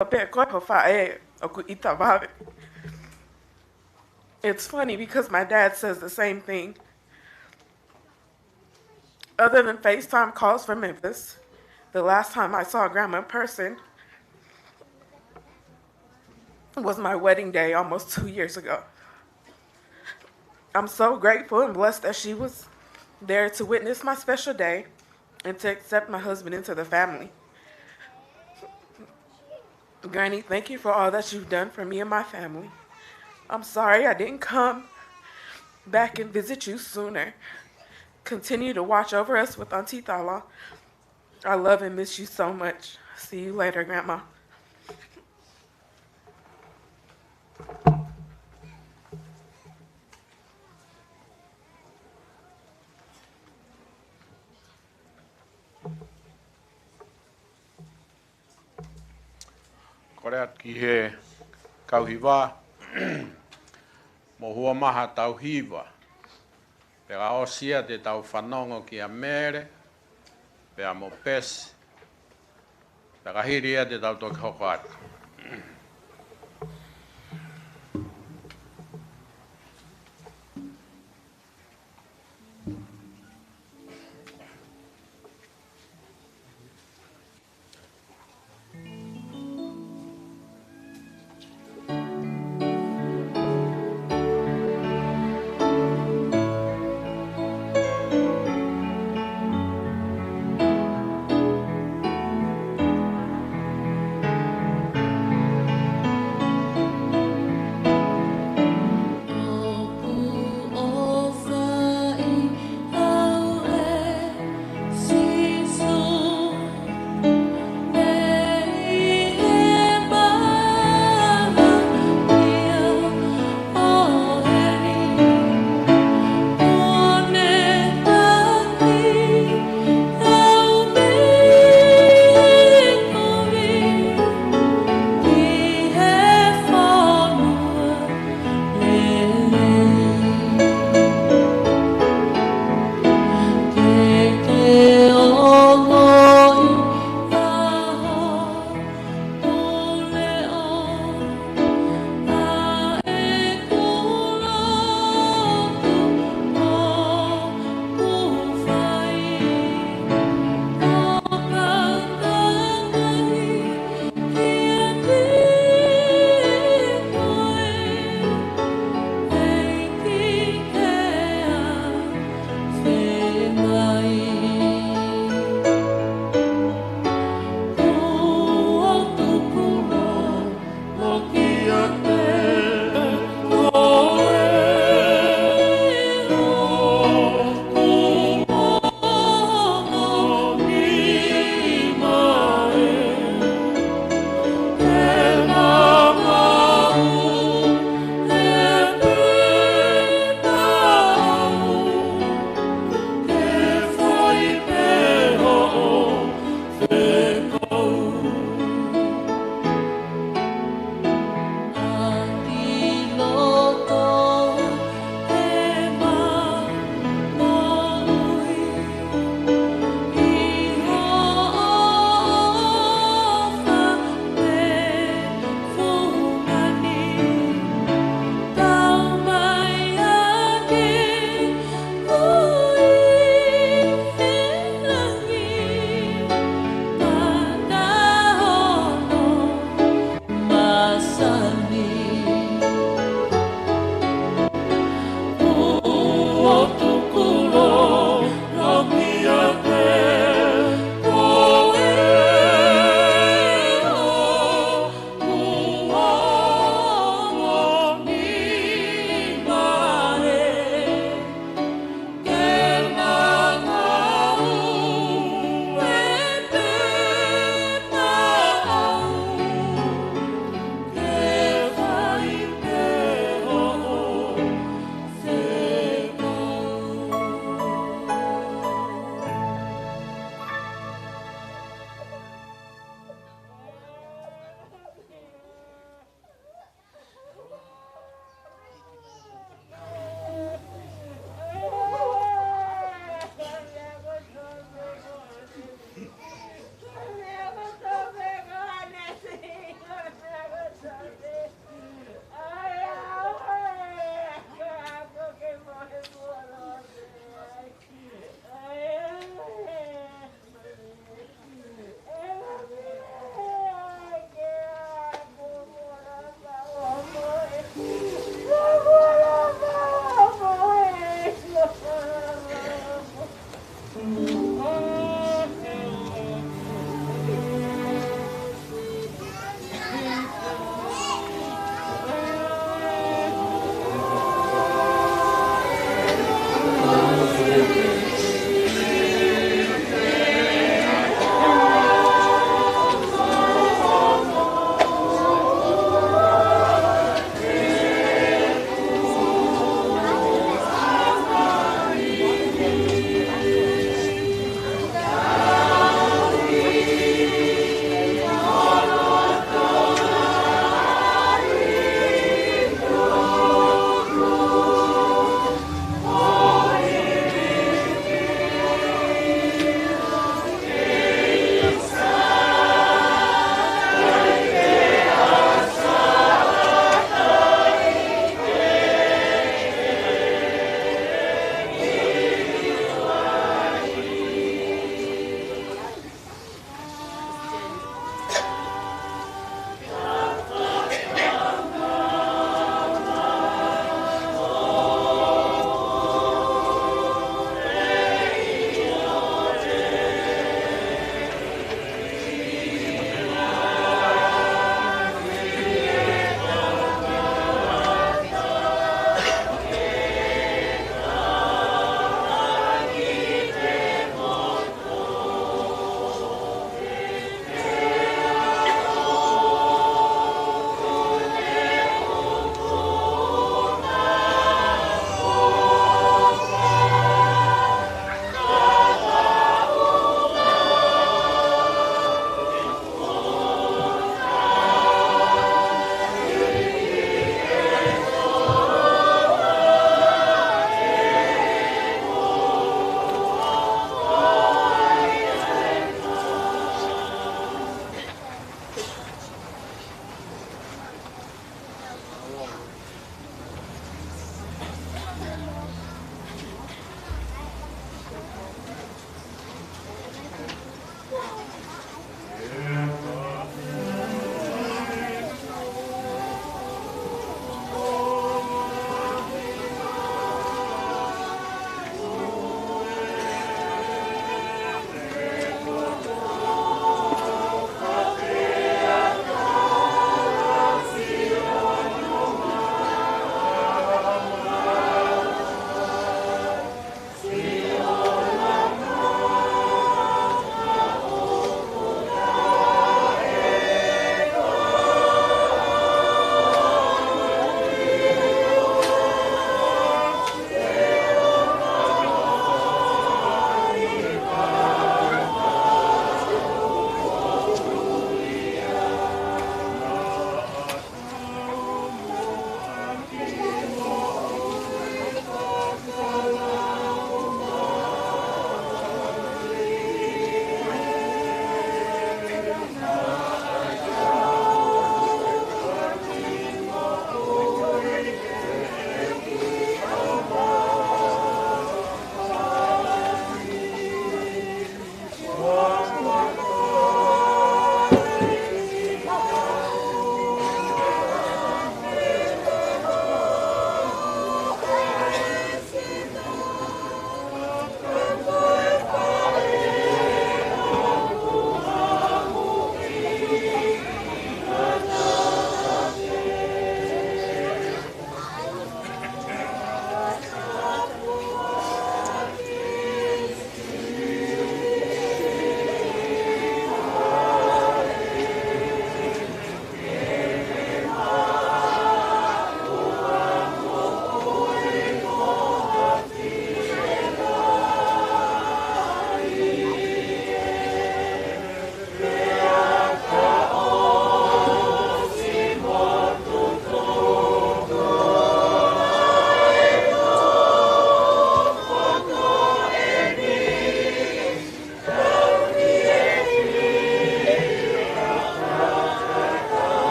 It's funny because my dad says the same thing. Other than FaceTime calls from Memphis, the last time I saw Grandma in person was my wedding day almost 2 years ago. I'm so grateful and blessed that she was there to witness my special day and to accept my husband into the family. Granny, thank you for all that you've done for me and my family. I'm sorry I didn't come back and visit you sooner. Continue to watch over us with Auntie Thala. I love and miss you so much. See you later, Grandma. Korea ki he kauhiwa mo hua maha tau hiwa. Pera o sia te tau whanongo ki a mere, pera mo pesi, pera hiria te tau toki hoko atu.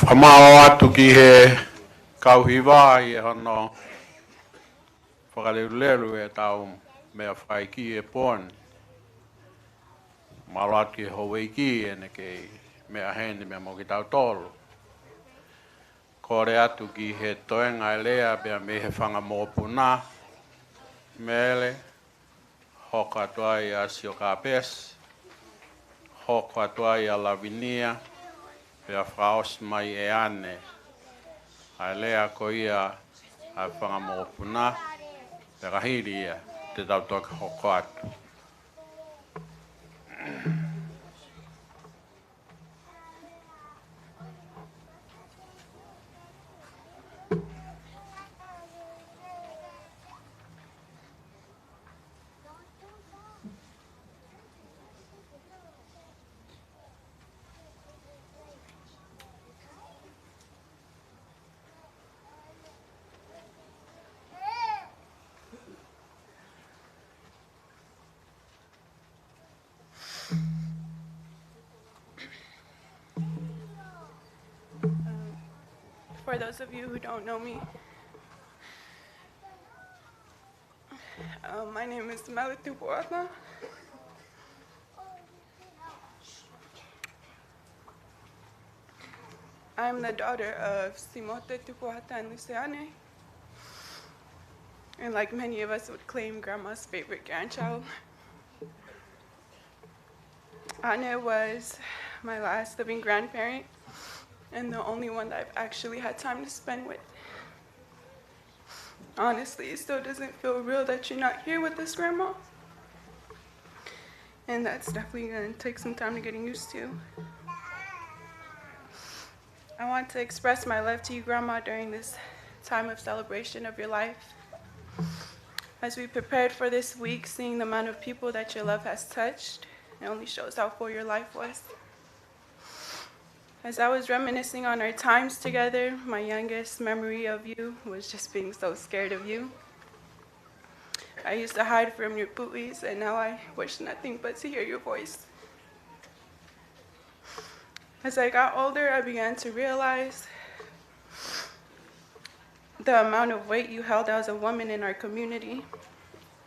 Pamao atu ki he kauhiwa I hono whakalelelu e tau mea whaiki e pōni. Marat ki Hawaii ene ke mea hene mea mo ki tau tolu. Kore atu ki he toenga e lea bea me he whanga mōpuna. Mele, hoka atua I a Sio Kāpes, hoka atua I a Lavinia, bea whaos mai e ane. A lea ko ia a whanga mōpuna, bea kahiri ia te tau toki hoko atu. For those of you who don't know me, my name is Melaia Tupou'ata. I'm the daughter of Simote Tupou'ata and Luciane. And like many of us would claim Grandma's favorite grandchild. Ane was my last living grandparent and the only one that I've actually had time to spend with. Honestly, it still doesn't feel real that you're not here with us, Grandma. And that's definitely gonna take some time to getting used to. I want to express my love to you, Grandma, during this time of celebration of your life. As we prepared for this week, seeing the amount of people that your love has touched, it only shows how full your life was. As I was reminiscing on our times together, my youngest memory of you was just being so scared of you. I used to hide from your buoys, and now I wish nothing but to hear your voice. As I got older, I began to realize the amount of weight you held as a woman in our community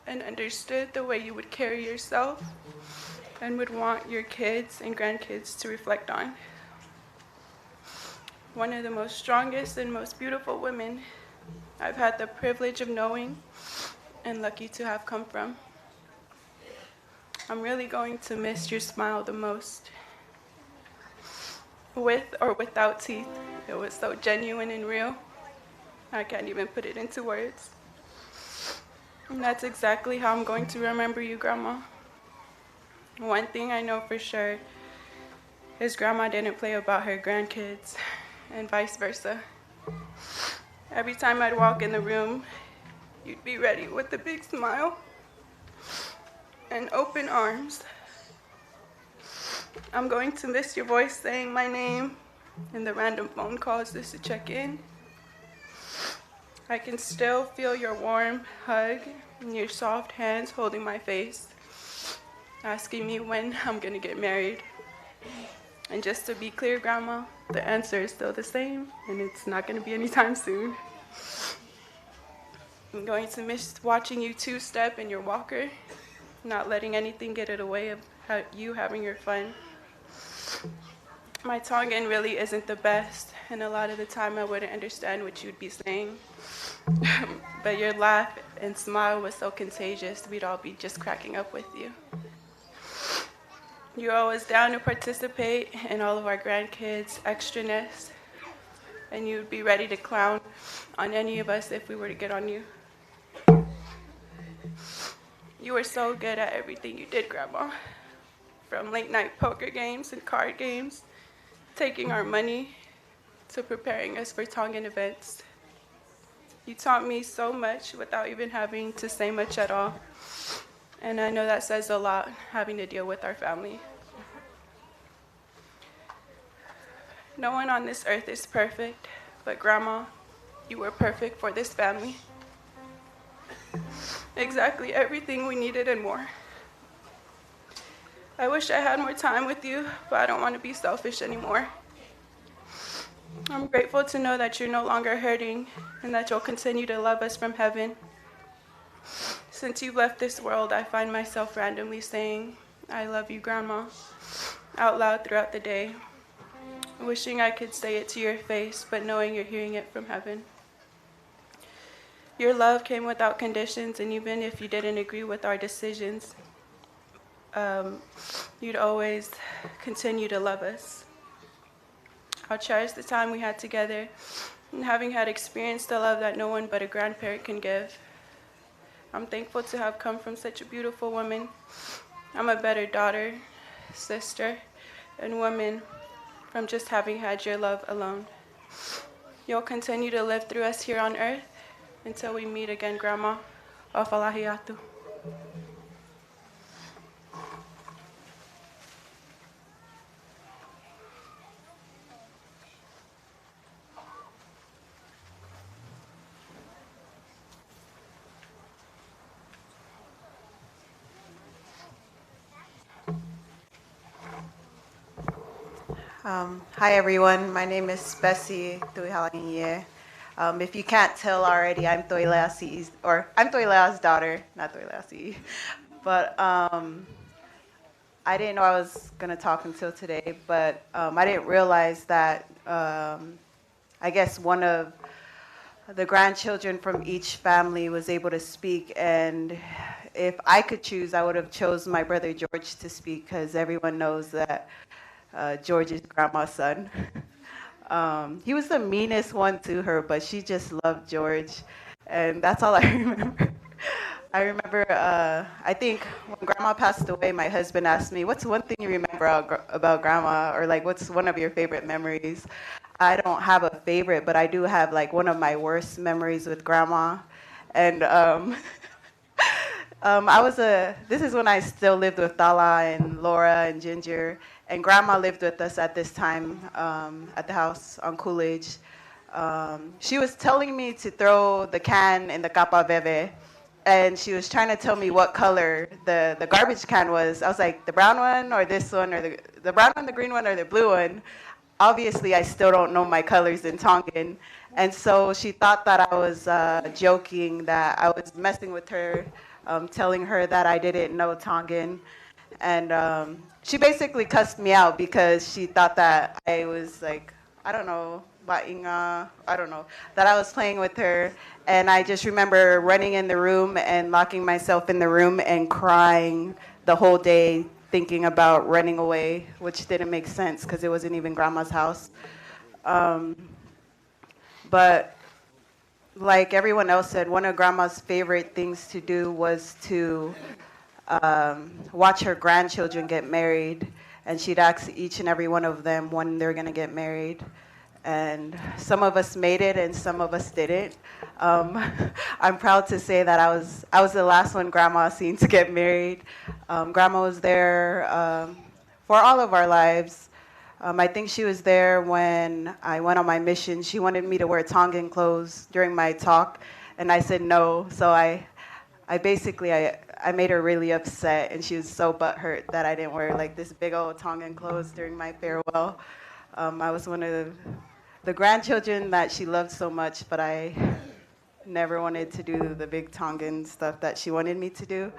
and understood the way you would carry yourself and would want your kids and grandkids to reflect on. One of the most strongest and most beautiful women I've had the privilege of knowing and lucky to have come from. I'm really going to miss your smile the most. With or without teeth, it was so genuine and real. I can't even put it into words. And that's exactly how I'm going to remember you, Grandma. One thing I know for sure is Grandma didn't play about her grandkids, and vice versa. Every time I'd walk in the room, you'd be ready with a big smile and open arms. I'm going to miss your voice saying my name and the random phone calls just to check in. I can still feel your warm hug and your soft hands holding my face, asking me when I'm gonna get married. And just to be clear, Grandma, the answer is still the same, and it's not gonna be anytime soon. I'm going to miss watching you two-step in your walker, not letting anything get in the way of you having your fun. My Tongan really isn't the best, and a lot of the time I wouldn't understand what you'd be saying. But your laugh and smile was so contagious, we'd all be just cracking up with you. You're always down to participate in all of our grandkids' extraness, and you'd be ready to clown on any of us if we were to get on you. You were so good at everything you did, Grandma. From late night poker games and card games, taking our money, to preparing us for Tongan events. You taught me so much without even having to say much at all. And I know that says a lot, having to deal with our family. No one on this earth is perfect, but Grandma, you were perfect for this family. Exactly everything we needed and more. I wish I had more time with you, but I don't want to be selfish anymore. I'm grateful to know that you're no longer hurting and that you'll continue to love us from heaven. Since you left this world, I find myself randomly saying, I love you, Grandma, out loud throughout the day, wishing I could say it to your face, but knowing you're hearing it from heaven. Your love came without conditions, and even if you didn't agree with our decisions, you'd always continue to love us. I'll cherish the time we had together, and having had experienced the love that no one but a grandparent can give. I'm thankful to have come from such a beautiful woman. I'm a better daughter, sister, and woman from just having had your love alone. You'll continue to live through us here on earth until we meet again, Grandma. Ofalahiatu. Hi everyone, my name is Bessie Tuihalangie. If you can't tell already, I'm Toilea's daughter, not Toileasi. But I didn't know I was gonna talk until today, but I didn't realize that I guess one of the grandchildren from each family was able to speak, and if I could choose, I would have chose my brother George to speak because everyone knows that George is grandma's son. He was the meanest one to her, but she just loved George, and that's all I remember. I remember, I think when grandma passed away, my husband asked me, what's one thing you remember about grandma, or like what's one of your favorite memories? I don't have a favorite, but I do have like one of my worst memories with grandma. And this is when I still lived with Tala and Laura and Ginger, and Grandma lived with us at this time at the house on Coolidge. She was telling me to throw the can in the capa bebe, and she was trying to tell me what color the garbage can was. I was like, the brown one or this one, or the brown one, the green one, or the blue one? Obviously, I still don't know my colors in Tongan. And so she thought that I was joking, that I was messing with her, telling her that I didn't know Tongan. And she basically cussed me out because she thought that I was like, I don't know, bainga, I don't know, that I was playing with her. And I just remember running in the room and locking myself in the room and crying the whole day, thinking about running away, which didn't make sense because it wasn't even grandma's house. But like everyone else said, one of grandma's favorite things to do was to watch her grandchildren get married, and she'd ask each and every one of them when they're gonna get married. And some of us made it, and some of us didn't. I'm proud to say that I was the last one Grandma seen to get married. Grandma was there for all of our lives. I think she was there when I went on my mission. She wanted me to wear Tongan clothes during my talk, and I said no. So I made her really upset, and she was so butthurt that I didn't wear like this big old Tongan clothes during my farewell. I was one of the grandchildren that she loved so much, but I never wanted to do the big Tongan stuff that she wanted me to do.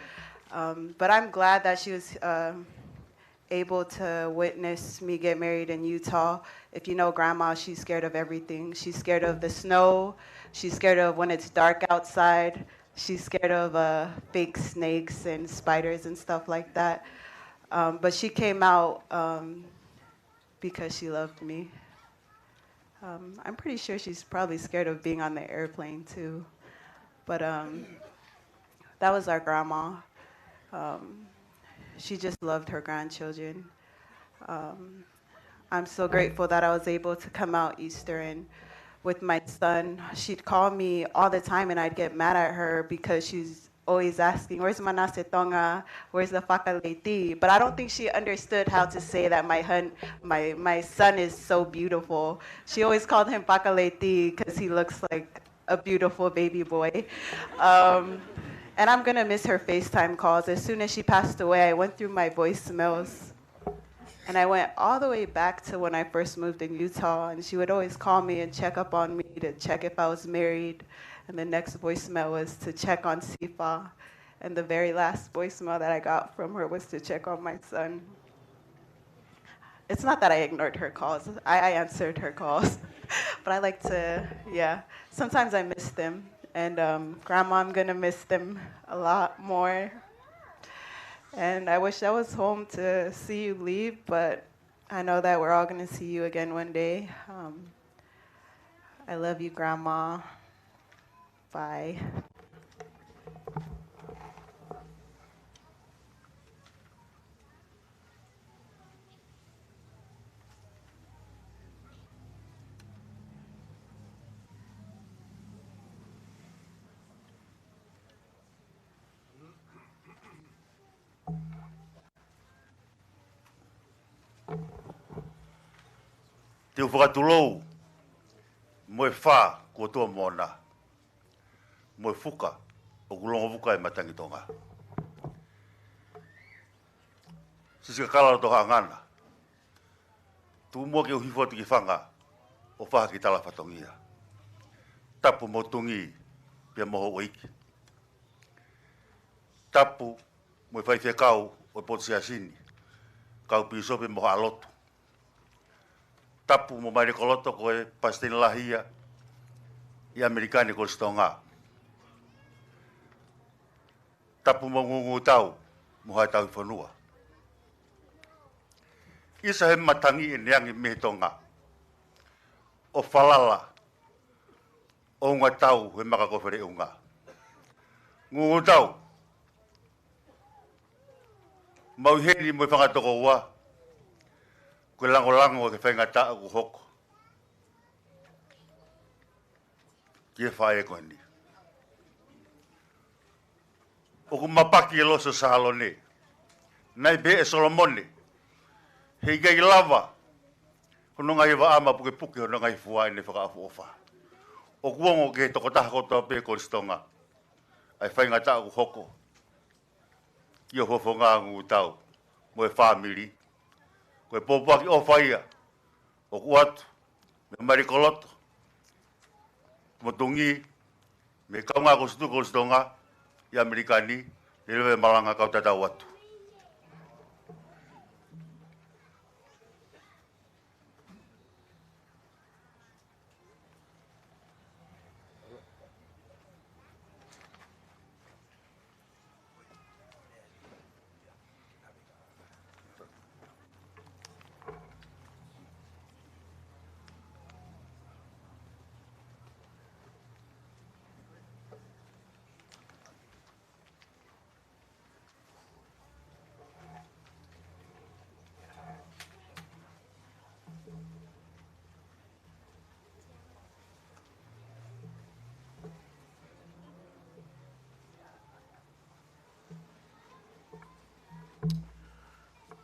But I'm glad that she was able to witness me get married in Utah. If you know Grandma, she's scared of everything. She's scared of the snow. She's scared of when it's dark outside. She's scared of fake snakes and spiders and stuff like that. But she came out because she loved me. I'm pretty sure she's probably scared of being on the airplane too. But that was our grandma. She just loved her grandchildren. I'm so grateful that I was able to come out Easter and with my son. She'd call me all the time and I'd get mad at her because she's always asking, where's Manase Tonga? Where's the Whakaleti? But I don't think she understood how to say that my son is so beautiful. She always called him Whakaleti because he looks like a beautiful baby boy. And I'm gonna miss her FaceTime calls. As soon as she passed away, I went through my voicemails. And I went all the way back to when I first moved in Utah, and she would always call me and check up on me to check if I was married. And the next voicemail was to check on Sifa. And the very last voicemail that I got from her was to check on my son. It's not that I ignored her calls. I answered her calls. But I like to, yeah. Sometimes I miss them. And Grandma, I'm going to miss them a lot more. And I wish I was home to see you leave, but I know that we're all going to see you again one day. I love you, Grandma. Bye. Te whakatulou, moe whā kua toa mōna, moe whuka o kulonga wuka e matangitonga. Sisi ka kala toha ngana, tu mua ke uhifo ki whanga o whaha ki tala whatongia. Tapu motungi pia moho oiki. Tapu moe whaiwhia kau o potisia sini, kau pisope moho alotu. Tapu mo mai koloto ko e pastel lahia i Amerikani ko stonga. Tapu mo ngungu tau mo hai tau whanua. Isa he matangi e neangi me tonga. O falala o ngā tau he makakowhere unga. Ngungu tau mau heri mo whangatoko ua ko lango ke whaingata ku hoko. Kia whae koe ni. O ku mapaki e loso sa halone. Nai be e Solomone. Hei gai lava. Hono ngai wa ama puke puke hono ngai fuai ne whakaafu ofa. O kuongo ke toko taha kotoa pe koristonga. Ai whaingata ku hoko. Kia hofo ngā ngu tau. Mo e whamiri. Ko e popaki o whaia. O ku atu. Me marikoloto. Motungi. Me kaunga ko situ koristonga. I Amerikani. Ne lewe malanga kau tatau atu.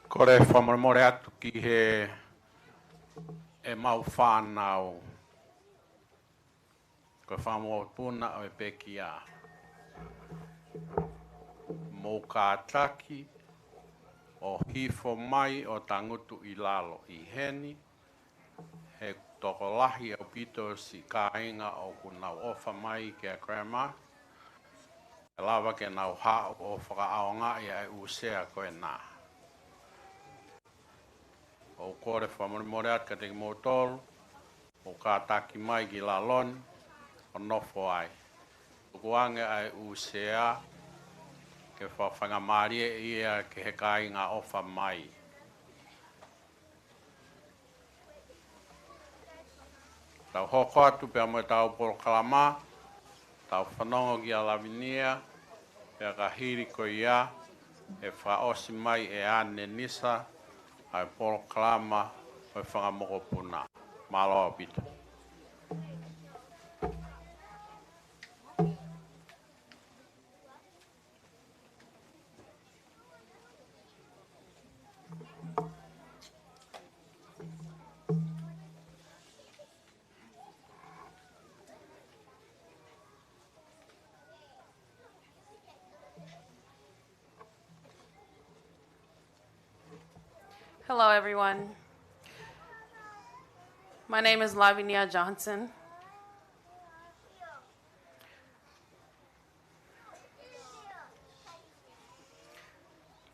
Kore whamoremore atu ki he e mau whānau. Ko whamoa puna o e peki a. Mō kātaki o hifo mai o tangutu I lalo I heni. He toko lahi o pito si kāinga o kunau ofa mai ke a grandma. E lava ke nau hao o whakaaonga I ai usea koe nā. O kore whamoremore atu ka te mōtoro. O kātaki mai ki laloni. O nofo ai. O kuange ai usea. Ke whawhangamarie ia ke he kāinga ofa mai. Tau hoko atu pia mo tau porokalama. Tau whanongo ki a lavinia. Pia ka hiri ko ia. E whaosi mai e ane nisa. Ai porokalama. O e whangamoko puna. Māloa pito. Hello, everyone. My name is Lavinia Johnson.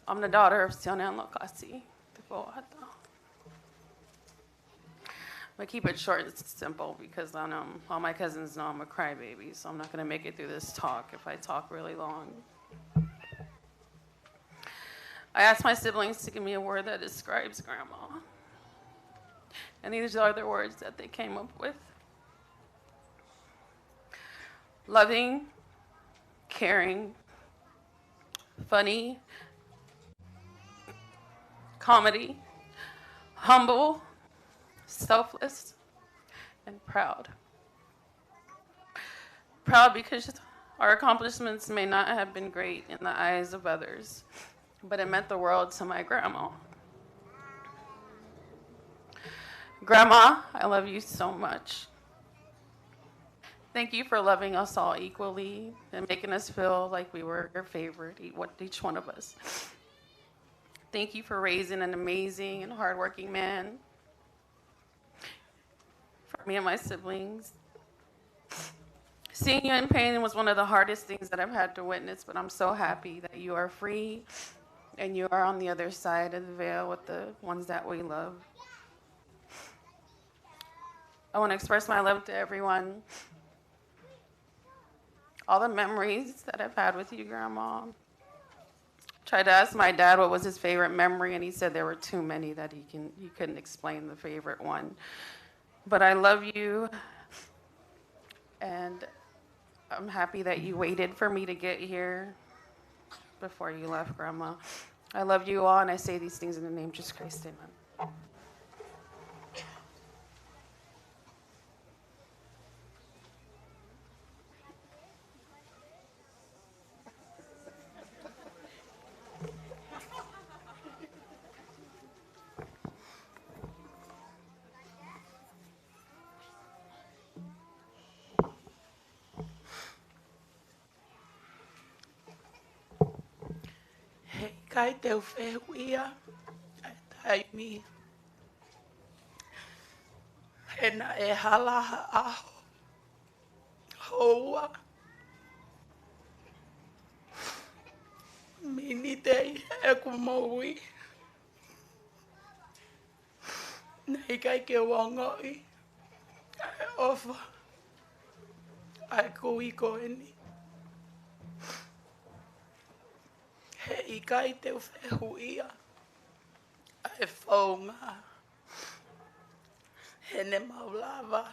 I'm the daughter of Sionan Lokasi, Tupou'ata. I'm gonna keep it short and simple because all my cousins know I'm a crybaby, so I'm not gonna make it through this talk if I talk really long. I asked my siblings to give me a word that describes Grandma. And these are the words that they came up with. Loving, caring, funny, comedy, humble, selfless, and proud. Proud because our accomplishments may not have been great in the eyes of others, but it meant the world to my grandma. Grandma, I love you so much. Thank you for loving us all equally and making us feel like we were your favorite, each one of us. Thank you for raising an amazing and hardworking man for me and my siblings. Seeing you in pain was one of the hardest things that I've had to witness, but I'm so happy that you are free and you are on the other side of the veil with the ones that we love. I want to express my love to everyone. All the memories that I've had with you, Grandma. Tried to ask my dad what was his favorite memory, and he said there were too many that he couldn't explain the favorite one. But I love you, and I'm happy that you waited for me to get here before you left, Grandma. I love you all, and I say these things in the name of Jesus Christ, amen. Kai teu whewia, ai tai mi. Hena e halaha aho. Hoa. Mini dei e kumaui. Nei kai ke wangoi. Ai ofa. Ai kui koeni. He I kai teu whehuia. Ai whaunga. Hene maulava.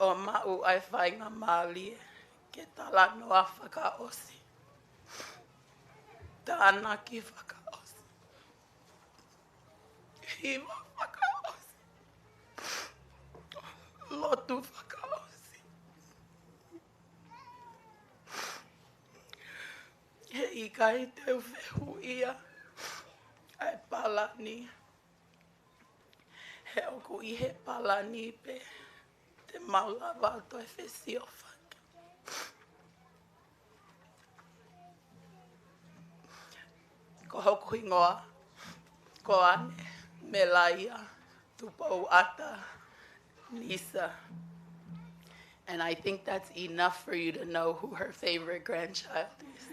O mau ai whainga malie. Ke tala noa whakaosi. Tāna ki whakaosi. Hiwa whakaosi. Lotu whakaosi. He I kai teu whehuia. Ai palani. He oku I he palani pe. Te maulava to e whesi o whaka. Ko hoku ingoa. Ko ane. Melaia. Tupou'ata. Nisa. And I think that's enough for you to know who her favorite grandchild is.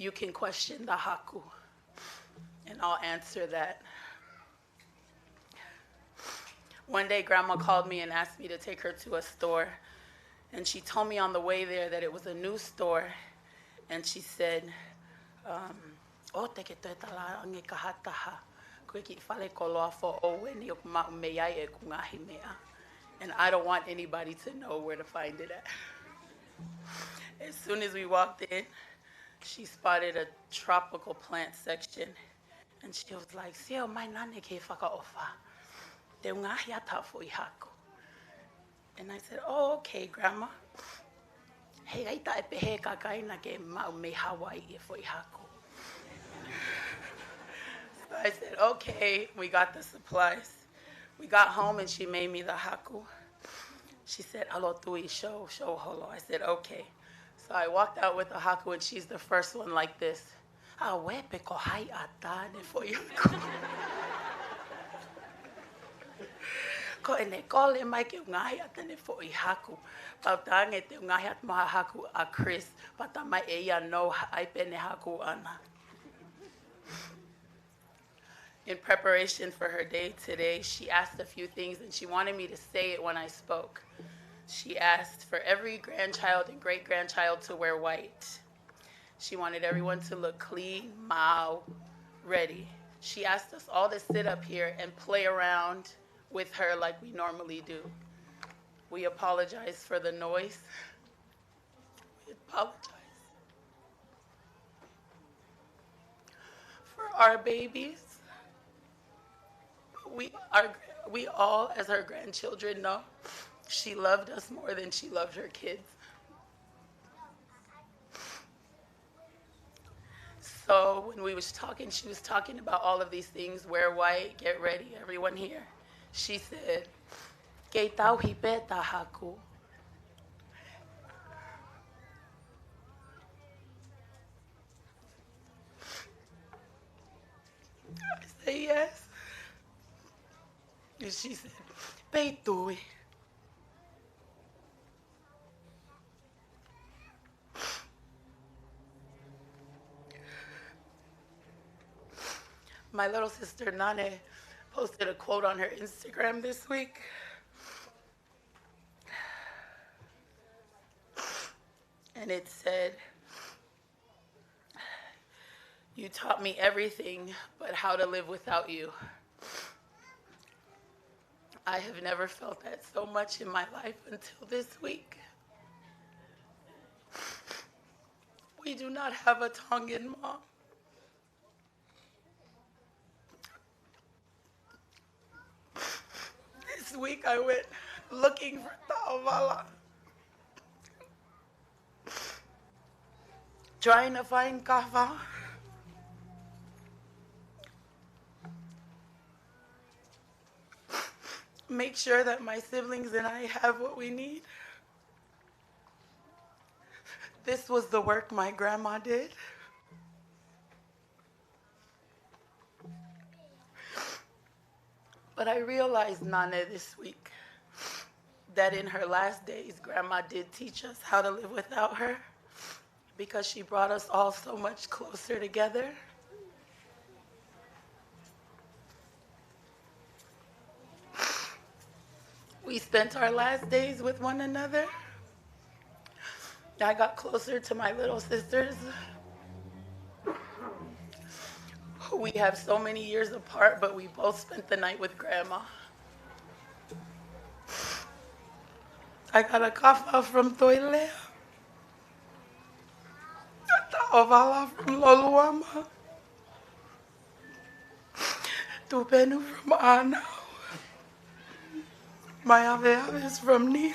You can question the haku, and I'll answer that. One day, Grandma called me and asked me to take her to a store, and she told me on the way there that it was a new store, and she said, "O te ke toi tala ange kahataha, koe ki whale koloa fo owe ni o kumau meiai e kungahi mea." And I don't want anybody to know where to find it at. As soon as we walked in, she spotted a tropical plant section, and she was like, "Sio mai nane ke whakaofa. Te ungahi ata fo I haku." And I said, "Oh, okay, Grandma. Hei aita e pehe kakaina ke mau me Hawaii e fo I haku." So I said, "Okay." We got the supplies. We got home, and she made me the haku. She said, "Alo tui show holo." I said, "Okay." So I walked out with a haku, and she's the first one like this. Ah, we peko hai atane for you. Ko ene kole mai ke ngai atane for I haku. Pautange te ngai at maha haku a Chris. Pata mai eia no ai pene haku ana. In preparation for her day today, she asked a few things, and she wanted me to say it when I spoke. She asked for every grandchild and great-grandchild to wear white. She wanted everyone to look clean, mau, ready. She asked us all to sit up here and play around with her like we normally do. We apologize for the noise. We apologize for our babies. We all, as her grandchildren, know she loved us more than she loved her kids. So when we was talking, she was talking about all of these things, wear white, get ready, everyone here. She said, "Kei tau hipeta haku." I said, yes. And she said, "Peitui." My little sister Nane posted a quote on her Instagram this week. And it said, "You taught me everything but how to live without you." I have never felt that so much in my life until this week. We do not have a Tongan mom. This week I went looking for Ta'avala, trying to find Kafa. Make sure that my siblings and I have what we need. This was the work my grandma did. But I realized, Nane, this week, that in her last days, Grandma did teach us how to live without her because she brought us all so much closer together. We spent our last days with one another. I got closer to my little sisters. We have so many years apart, but we both spent the night with Grandma. I got a kafa from Toilea. A ta'avala from Loluama. Tupenu from Anau. My ave is from Nia.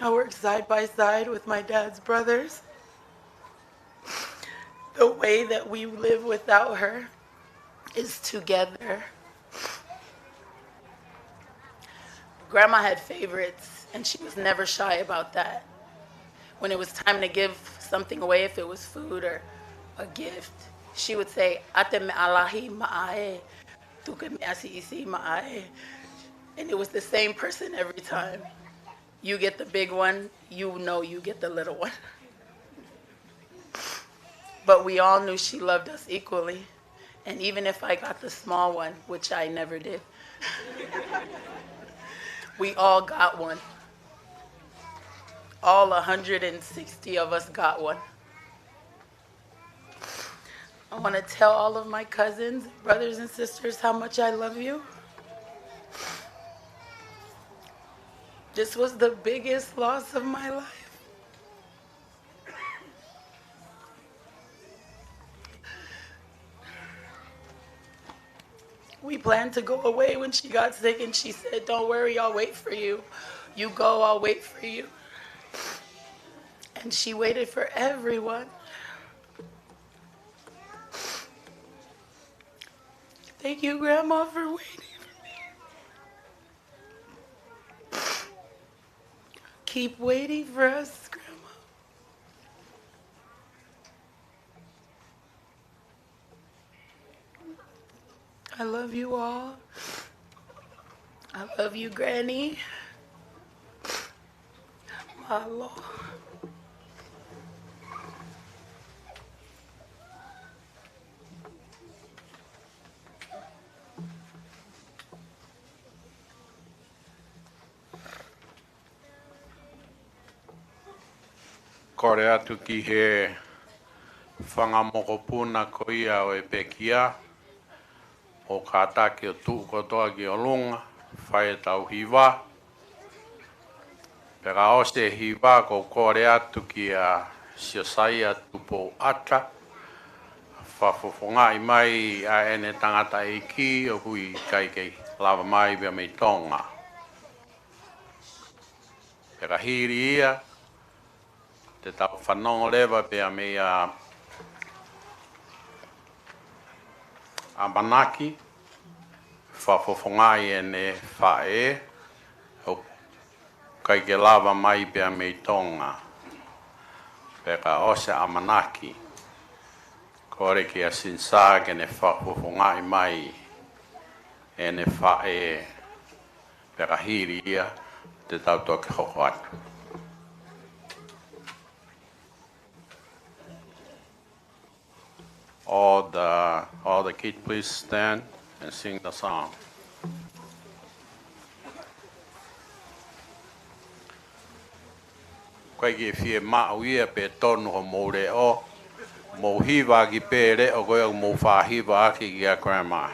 I work side by side with my dad's brothers. The way that we live without her is together. Grandma had favorites, and she was never shy about that. When it was time to give something away, if it was food or a gift, she would say, "Ate me alahi ma'ae, tuke me asi isi ma'ae." And it was the same person every time. You get the big one, you know you get the little one. But we all knew she loved us equally. And even if I got the small one, which I never did, we all got one. All 160 of us got one. I want to tell all of my cousins, brothers and sisters how much I love you. This was the biggest loss of my life. We planned to go away when she got sick, and she said, "Don't worry, I'll wait for you. You go, I'll wait for you." And she waited for everyone. Thank you, Grandma, for waiting for me. Keep waiting for us, Grandma. I love you all. I love you, Granny. Malo. Kore atu ki he whangamokopuna ko ia o e pekia, o ka atake o tuu kotoa ki o lunga, whai e tau hiwa. Pera o se hiwa ko kore atu ki a Siosaia Tupou'ata, whafofonga i mai a ene tangata e ki o hui kai kei lava mai bea mei tonga. Pera hiri ia, te tau whanongo lewa pea mei a Manaki, whafofonga i ene whae, o kai ke lava mai pea mei tonga. Peka o se Manaki, kore ki a sinsa ke ne whafofonga i mai ene whae, peka hiri ia, te tau toke hoko atu. All the kids please stand and sing the song. Koe ki fie mao ia pe tonu ho moure o, mo hiwa ki pere o koe o mo whahiwa aki ki a grandma.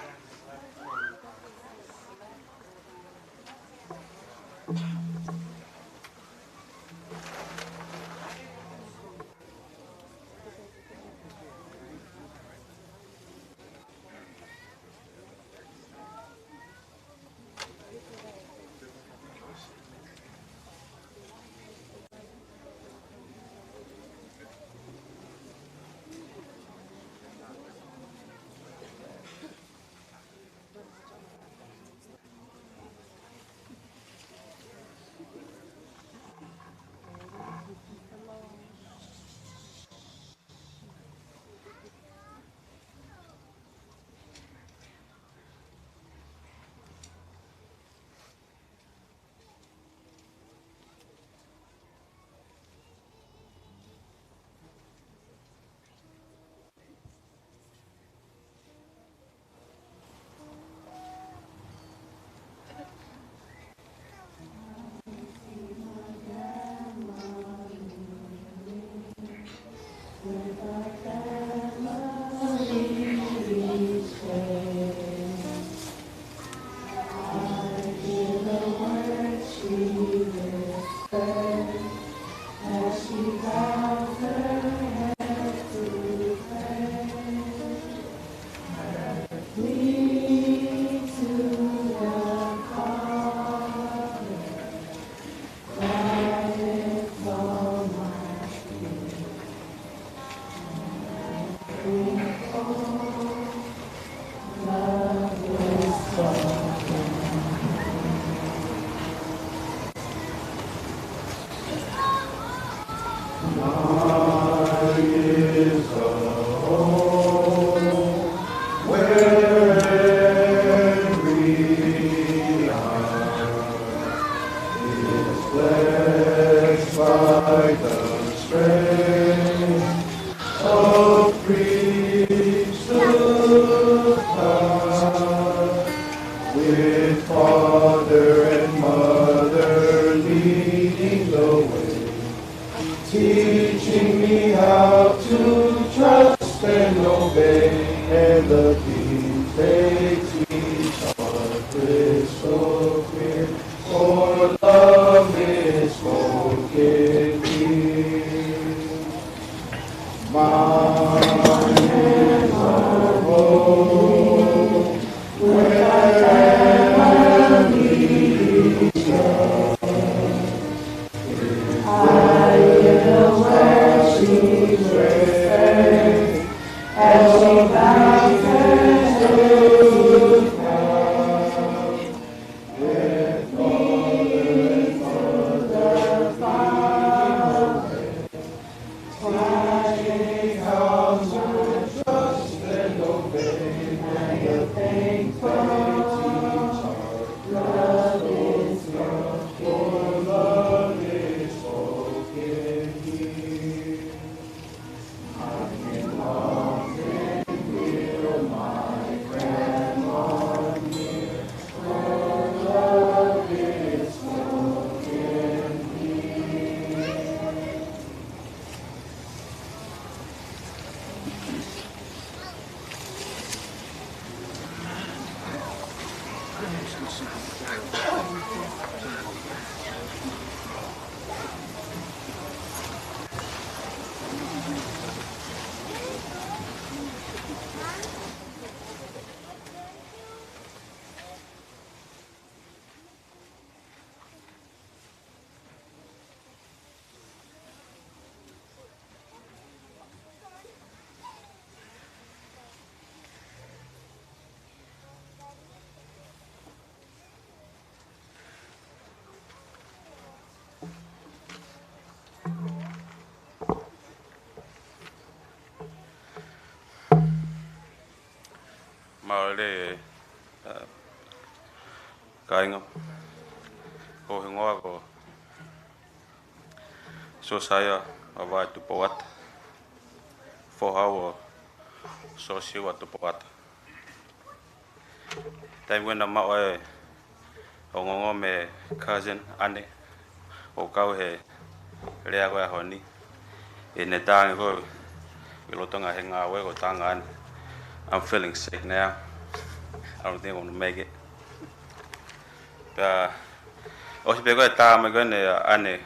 le kainga ko hingoa ko so saya ava Tupou'ata for how so siwa Tupou'ata time when I'm out ongongo me cousin ane o kau he rea ko honi in the tang ko ilotonga henga we ko tanga ane. I'm feeling sick now. I don't think I'm gonna make it. O si pego ta me gane ane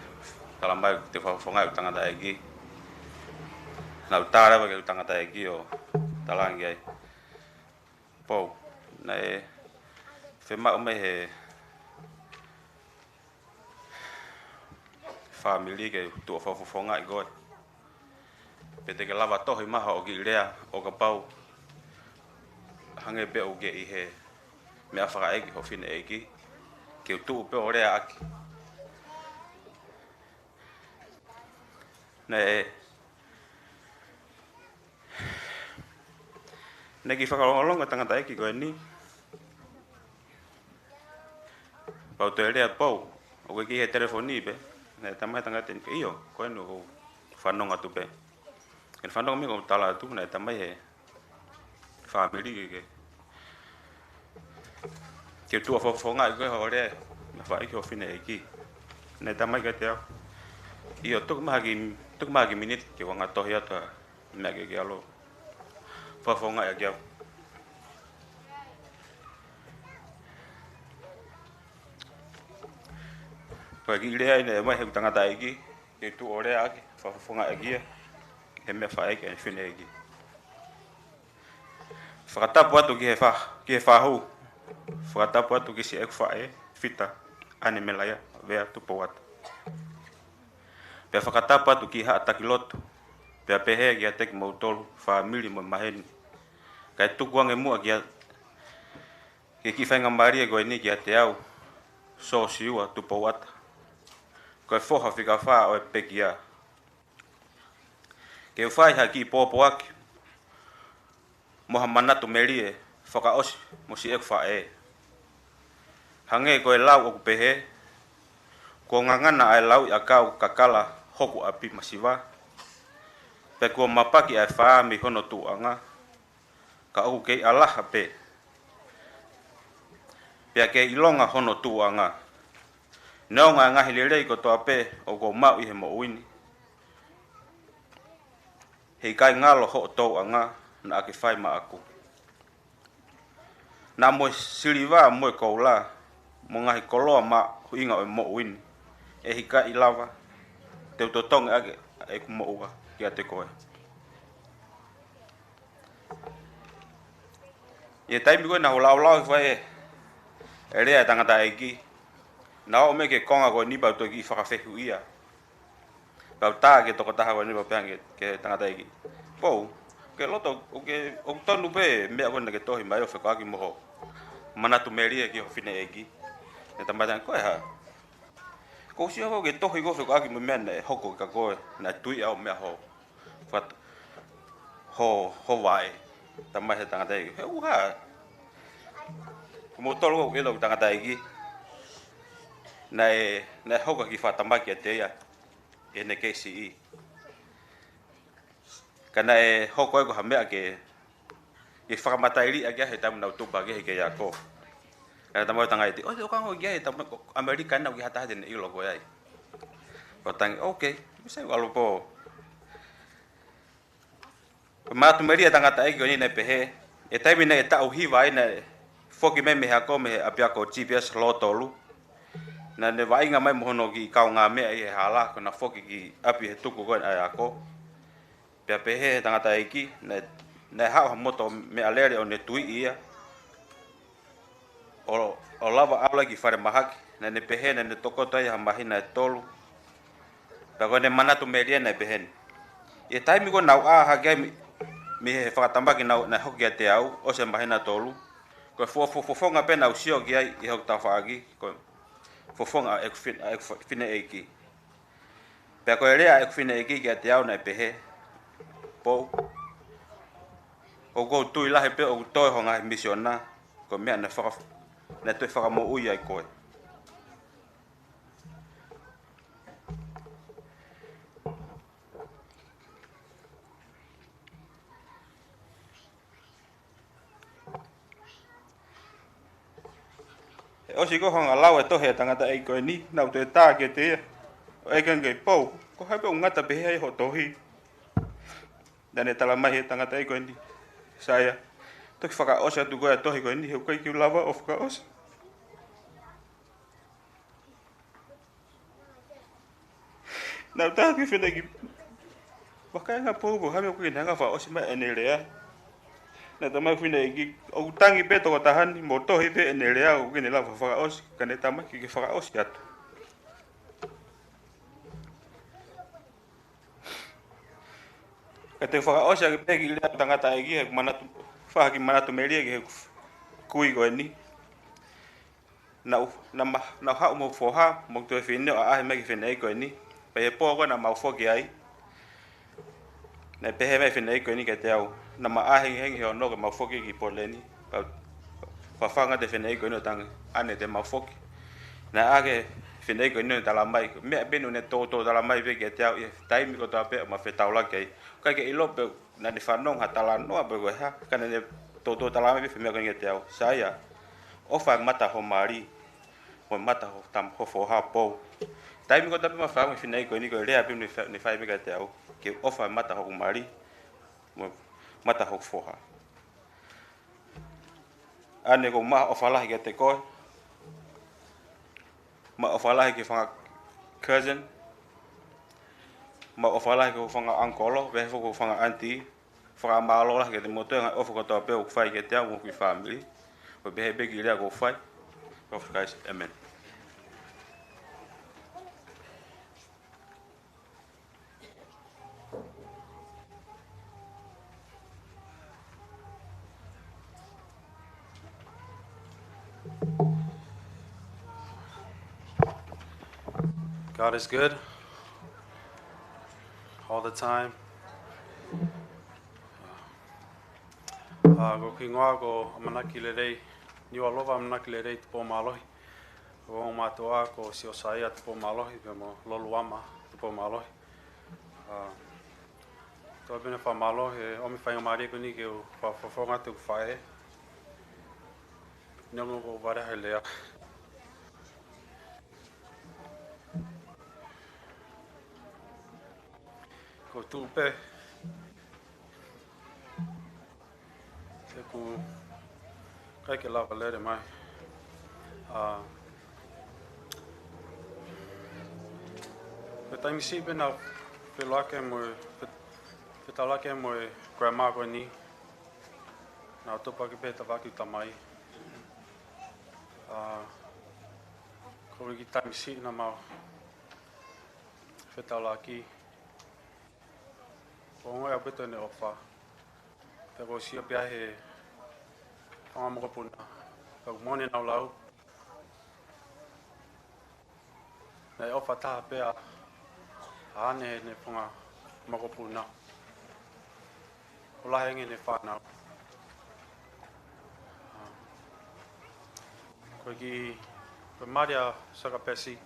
talambai te fa fonga tanga da egi. Na utara ba ke tanga da egi o talangi ai. Po na e fe ma me he family ke tu fa fonga i god. Pete ke lava to hi maha o gi rea o ka pau. Hange be o ge i he me afara egi ho fine egi ke tu pe ore aki ne ki whakalonga tangata eki koe ni pau te rea pau o koe ki he telefoni pe ne tamai tangata ni iyo koe no ho whanonga tu pe ke whanonga mi ko tala tu ne tamai he family ke tu a whafonga i koe ho rea me wha iki ho fine eki ne tamai ke te au iyo tuk maha ki minute ke wanga tohi ata mea ke alo whafonga e kiau koe ki rea ine mai he tangata eki ke tu o rea aki whafonga e kia he mea wha eki e fine eki whakatapu atu ki he whahu whakatapu atu ki si ek wha e fita ane Melaia vea Tupou'ata pea whakatapa atu ki haa takiloto pea pehe ki a teki mautolu whamili mo maheni kai tukuange mua ki ki whainga maria koe ni ki a te au so siua Tupou'ata koe whoha whika wha o e peki a ke whai ha ki pōpo aki moha manatu merie whaka osi mo si ek wha e hange koe lau o pehe ko ngangana ai lau i a kau kakala hoku api masiwa pe ko mapaki ai wha mi hono tuanga ka oku kei alaha pe pea ke ilonga hono tuanga neonga ngahi lirei ko toa pe o ko mau i he mo uini hei kai ngalo ho touanga na ake whai ma aku na mo siliwa mo koula mo ngahi koloa ma huinga o mo uini e hika i lava te utotonga ake e ku mo ua ki a te koe e taimi koe na hula lau whae e rea tangata eki na o me ke konga koe nipa uto ki whakawhehu ia pau tā ke toko taha koe nipa peang ke tangata eki pou ke loto o tonu pe mea koe na ke tohi mai o whekaki moho manatu meria ki ho fine eki e tamatang koe ha ko si ho ke tohi ko whekaki mo mea na e hoko ka koe na tui au mea ho wae tamai he tangata eki he uha mo tolo ko elo tangata eki na hoko ki whatamaki a te ia e ne KCE kana e hoko e ko ha mea ke e whakamatairi a kia he tamu nau tupa ke he ke ia ko kana tamu tanga iti o kango kia he tamu Amerika nau ki hata hate ne ilo ko iai ko tangi ok misai walo po matu meria tangata eki o ni ne pehe e taimi ne e tau hiwa ina foki me me hako me apia ko GPS lotolu na ne vainga mai mohono ki kau ngā mea i he hala ko na foki ki api he tuku koe ai ako pea pehe tangata eki ne hao moto me alere o ne tui ia o lava aula ki whare mahaki na ne pehe na ne tokotai ha mahina e tolu pea koe ne manatu meria na pehe e taimi ko nau a hakia mi he whakatambaki na hoki a te au o se mahina tolu ko fofonga pe nau sio ki ai i hok tau whaaki ko fofonga e fine eki pea koe rea e fine eki ki a te au na pehe pou O go tui lahi pe o toi ho ngai misiona ko mea na toi whaka mo ui ai koe. E osi ko honga lau e tohe tangata ei koe ni, nau te tā ke te ia. O e kengei pou, ko hape o ngata pe hei ho tohi. Dane tala mai he tangata ei koe ni. Saia, toki whaka osi atu koe a tohi koe ni, heu kai kiu lava o whaka osi. Nau tā ki whenei ki, whakaenga pou ko hame o kui nanga wha osi mai ene rea. Nā tamai whenei ki, o tangi pe toko tahani, mo tohi pe ene rea o kene lava whaka osi, kane tamai ki whaka osi atu. Ka te whaka osi a ki peki lea tangata e ki he manatu, whaha ki manatu meria ki he kui koe ni. Nau hau mo whoha, mo tue wheneo a ahe meki whenei koe ni. Pa he pō koe na mau whoki ai. Nei pehe mei whenei koe ni ke te au. Na ma ahe hengi heo no ke mau whoki ki pole ni. Pa whanga te whenei koe ni o tangi, ane te mau whoki. Na ake whenei koe ni o tala mai. Mea benu ne tō tala mai pe ke te au. Taimi ko tā pe ma whetau lake ai. Kai ke ilo pe na ni whanong ha tala noa pe koe ha. Kane ne tō tala mai pe mea koe ni ke te au. Saia, ofa mata ho maari. Mo mata ho tam ho whoha pou. Taimi ko tā pe ma whanong whenei koe ni koe rea pe ni whai me ke te au. Ke ofa mata ho maari. Mo mata ho whoha. Ane ko maha ofa lahi ke te koe. Ma ofa lahi ke whanga cousin. Ma ofa lahi ke whanga ankolo. Vehe whako whanga auntie. Whanga maalo lahi ke te motoe ngai ofa kotoa pe o whai ke te au mo ki family. O behe beki rea ko whai. Guys, amen. God is good all the time. Go ki ngoa ko amanaki le rei, ni alova amanaki le rei tupo malohi. Ko mātua ko si o saia tupo malohi, pe mo lolu ama tupo malohi. Toa bine wha malohi, omi whainga maari ko ni ke o whawhonga te whae. Niongo ko wareha lea. Ko tūpe, te ku kai ke lava lere mai. Pe taimi si pena whelake mo, whetalake mo grandma koe ni. Nā topa ki pēta waki tamai. Ko ki taimi si na mau whetalaki. Ko ngai a pito ne ofa. Te ko si apia he whanga moka puna. Ka mone nau lau. Nei ofa taha pea ane ne whanga moka puna. O lahengi ne whanau. Ko ki maria sakapesi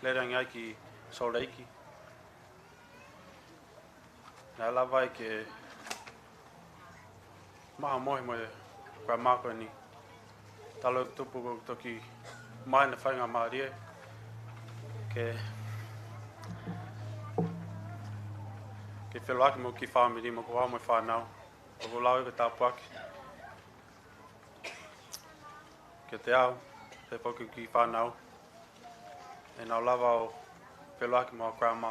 lerangi ai ki Soleiki. Nā lawai ke maha mohi mo e grandma koe ni. Talo tupu ko toki mai na whainga maarie. Ke wheloaki mo ki whamiri mo ko hao mo whanau. O ko lau e tāpuaki. Ke te au, te poki ki whanau. E nau lawa o wheloaki mo grandma.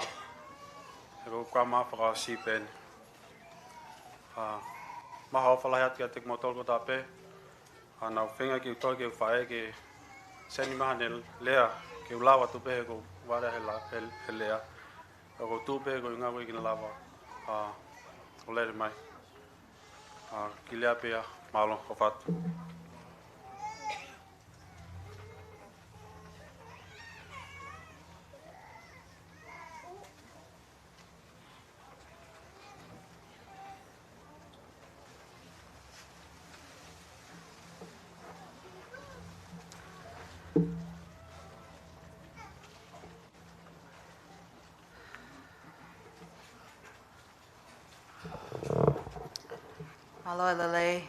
E ko grandma whakao si pēne. Maha o whalahi atu kia te mo tolko tā pē. Nau whenga ki utoi ke whae ke seni maha ne lea ke ulawa tu pē ko warea he lea. O ko tū pē ko inga koe ki na lawa. O lere mai. Ki lea pēa malo o whatu. Aloha Lele.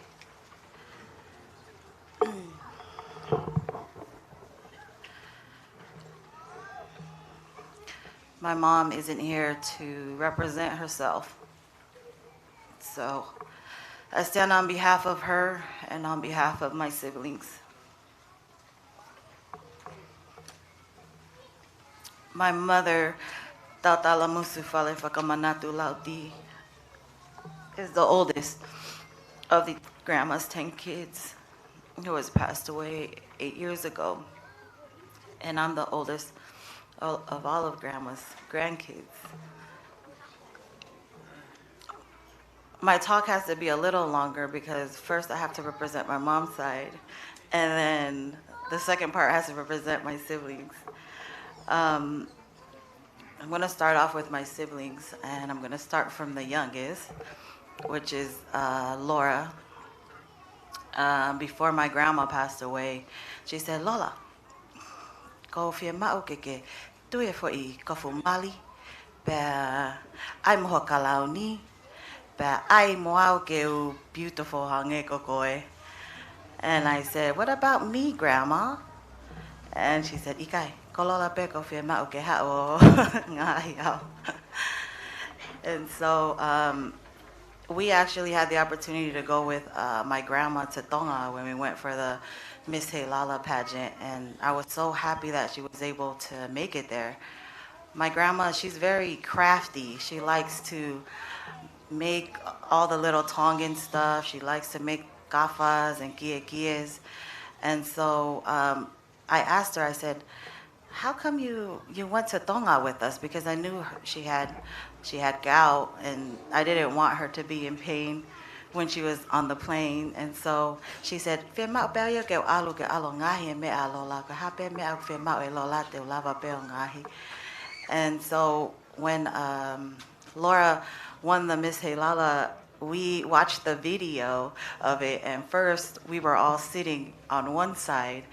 My mom isn't here to represent herself. So I stand on behalf of her and on behalf of my siblings. My mother, Tautala Musufale Whakamanatu Lauti, is the oldest of the grandma's 10 kids who has passed away 8 years ago. And I'm the oldest of all of grandma's grandkids. My talk has to be a little longer because first I have to represent my mom's side, and then the second part has to represent my siblings. I'm going to start off with my siblings, and I'm going to start from the youngest, which is Laura. Before my grandma passed away, she said, Lola, ko fia ma'o ke tue fo I kofu mali, pe ai moho kalau ni, pe ai moao ke u beautiful hange kokoe. And I said, what about me, Grandma? And she said, Ikai, ko Lola pe ko fia ma'o ke ha'o ngā iau. And so we actually had the opportunity to go with my grandma to Tonga when we went for the Miss Heilala pageant, and I was so happy that she was able to make it there. My grandma, she's very crafty. She likes to make all the little Tongan stuff. She likes to make kafas and kies. And so I asked her, I said, how come you went to Tonga with us? Because I knew she had gout, and I didn't want her to be in pain when she was on the plane. And so she said, and so when Laura won the Miss Heilala, we watched the video of it, and first we were all sitting on one side,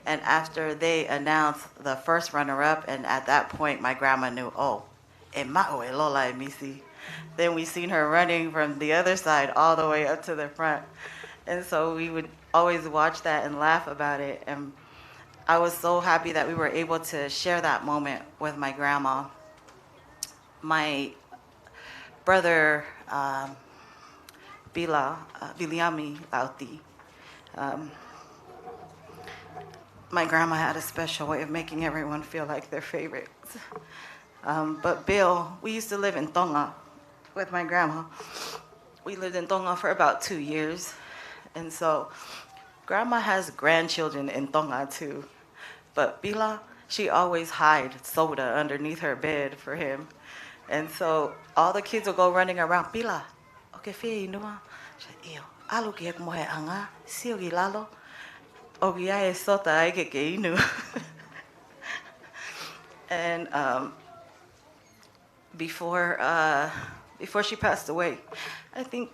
and after they announced the first runner-up, and at that point my grandma knew, oh, e ma'o e Lola e Misi. Then we seen her running from the other side all the way up to the front. And so we would always watch that and laugh about it. And I was so happy that we were able to share that moment with my grandma. My brother, Biliami Lauti, my grandma had a special way of making everyone feel like their favorites. But Bill, we used to live in Tonga with my grandma. We lived in Tonga for about 2 years. And so grandma has grandchildren in Tonga too. But Bila, she always hide soda underneath her bed for him. And so all the kids will go running around, Bila, okay, fia inua. She said, ew, alu ki ek mohe anga, sio ki lalo. Ogi ai sota ai ke inu. And before she passed away, I think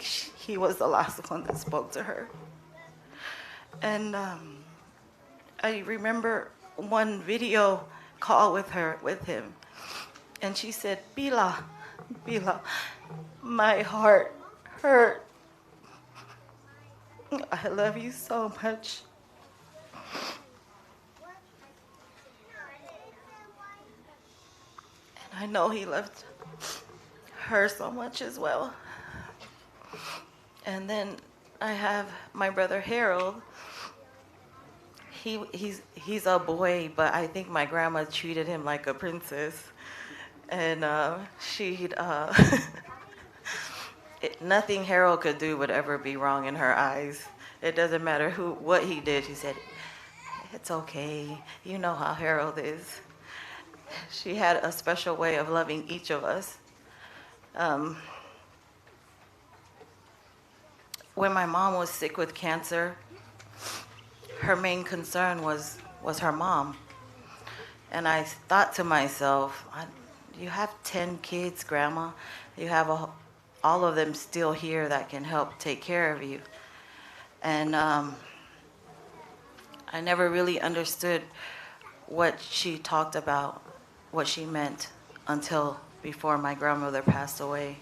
he was the last one that spoke to her. And I remember one video call with him, and she said, Bila, my heart hurt. I love you so much. I know he loved her so much as well. And then I have my brother Harold. He's a boy, but I think my grandma treated him like a princess. And nothing Harold could do would ever be wrong in her eyes. It doesn't matter what he did. She said, it's okay. You know how Harold is. She had a special way of loving each of us. When my mom was sick with cancer, her main concern was her mom. And I thought to myself, you have 10 kids, Grandma. You have all of them still here that can help take care of you. And I never really understood what she talked about, what she meant, until before my grandmother passed away.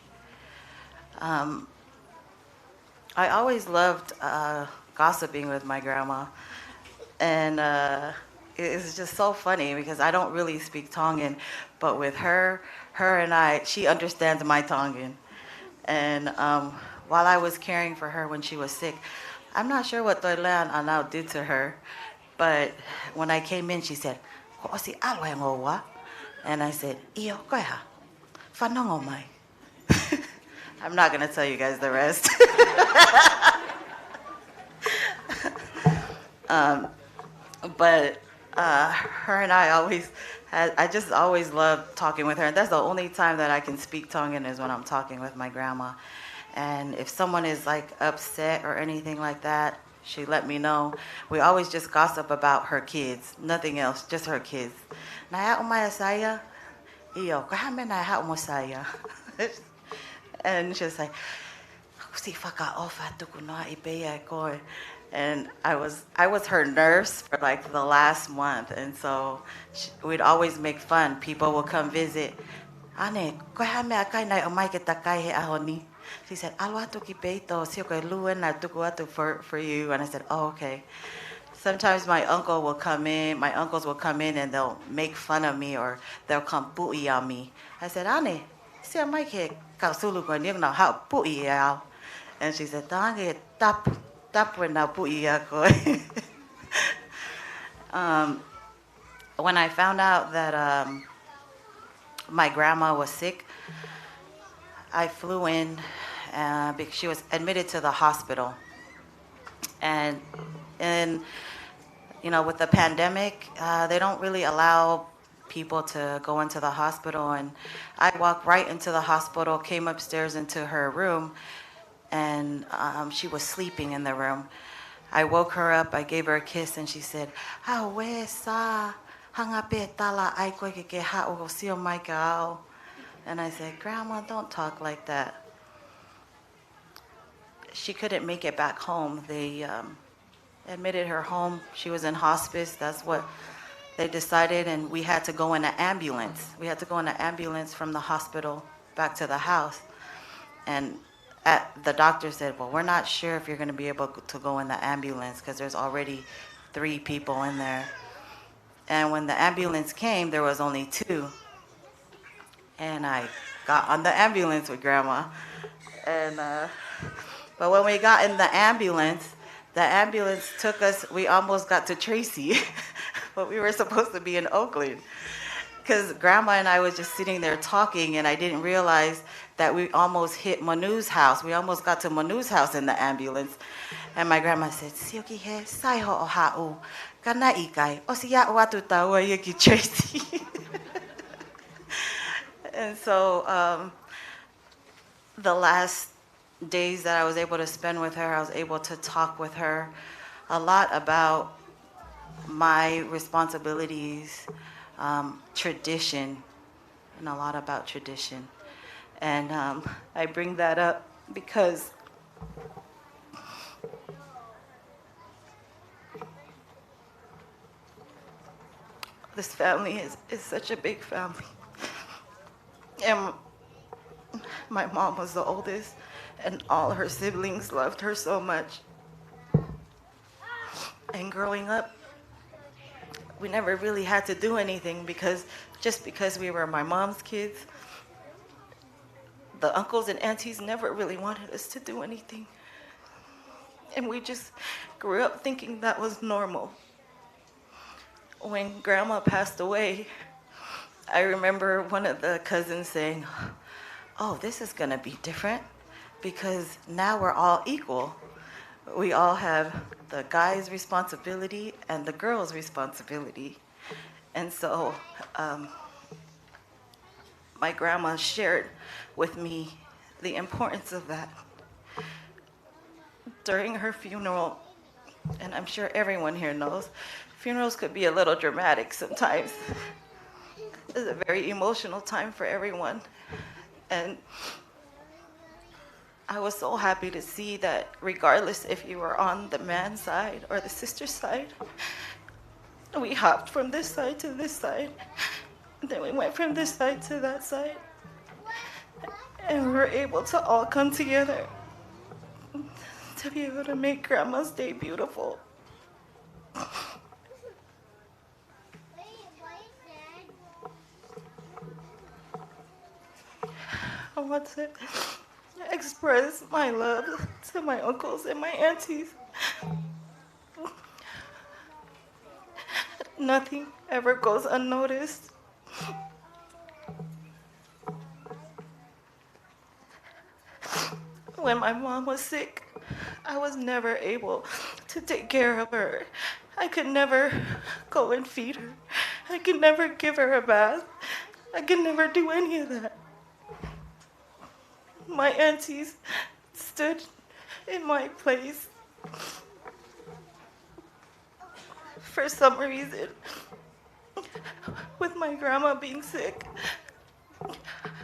I always loved gossiping with my grandma. And it's just so funny because I don't really speak Tongan, but with her and I, she understands my Tongan. And while I was caring for her when she was sick, I'm not sure what Toilean Anau did to her, but when I came in, she said, "Ko si aloe ngowa?" And I said, "Iyo, koeha, whanongo mai." I'm not going to tell you guys the rest. But her and I always I just always loved talking with her. And that's the only time that I can speak Tongan is when I'm talking with my grandma. And if someone is like upset or anything like that, she let me know. We always just gossip about her kids, nothing else, just her kids. Naya umaya saya, iyo, kahame naya umosaya. And she's like, si whaka ofa tuku noa I peia koe. And I was her nurse for like the last month, and so we'd always make fun. People would come visit. Ane, koe ha mea kai nai o mai ke takai he aho ni. She said, "Alo atu ki peito, sio koe luen na tuku atu for you." And I said, "Oh, okay." Sometimes my uncles will come in and they'll make fun of me or they'll come pu'i on me. I said, "Ane, sio mai ke kausulu koe ni na hao pu'i au." And she said, "Tange tapu." When I found out that my grandma was sick, I flew in because she was admitted to the hospital. And with the pandemic, they don't really allow people to go into the hospital. And I walked right into the hospital, came upstairs into her room, and she was sleeping in the room. I woke her up, I gave her a kiss, and she said, "We sa hangape tala ai koe ke ha'o sio mai ka ao." And I said, "Grandma, don't talk like that." She couldn't make it back home. They admitted her home. She was in hospice. That's what they decided, and we had to go in an ambulance. We had to go in an ambulance from the hospital back to the house. And the doctor said, "Well, we're not sure if you're going to be able to go in the ambulance because there's already 3 people in there." And when the ambulance came, there was only 2. And I got on the ambulance with Grandma. And but when we got in the ambulance took us. We almost got to Tracy, but we were supposed to be in Oakland. Because Grandma and I was just sitting there talking, and I didn't realize that we almost hit Manu's house. We almost got to Manu's house in the ambulance. And my grandma said, "Sioki he, sai ho o ha'u, kana ikai, o si ya'u atu taua yaki Tracy." And so the last days that I was able to spend with her, I was able to talk with her a lot about my responsibilities, tradition, and a lot about tradition. And I bring that up because this family is such a big family. And my mom was the oldest, and all her siblings loved her so much. And growing up, we never really had to do anything because we were my mom's kids, the uncles and aunties never really wanted us to do anything. And we just grew up thinking that was normal. When Grandma passed away, I remember one of the cousins saying, "Oh, this is gonna be different because now we're all equal. We all have the guy's responsibility and the girl's responsibility." And so my grandma shared with me the importance of that. During her funeral, and I'm sure everyone here knows, funerals could be a little dramatic sometimes. It's a very emotional time for everyone. And I was so happy to see that regardless if you were on the man's side or the sister's side, we hopped from this side to this side. Then we went from this side to that side. And we were able to all come together to be able to make Grandma's day beautiful. I want to express my love to my uncles and my aunties. Nothing ever goes unnoticed. When my mom was sick, I was never able to take care of her. I could never go and feed her. I could never give her a bath. I could never do any of that. My aunties stood in my place. For some reason, with my grandma being sick,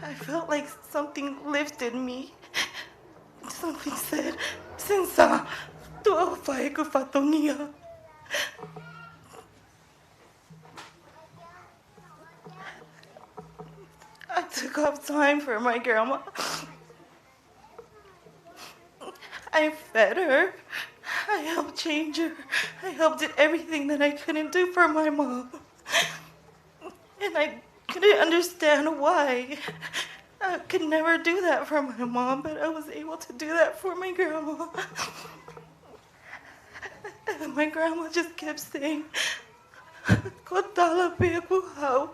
I felt like something lifted me. Something said, Sinsa, tuo whae ku whatongia. I took off time for my grandma. I fed her. I helped change her. I helped did everything that I couldn't do for my mom. And I couldn't understand why. I could never do that for my mom, but I was able to do that for my grandma. And my grandma just kept saying, Kotala peku hau.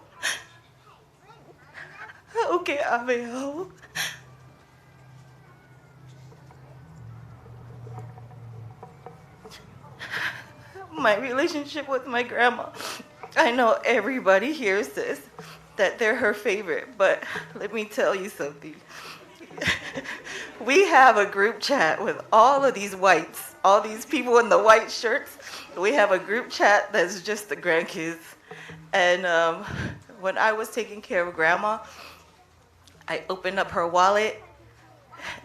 Hau ke ave hau. My relationship with my grandma. I know everybody hears this, that they're her favorite, but let me tell you something. We have a group chat with all of these whites, all these people in the white shirts. We have a group chat that's just the grandkids. And when I was taking care of Grandma, I opened up her wallet,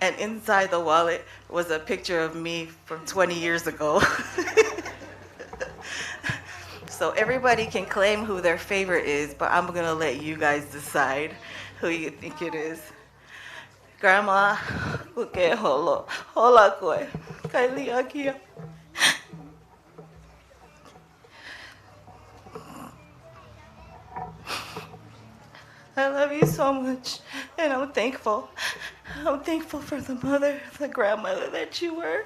and inside the wallet was a picture of me from 20 years ago. So everybody can claim who their favorite is, but I'm gonna let you guys decide who you think it is. Grandma, uke holo, hola koe, kaili akia. I love you so much, and I'm thankful. I'm thankful for the mother, the grandmother that you were.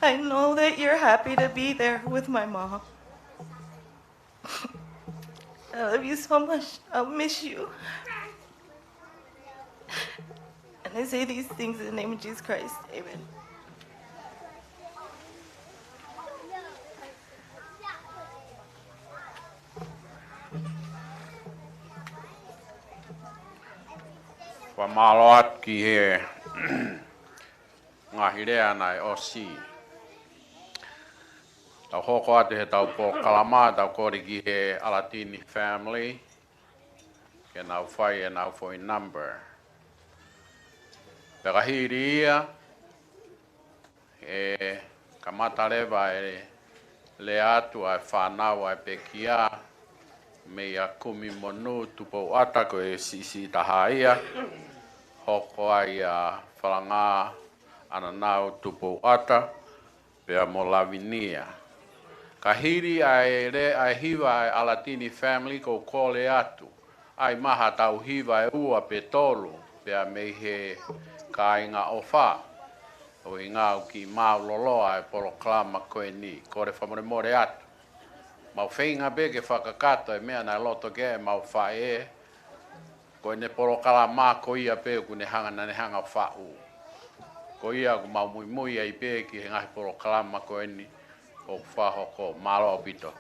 I know that you're happy to be there with my mom. I love you so much. I'll miss you. And I say these things in the name of Jesus Christ. Amen. Whamalo at ki he ngahi rea nai o si. Tau hoko atu he tau po kalama, tau kore ki he Alatini family. Ke nau whai e nau phone number. Peka hiri ia, e kamata lewa e le atu ai whanau ai pekia. Me ia kumi monu Tupou'ata ko e sisi taha ia. Hoko ai a whalanga ana nau Tupou'ata. Pea mo lavinia. Ka hiri ai re ai hiwa ai Alatini family ko kole atu. Ai maha tau hiwa e ua pe tolu. Pea mei he ka inga ofa. O inga au ki mau loloa e poroklama koe ni. Kore whamore more atu. Mau whainga beke whakakato e mea nai loto ke e mau whae e. Ko ne poroklama ko ia pe ku ne hanga na ne hanga whau. Ko ia ku mau mui mui ai pe ki he ngahi poroklama koe ni. O whahoko malo o pito.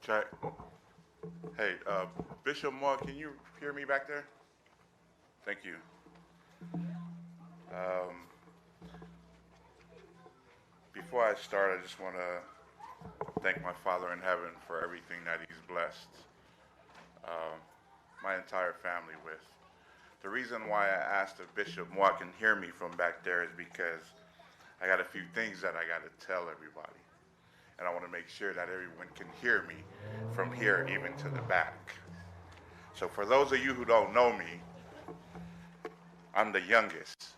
Check. Hey, Bishop Moore, can you hear me back there? Thank you. Before I start, I just want to thank my Father in heaven for everything that He's blessed my entire family with. The reason why I asked if Bishop Moore can hear me from back there is because I got a few things that I got to tell everybody. And I want to make sure that everyone can hear me from here even to the back. So for those of you who don't know me, I'm the youngest.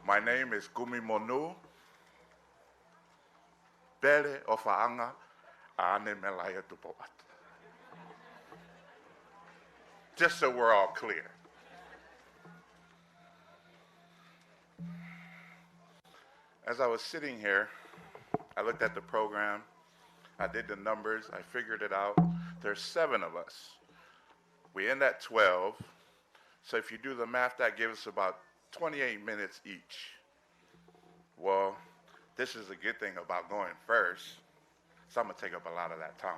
My name is Kumi Monu, Bere o Fa'anga, Ane Melaia Tupou'ata. Just so we're all clear. As I was sitting here, I looked at the program, I did the numbers, I figured it out. There's 7 of us. We end at 12. So if you do the math, that gives us about 28 minutes each. Well, this is a good thing about going first. So I'm gonna take up a lot of that time.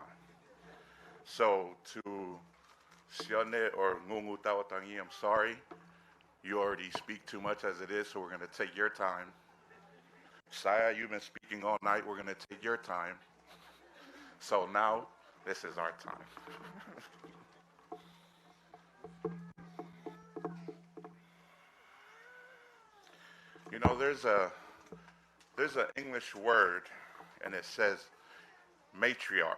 So to Sione or Ngungu Tawatangi, I'm sorry. You already speak too much as it is, so we're gonna take your time. Saya, you've been speaking all night. We're gonna take your time. So now, this is our time. You know, there's an English word, and it says matriarch.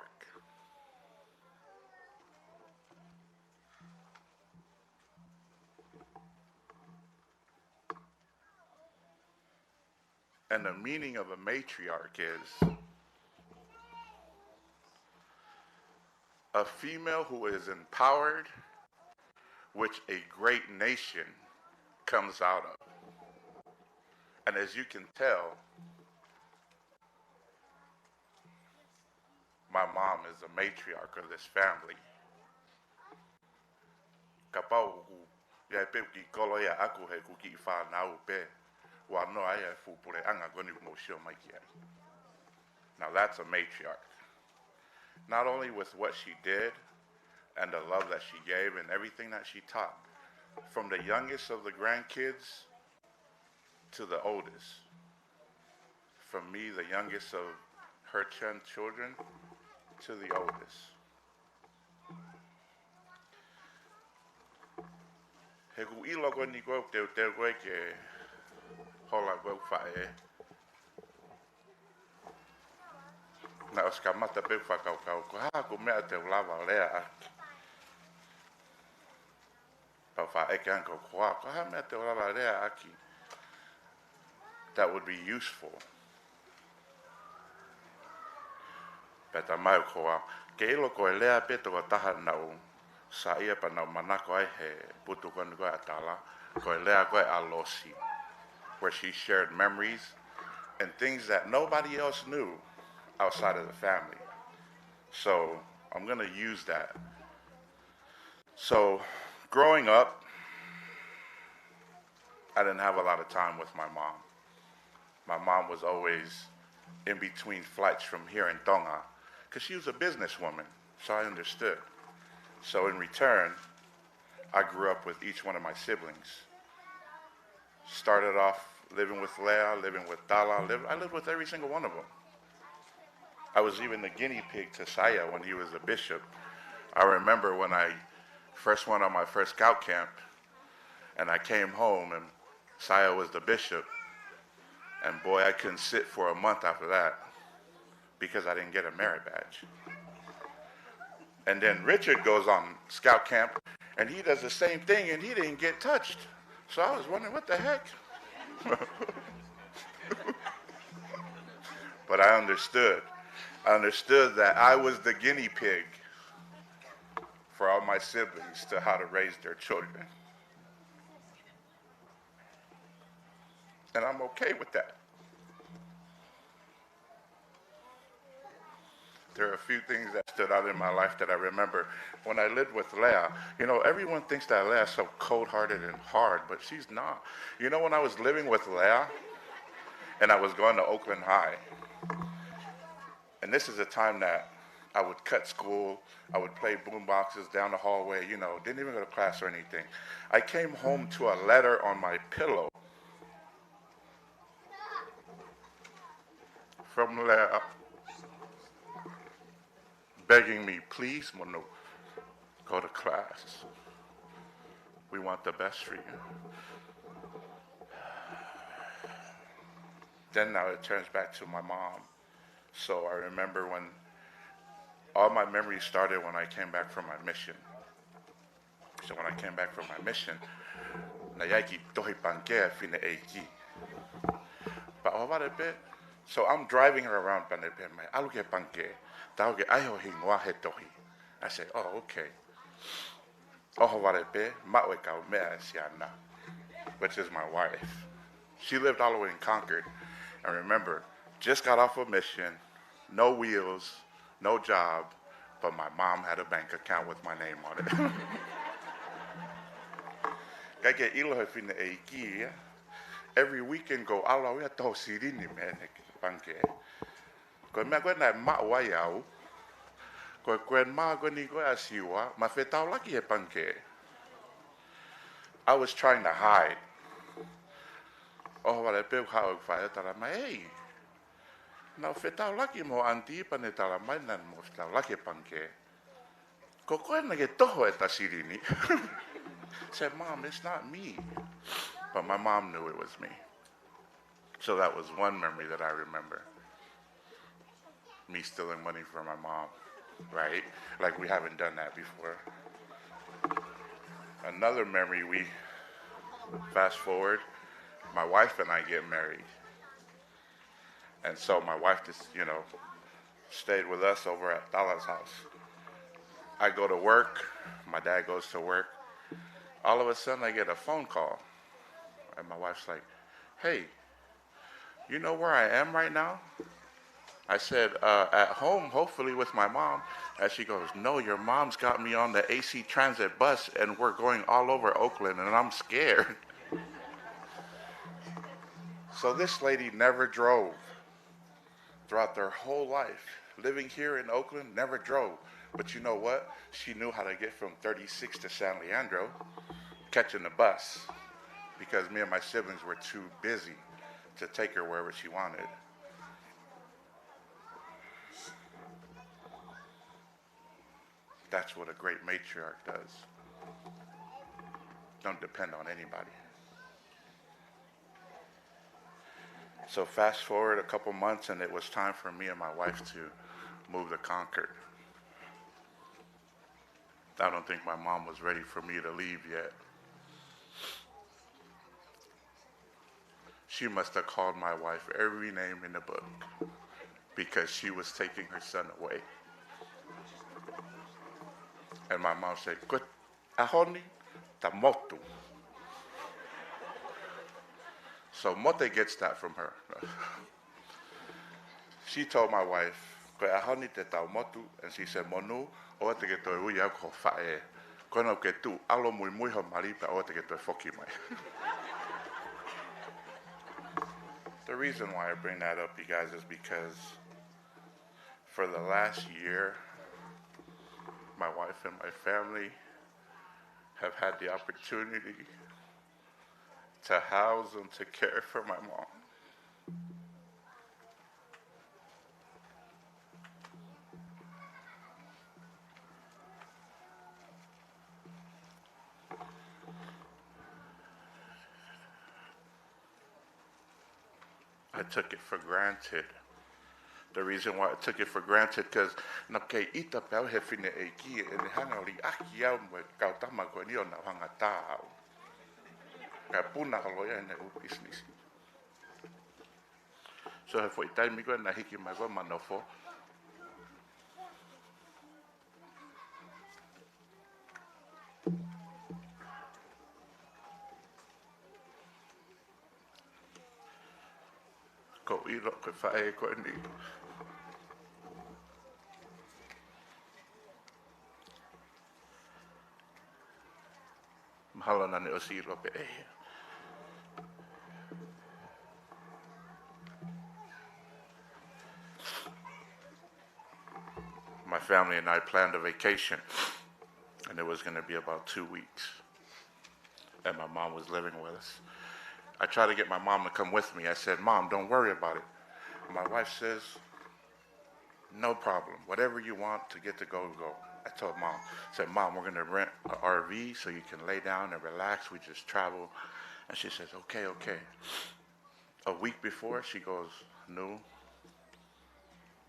And the meaning of a matriarch is a female who is empowered, which a great nation comes out of. And as you can tell, my mom is a matriarch of this family. Kapau ya pe ki kolo ya aku he ku ki fa na u pe wa no ai fu pure anga goni mo shio mai ki. Now that's a matriarch. Not only with what she did and the love that she gave and everything that she taught, from the youngest of the grandkids to the oldest. From me, the youngest of her 10 children, to the oldest. He ku ilo ko ni ko te koe ke hola ko fae. Na oska mata pe fa kau ko ha ko mea te lava lea. Pa fa e kan ko ha mea te lava lea aki. That would be useful. Peta mai koa ke ilo ko lea pe to taha nau sa ia pa nau manako ai he putu ko ni ko atala ko lea ko alosi, where she shared memories and things that nobody else knew outside of the family. So I'm going to use that. So growing up, I didn't have a lot of time with my mom. My mom was always in between flights from here in Tonga because she was a businesswoman, so I understood. So in return, I grew up with each one of my siblings. Started off living with Leah, living with Tala. I lived with every single one of them. I was even the guinea pig to Saya when he was a bishop. I remember when I first went on my first scout camp, and I came home, and Saya was the bishop. And boy, I couldn't sit for a month after that because I didn't get a merit badge. And then Richard goes on scout camp, and he does the same thing, and he didn't get touched. So I was wondering, what the heck? But I understood. I understood that I was the guinea pig for all my siblings to how to raise their children. And I'm okay with that. There are a few things that stood out in my life that I remember. When I lived with Leah, you know, everyone thinks that Leah's so cold-hearted and hard, but she's not. You know, when I was living with Leah, and I was going to Oakland High, and this is a time that I would cut school, I would play boom boxes down the hallway, you know, didn't even go to class or anything. I came home to a letter on my pillow from Leah, begging me, please, Manu, go to class. We want the best for you. Then now it turns back to my mom. So I remember when all my memories started when I came back from my mission. So when I came back from my mission, na yaiki tohi pankea fine eiki. But over a bit, so I'm driving her around panepe mai aluke panke. Tauke aiho hingoa he tohi. I say, oh, okay. Oho warepe, maue kau mea siana, which is my wife. She lived all the way in Concord. And remember, Just got off a mission, no wheels, no job, but my mom had a bank account with my name on it. Kaya ilo he fina e iki, every weekend go ala wea toho sirini me ne banke. Koe mea koe nai ma'ua iau, koe maa koe ni koe a siwa, ma whetau laki he banke. I was trying to hide. Oh, wale peu hao whae tara mai, hey, nau whetau laki mo anti pane tara mai nan mo whetau laki banke. Ko koe na ke toho e ta sirini. Said, Mom, it's not me. But my mom knew it was me. So that was one memory that I remember. Me stealing money from my mom, right? Like we haven't done that before. Another memory, we fast forward, my wife and I get married. And so my wife just, stayed with us over at Tala's house. I go to work, my dad goes to work. All of a sudden I get a phone call. And my wife's like, hey, you know where I am right now? I said, at home, hopefully with my mom. And she goes, no, your mom's got me on the AC Transit bus and we're going all over Oakland and I'm scared. So this lady never drove throughout their whole life. Living here in Oakland, never drove. But you know what? She knew how to get from 36 to San Leandro, catching the bus, because me and my siblings were too busy to take her wherever she wanted. That's what a great matriarch does. Don't depend on anybody. So fast forward a couple months and it was time for me and my wife to move to Concord. I don't think my mom was ready for me to leave yet. She must have called my wife every name in the book because she was taking her son away. And my mom said, "Good, ahoni ta motu." So Mote gets that from her. She told my wife, "Ko ahoni te tau motu," and she said, "Monu, o te ke toi ui au ko fae. Ko no ke tu alo mui mui ho maripa o te ke toi foki mai." The reason why I bring that up, you guys, is because for the last year, my wife and my family have had the opportunity to house and to care for my mom. I took it for granted. The reason why I took it for granted, because na kei ita pau he whine e ki e ne hanga ori aki au mo kau tama koe ni o na hanga tā au. Ka puna haloia ne u business. So he fwoi taimi koe na hiki mai koe manofo. Ko ilo koe whae koe ni. Mahalo nane o si ilo pe e. My family and I planned a vacation, and it was going to be about 2 weeks. And my mom was living with us. I tried to get my mom to come with me. I said, "Mom, don't worry about it." My wife says, "No problem. Whatever you want to get to go, go." I told Mom, I said, "Mom, we're going to rent an RV so you can lay down and relax. We just travel." And she says, "Okay, okay." A week before, she goes, "Nu,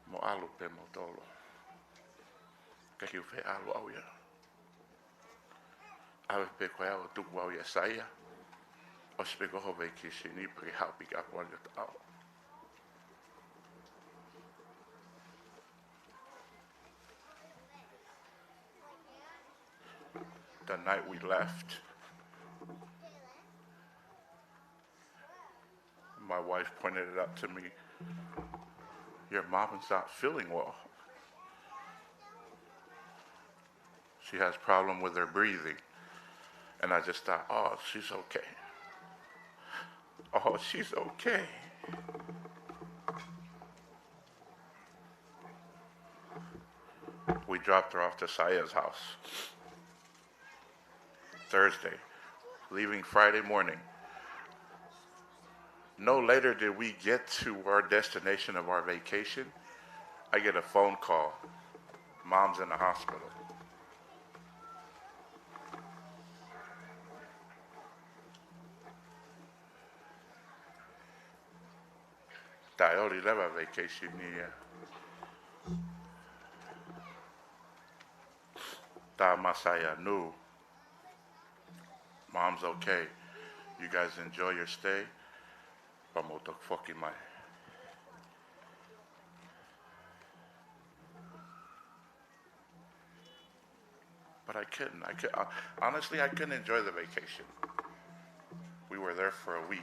mo alu pe mo tolo. Kakiu fe alu au ia. Awe pe koe au tuku au ia saia. O se pe koho vacation ni pe hau pika pon yo tau." The night we left, my wife pointed it out to me. your mom is not feeling well. She has problem with her breathing. And I just thought, oh, she's okay. Oh, she's okay. We dropped her off to Saya's house Thursday, leaving Friday morning. No later did we get to our destination of our vacation, I get a phone call. Mom's in the hospital. Taʻioli lewa vacation niya. Ta Masaya knew. Mom's okay. You guys enjoy your stay. Pamotok foki mai. But I couldn't. Honestly, I couldn't enjoy the vacation. We were there for a week,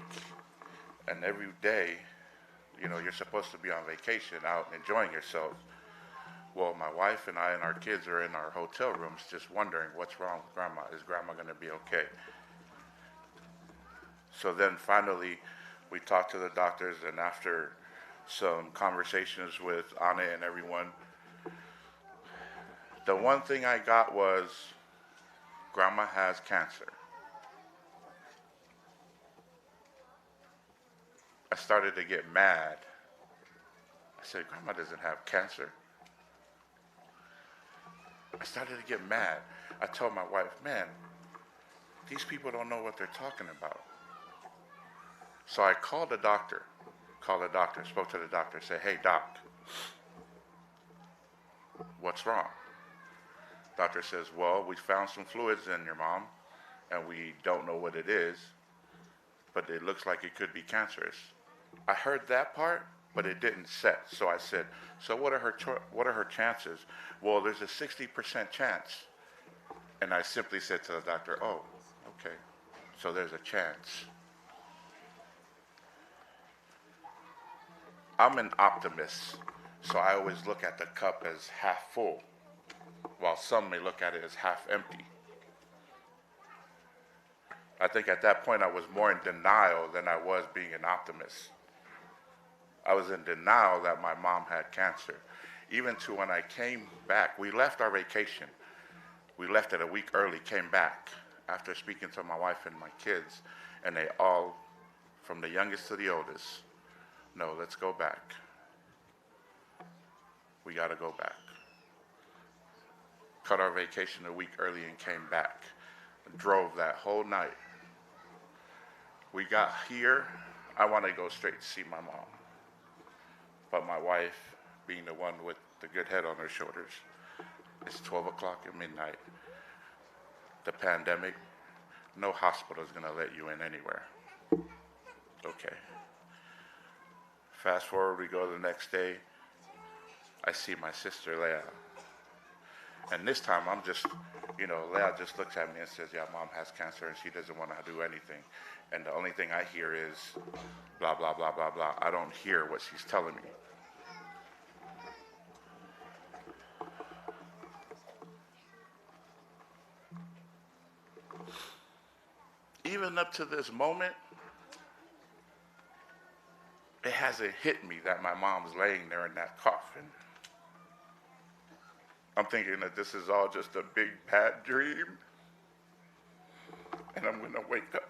and every day, you know, you're supposed to be on vacation, out enjoying yourself. Well, my wife and I and our kids are in our hotel rooms just wondering what's wrong with Grandma. Is Grandma going to be okay? So then finally, we talked to the doctors, and after some conversations with Anna and everyone, the one thing I got was Grandma has cancer. I started to get mad. I said, Grandma doesn't have cancer. I started to get mad. I told my wife, man, these people don't know what they're talking about. So I called the doctor, spoke to the doctor, said, hey, doc, what's wrong? Doctor says, well, we found some fluids in your mom, and we don't know what it is, but it looks like it could be cancerous. I heard that part, but it didn't set. So I said, so what are her chances? Well, there's a 60% chance. And I simply said to the doctor, oh, okay, so there's a chance. I'm an optimist, so I always look at the cup as half full, while some may look at it as half empty. I think at that point I was more in denial than I was being an optimist. I was in denial that my mom had cancer. Even to when I came back, we left our vacation. We left it a week early, came back after speaking to my wife and my kids, and they all, from the youngest to the oldest, no, let's go back. We gotta go back. Cut our vacation a week early and came back. Drove that whole night. We got here, I wanna go straight to see my mom. But my wife, being the one with the good head on her shoulders, it's 12 o'clock at midnight. The pandemic, no hospital is gonna let you in anywhere. Okay. Fast forward, we go the next day, I see my sister Leia. And this time I'm just, you know, Leia just looks at me and says, yeah, mom has cancer and she doesn't want to do anything. And the only thing I hear is blah, blah, blah, blah, blah. I don't hear what she's telling me. Even up to this moment, it hasn't hit me that my mom's laying there in that coffin. I'm thinking that this is all just a big bad dream, and I'm gonna wake up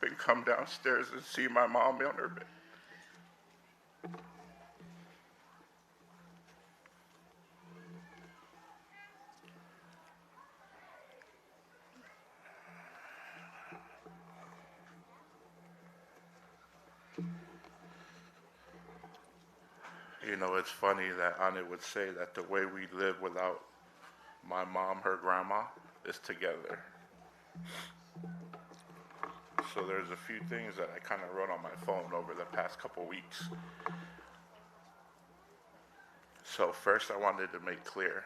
and come downstairs and see my mom on her bed. You know, it's funny that Anna would say that the way we live without my mom, her grandma, is together. So there's a few things that I kind of wrote on my phone over the past couple weeks. So first I wanted to make clear,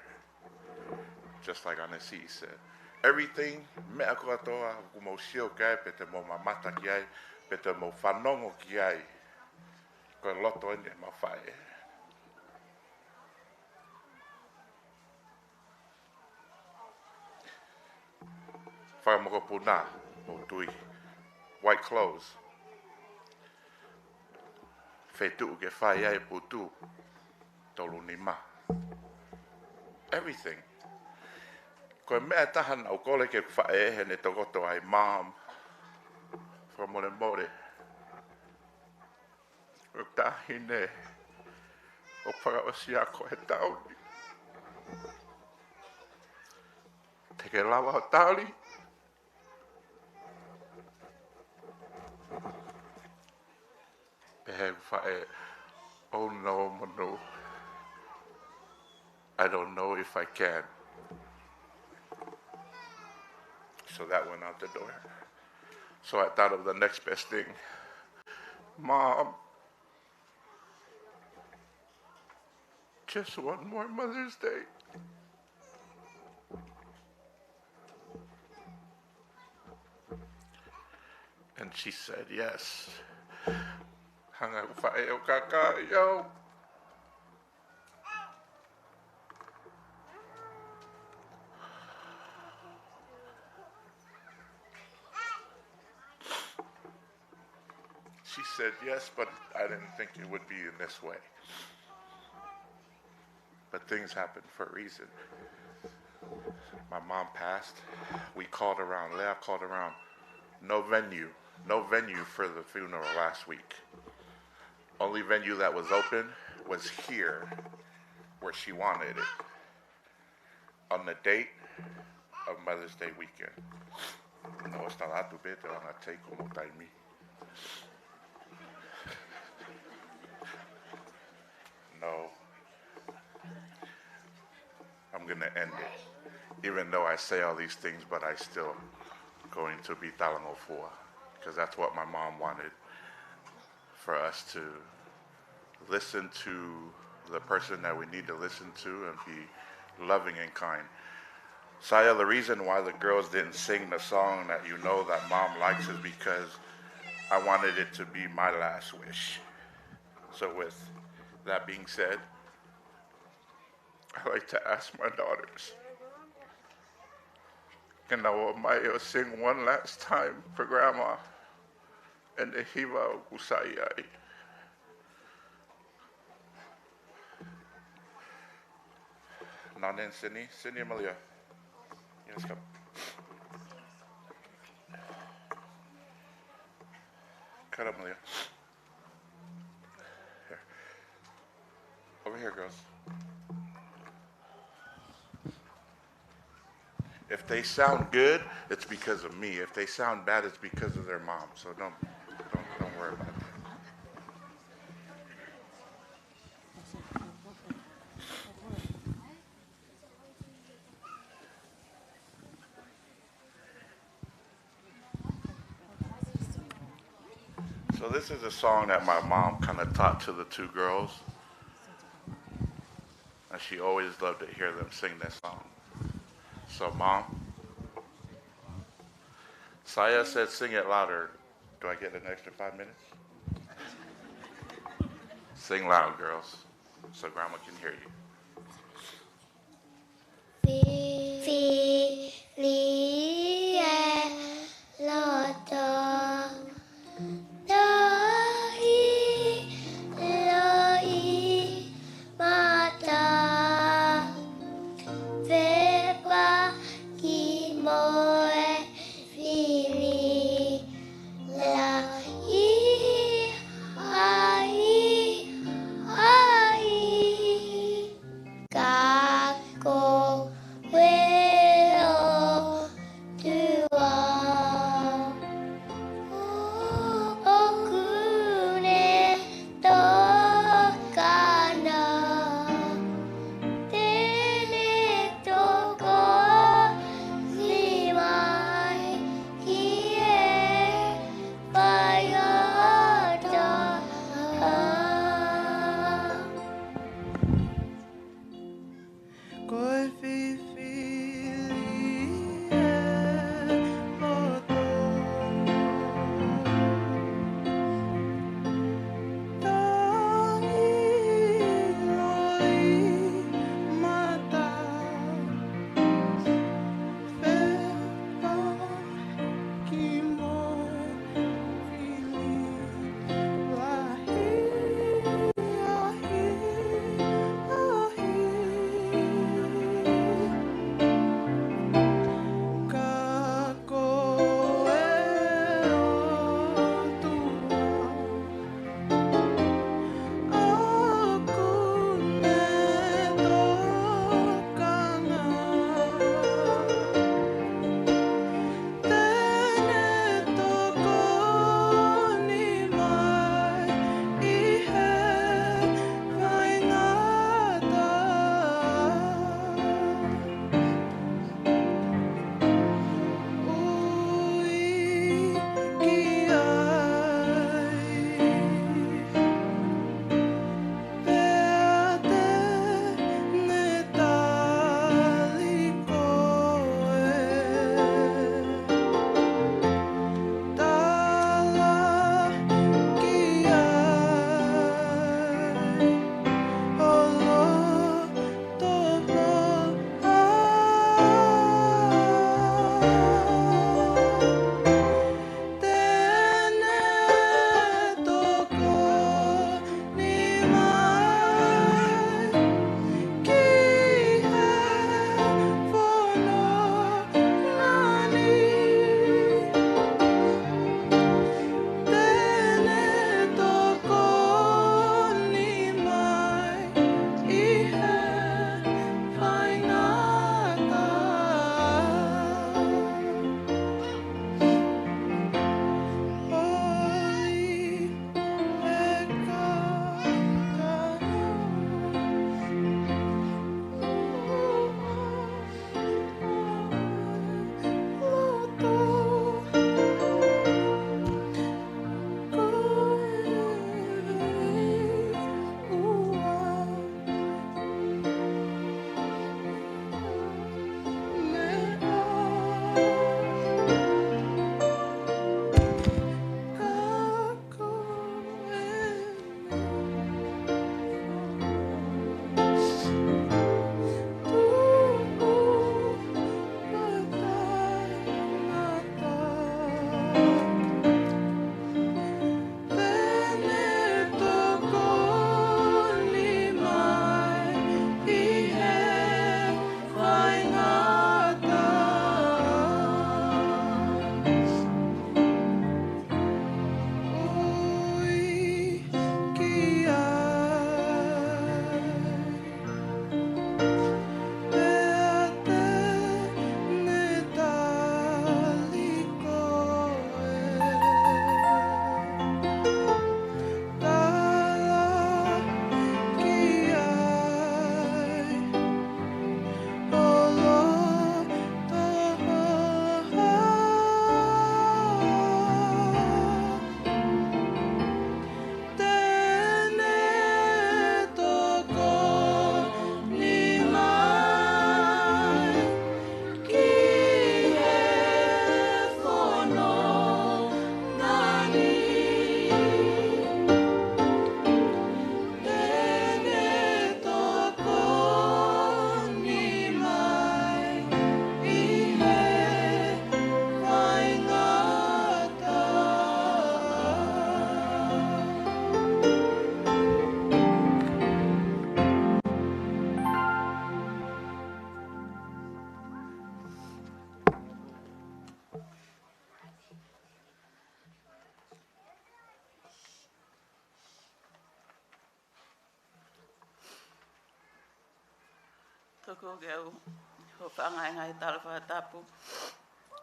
just like Anasi said, everything me ako atoa kumo sio kai pete mo mamata kiai Peta mo whanongo ki ai. Ko loto ene ma whae. Whakamoko puna mo tui. White clothes. Whetu ke whae ai putu. Tolu ni ma. Everything. Ko mea tahan au kole ke whae he ne tokoto ai mom. From Mole Mole. O tahine. O whakaosia ko he tauni. Te ke lawa o tauli. Pehe whae. Oh no, manu. I don't know if I can. So that went out the door. So I thought of the next best thing. Mom, just one more Mother's Day. And she said yes. Hanga whae o kaka, yo. She said yes, but I didn't think it would be in this way. But things happen for a reason. My mom passed. We called around. Leah called around. No venue. No venue for the funeral last week. Only venue that was open was here, where she wanted it. On the date of Mother's Day weekend. No, it's not that bad. I'm going to take como taimi. No. I'm going to end it. Even though I say all these things, but I still going to be talango for. Because that's what my mom wanted. For us to listen to the person that we need to listen to and be loving and kind. Saya, the reason why the girls didn't sing the song that you know that mom likes is because I wanted it to be my last wish. So with that being said, I like to ask my daughters, can Maya sing one last time for Grandma and the Hiva Usayai? Nanen Sydney, Sydney and Melaia. Yes, come. Cut up, Melaia. Here. Over here, girls. If they sound good, it's because of me. If they sound bad, it's because of their mom. So don't worry about it. So this is a song that my mom kind of taught to the two girls. And she always loved to hear them sing this song. So Mom, Saya said sing it louder. Do I get an extra 5 minutes? Sing loud, girls, so Grandma can hear you. Where Toko geu, ho whangai ngai tala whatapu,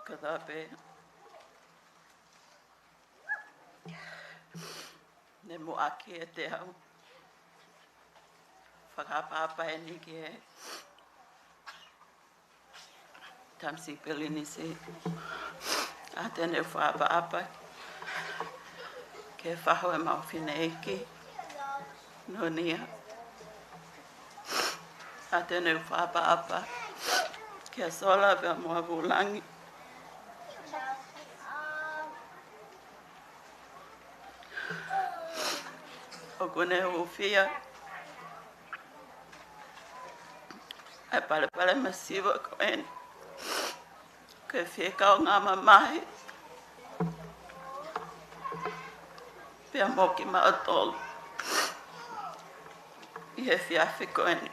ka tape. Ne mo aki e te au. Whakapapa e ni ki e. Tamsi pelini se. A tene whapapa. Ke whaho e mau whine eki. No nia. A tene whapapa. Ke sola vea mua vulangi. O kone ufia. E pale pale masiva koen. Ke whieka o ngā mamahi. Pea moki ma o tolu. I he whiawhi koen.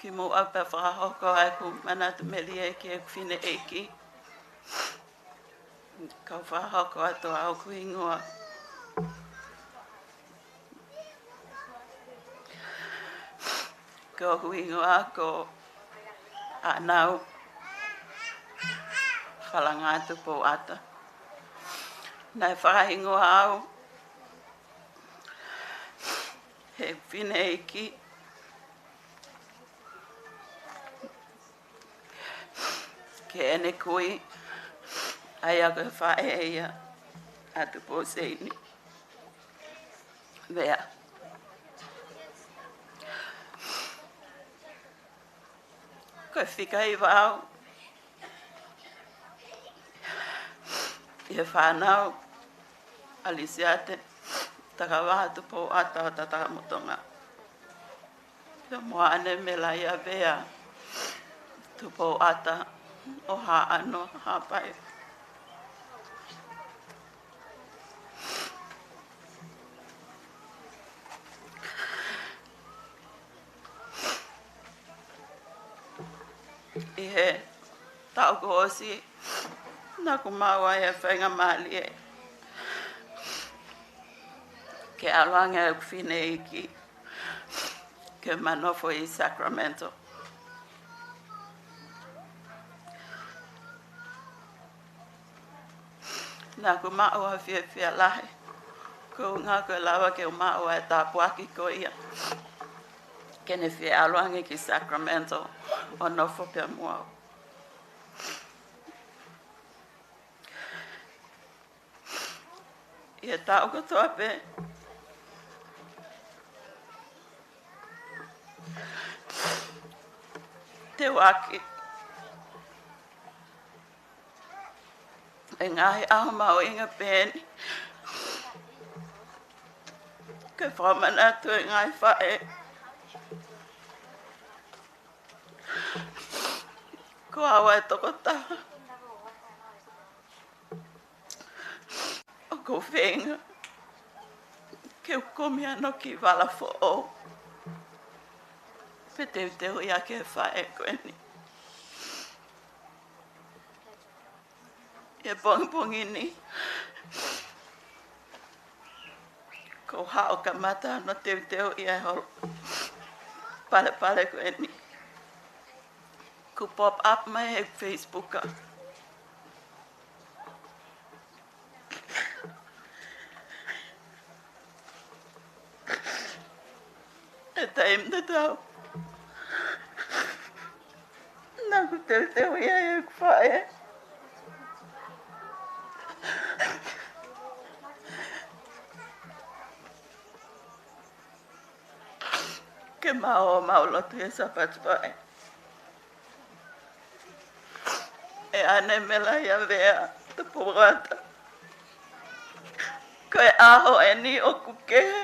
Ki mo au pe whahoko ai ku manatu Melaia ki e whine eki. Kau whahoko ato au ku ingoa. Ko ku ingoa ko anau. Whalanga Tupou'ata. Nai whakaingoa au. He whine eki. Ke ene kui. Ai a koe whae eia. A Tupou'ata. Vea. Koe whika i wau. I he whanau. Alisiate. Takawaha Tupou'ata o tataka motonga. Pea moa ane Melaia vea. Tupou'ata o haano hapai. I he tau koosi. Nā ku maua e whainga mali e. Ke aloanga e whine iki. Ke manofo i Sacramento. Nā ku maua whia lahi. Ko ngā koe lawa ke o maua e tāpuaki ko ia. Kene whia aloanga ki Sacramento. O nofo pia mua. Ia tau katoa pe. Te waki. E ngahi aho mau inga pēni. Ke whamanatu e ngai whae. Ko awa e toko taha. O ko whenga. Ke ukomi ano ki wala fo o. Pe teu ia ke whae koeni. E bongi ni. Ko hao ka mata no teu ia e holo. Pale koeni. Ku pop up mai e Facebooka. E taim te tau. Nā ku teu ia e whae. Ke mau lotu e sapatu whae. E ane Melaia vea Tupou'ata. Koe aho e ni o kukehe.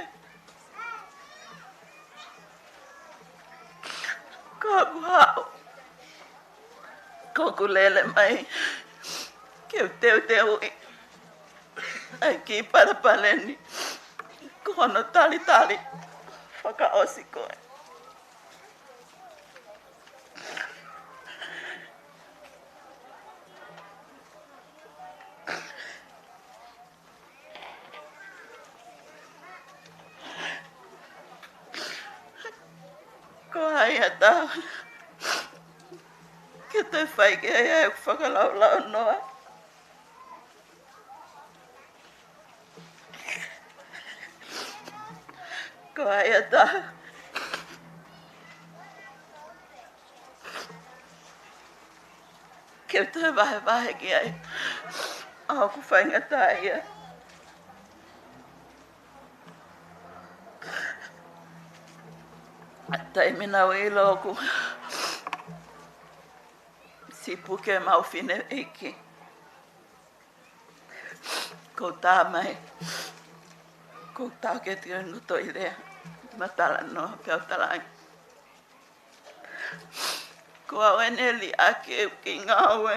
Ko aku hao. Ko ku lele mai. Ke u teu i. Ai ki parapaleni. Ko hono tali. Whaka osi koe. Ko ai ata. Ke te whai ke ai whakalau noa. Ko ai ata. Ke te wahe ki ai. Aho ku whaingata ia. Tai mina ui loku. Si puke mau fine eiki. Ko tā mai. Ko tā ke tia nguto i rea. Matala no piau talangi. Ko au ene li ake ki ngawe.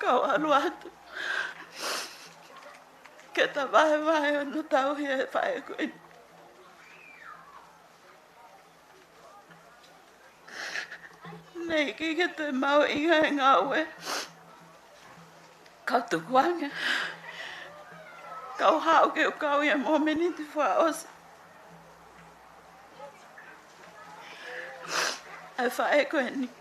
Kau alu atu. Ke ta wahe o no tau hi e whae koe. Nei ki ke te mau inga e ngawe. Kau tukuanga. Kau hao ke o kau ia mo meniti wha osi. Ai whae koe ni.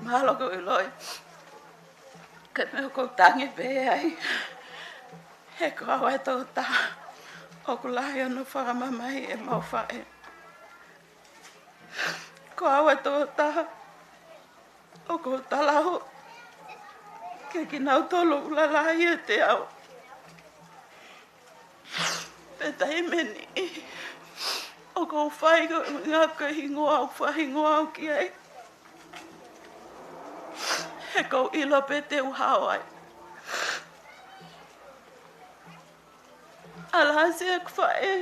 Mahalo ko iloi. Ke meo kou tangi pe ai. He ko au e tau ta. O ku lahi anu whakamamai e mau whae. Ko au e tau ta. O kou talahu. Ke ki nau tolu ulalahi e te au. Pe tai meni. O kou whai ko ngā ka hingoa au whahingoa au ki ai. He kou ilo pe te uhao ai. Alhasi e kwhae.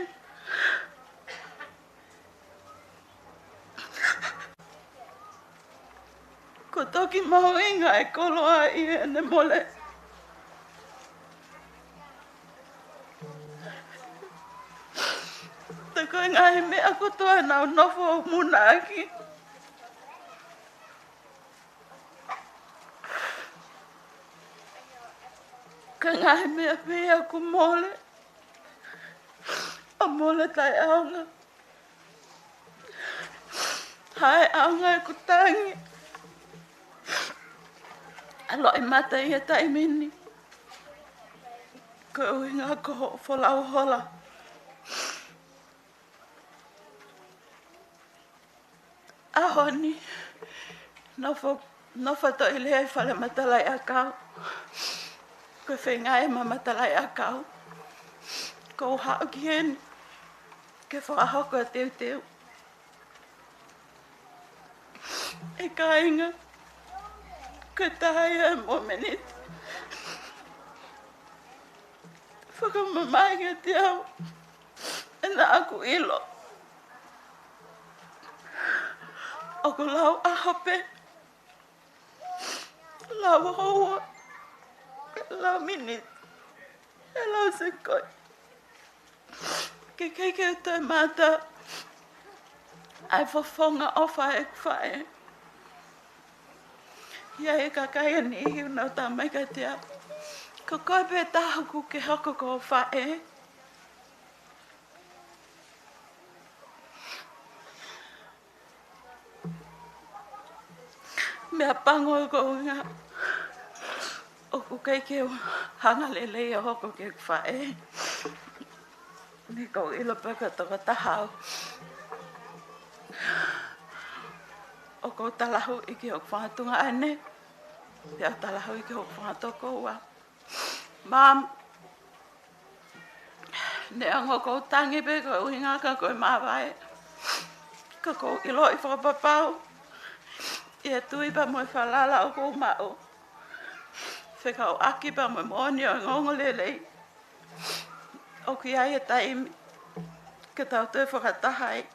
Ko toki mau inga e koloa i ene mole. Te koe ngai mea kotoa nau nofo o muna aki. Ka ngai mea pia ku mole. O mole tai aonga. Hae aonga e ku tangi. Alo i mata i e tai mini. Ko uinga ko wholau hola. Ahoni. Nofa to i lea i whale matalai a kau. Ko whenga e ma matalai a kau. Ko hao ki heni. Ke whakahoko a teu teu. E ka inga. Ko tahi e mo meniti. Whakamamai ke te au. E na aku ilo. O ko lau ahope. Lau hoa. Lau minit. E lau sekoi. Ke keike o toi mata. Ai whafonga o whae whae. Ia e kakai ni hiu nau tā mai ka te au. Ko koe pe tahaku ke hoko ko whae. Mea pango ko ngā. O ku kei ke hanga lele o hoko ke whae. Ni ko ilo peka toka tahau. O ko talahu i ke o whātunga ane. Te au talahu i ke o whātoko ua. Mam. Ne ango ko tangi pe ko uinga ka koe mawai. Ka ko ilo i whakapapau. Ia tui pa moe whalala o kou mao. Wheka o aki pa moe mooni o ngongo lelei. O ki ai e taimi. Ke tau te whakatahai.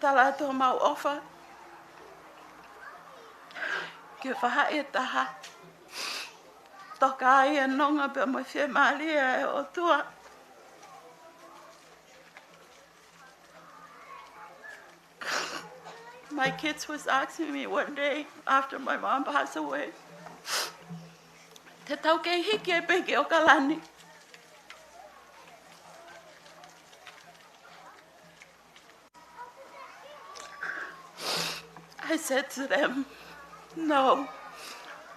Tala ato mau ofa. Ke whaha e taha. Toka ai e nonga pe moe whie maalia e o tua. My kids was asking me one day after my mom passed away, te tau kei hiki e peke o kalani. I said to them, no,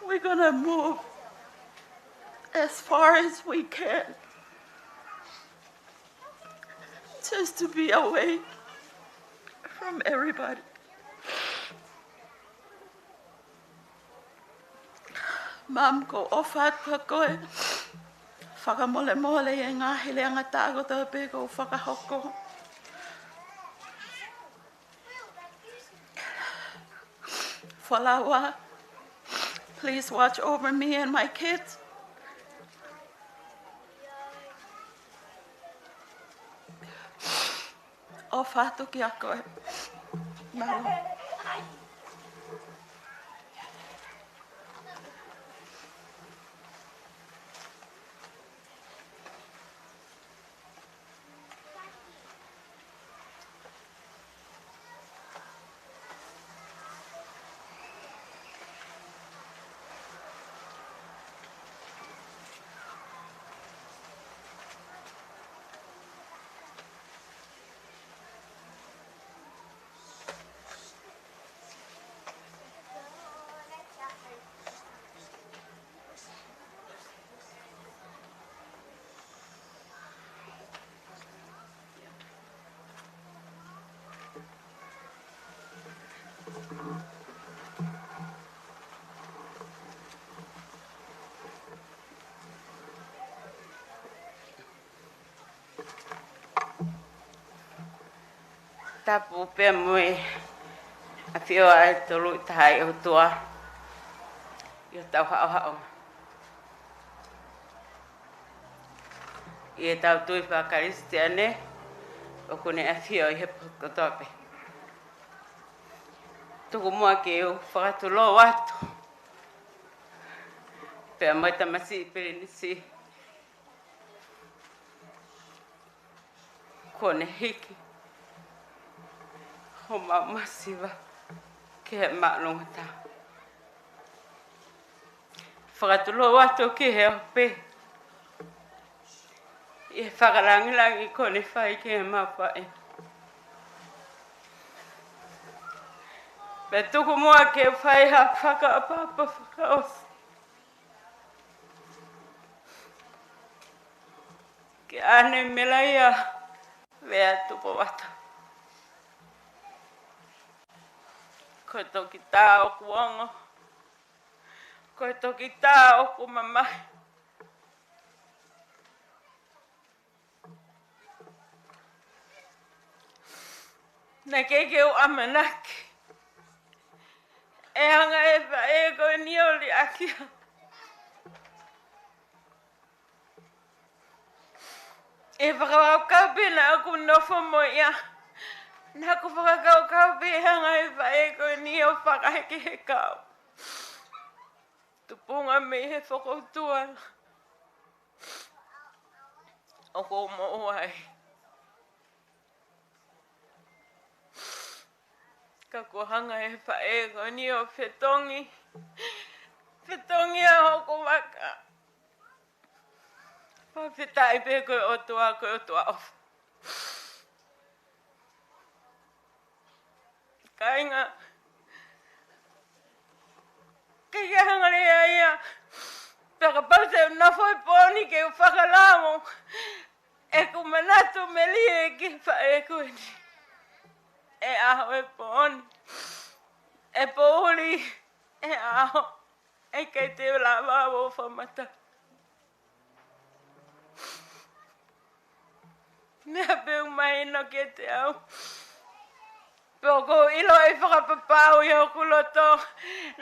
we're gonna move as far as we can, just to be away from everybody. Mom ko ofa ka koe, whakamole mole e ngā hele anga tāgo tā pē ko whakahoko. Whalawa, please watch over me and my kids. Ofa tuki a koe. Malo. Tapu pe mui a fio ai tolu tai o tua yo tau hao i tau tui pa Kristiane o kune a fio i he kotope tuku mua ke o whakatulo watu pe mai tamasi perenisi kone hiki ho masiva ke ma'longata whakatulo watu ki he pe i whakarangirangi kone whai ki he mawhae pe tuku mua ke whai ha whakaapapa whakaosi ke ane Melaia vea Tupou'ata ko toki tā o kuongo ko toki tā o ku mamahi na keke o amanaki e hanga e wha e koe nioli akia e whakawakapi na aku nofo mo ia na aku whakawakapi hanga e wha e koe ni o whakaheke he kau tupunga me he whakautua o ko mo ai ka ko hanga e wha e koe ni o whetongi a hoko waka whawhetai pe koe o tua ofu kainga kei hanga rea ia whakapause na whai pōni ke whakalamo e ku manatu melie ki wha e koe ni e aho e pōni e pōuri e aho e kei te la wawo whamata mea peu mai no ke te au poko ilo e whakapapau i o kuloto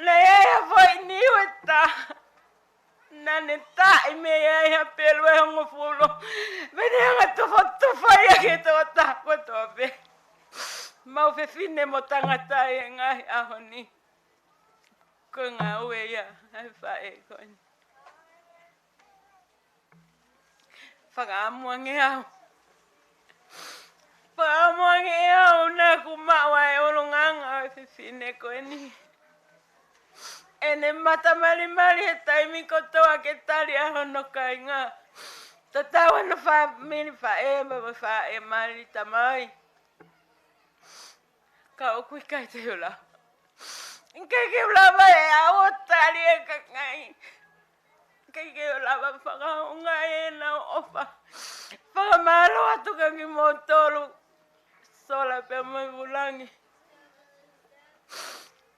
nei e a whai niu e tā nane tā i me e a pelu e hongo fulo mene anga tufa ia ke tō tā kua tō pe mau whine mo tangata e ngai aho ni ko ngā ue ia e whae koe whakaamuange au Paamuange au na ku mawa e olonganga e fine koe ni. Ene mata mali mali e taimi kotoa ke tali a hono kai ngā. Ta tawa no wha mini wha e ma wha e mali tamai. Ka o kui kai te ula. Kai ke ula wa e a o tali e ka ngai. Kai ke ula wa whakaunga e na ofa. Whakamalo atu ka ki mō tolu. Sola pe mai ulangi.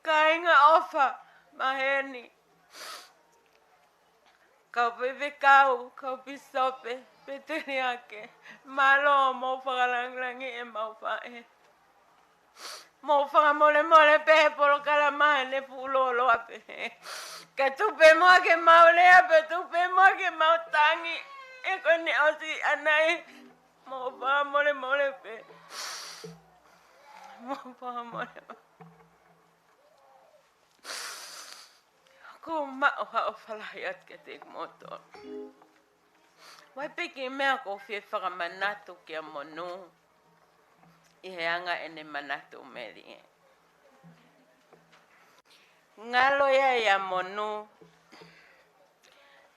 Ka inga ofa. Maheni. Kau pepe kau, kau pisope, peteri ake. Malo mo whakalangilangi e mau whae. Mo whakamole mole pehe polo kalamahe ne pulolo ape. Ka tupe mua ke mau lea pe tupe mua ke mau tangi. E koe ni ausi anai. Mo whakamole mole pe. Mo whakamole mole. Ko mao hao whalahi at ke te moto. Wai peki mea ko whie whakamanatu kia monu. I he anga ene manatu meri e. Ngalo ia monu.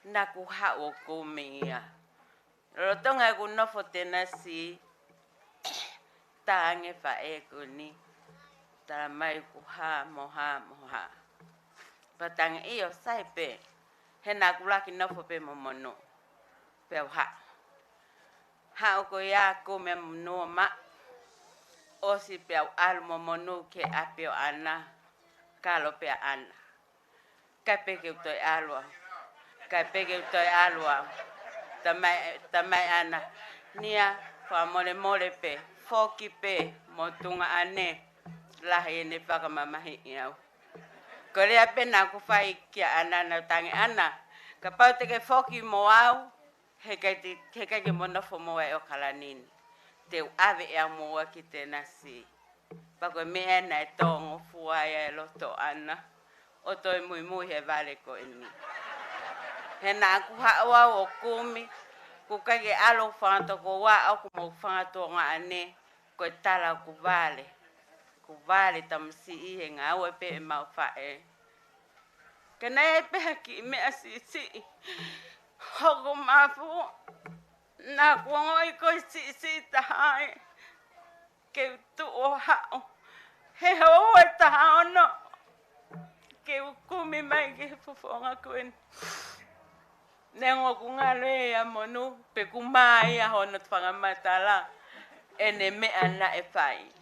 Naku hao kumi ia. Rotonga ku nofo tena si. Taange whae ku ni. Tara mai ku moha. Patang iyo sai pe. He nā kulaki nofo pe momono. Peo ha. Ha o ko ia ko me mono ma. Osi peo alu momono ke apeo ana. Kalo pe ana. Kai peke utoi alua. Kai peke utoi alua. Tamai ana. Nia wha mole pe. Foki pe. Motunga ane. Lahi ene whakamamahi iau. Ko rea pena ku whai kia ana na tangi ana. Ka pau teke whoki mo au, he kai ke monofo moa e o kalanini. Te ave ea moa ki te nasi. Pako mea na e tongo fuaia e loto ana. O toi mui he vale ko ini. He nā ku haua o kumi, ku kai ke alo whangato ko wā au ku mau whangato ngā ane, ko e tala ku vale. Ku vale tamsi I he ngā ue pe e mau whae. Kana e peha ki mea si. Hoko mafu. Nā kuongo I koe si tahai. Ke utu o hao. He hau e tahao no. Ke ukumi mai ke fufonga kuen. Nengo ku ngā loe a monu. Pe ku mai a hono whangamatala. Ene mea na e whai.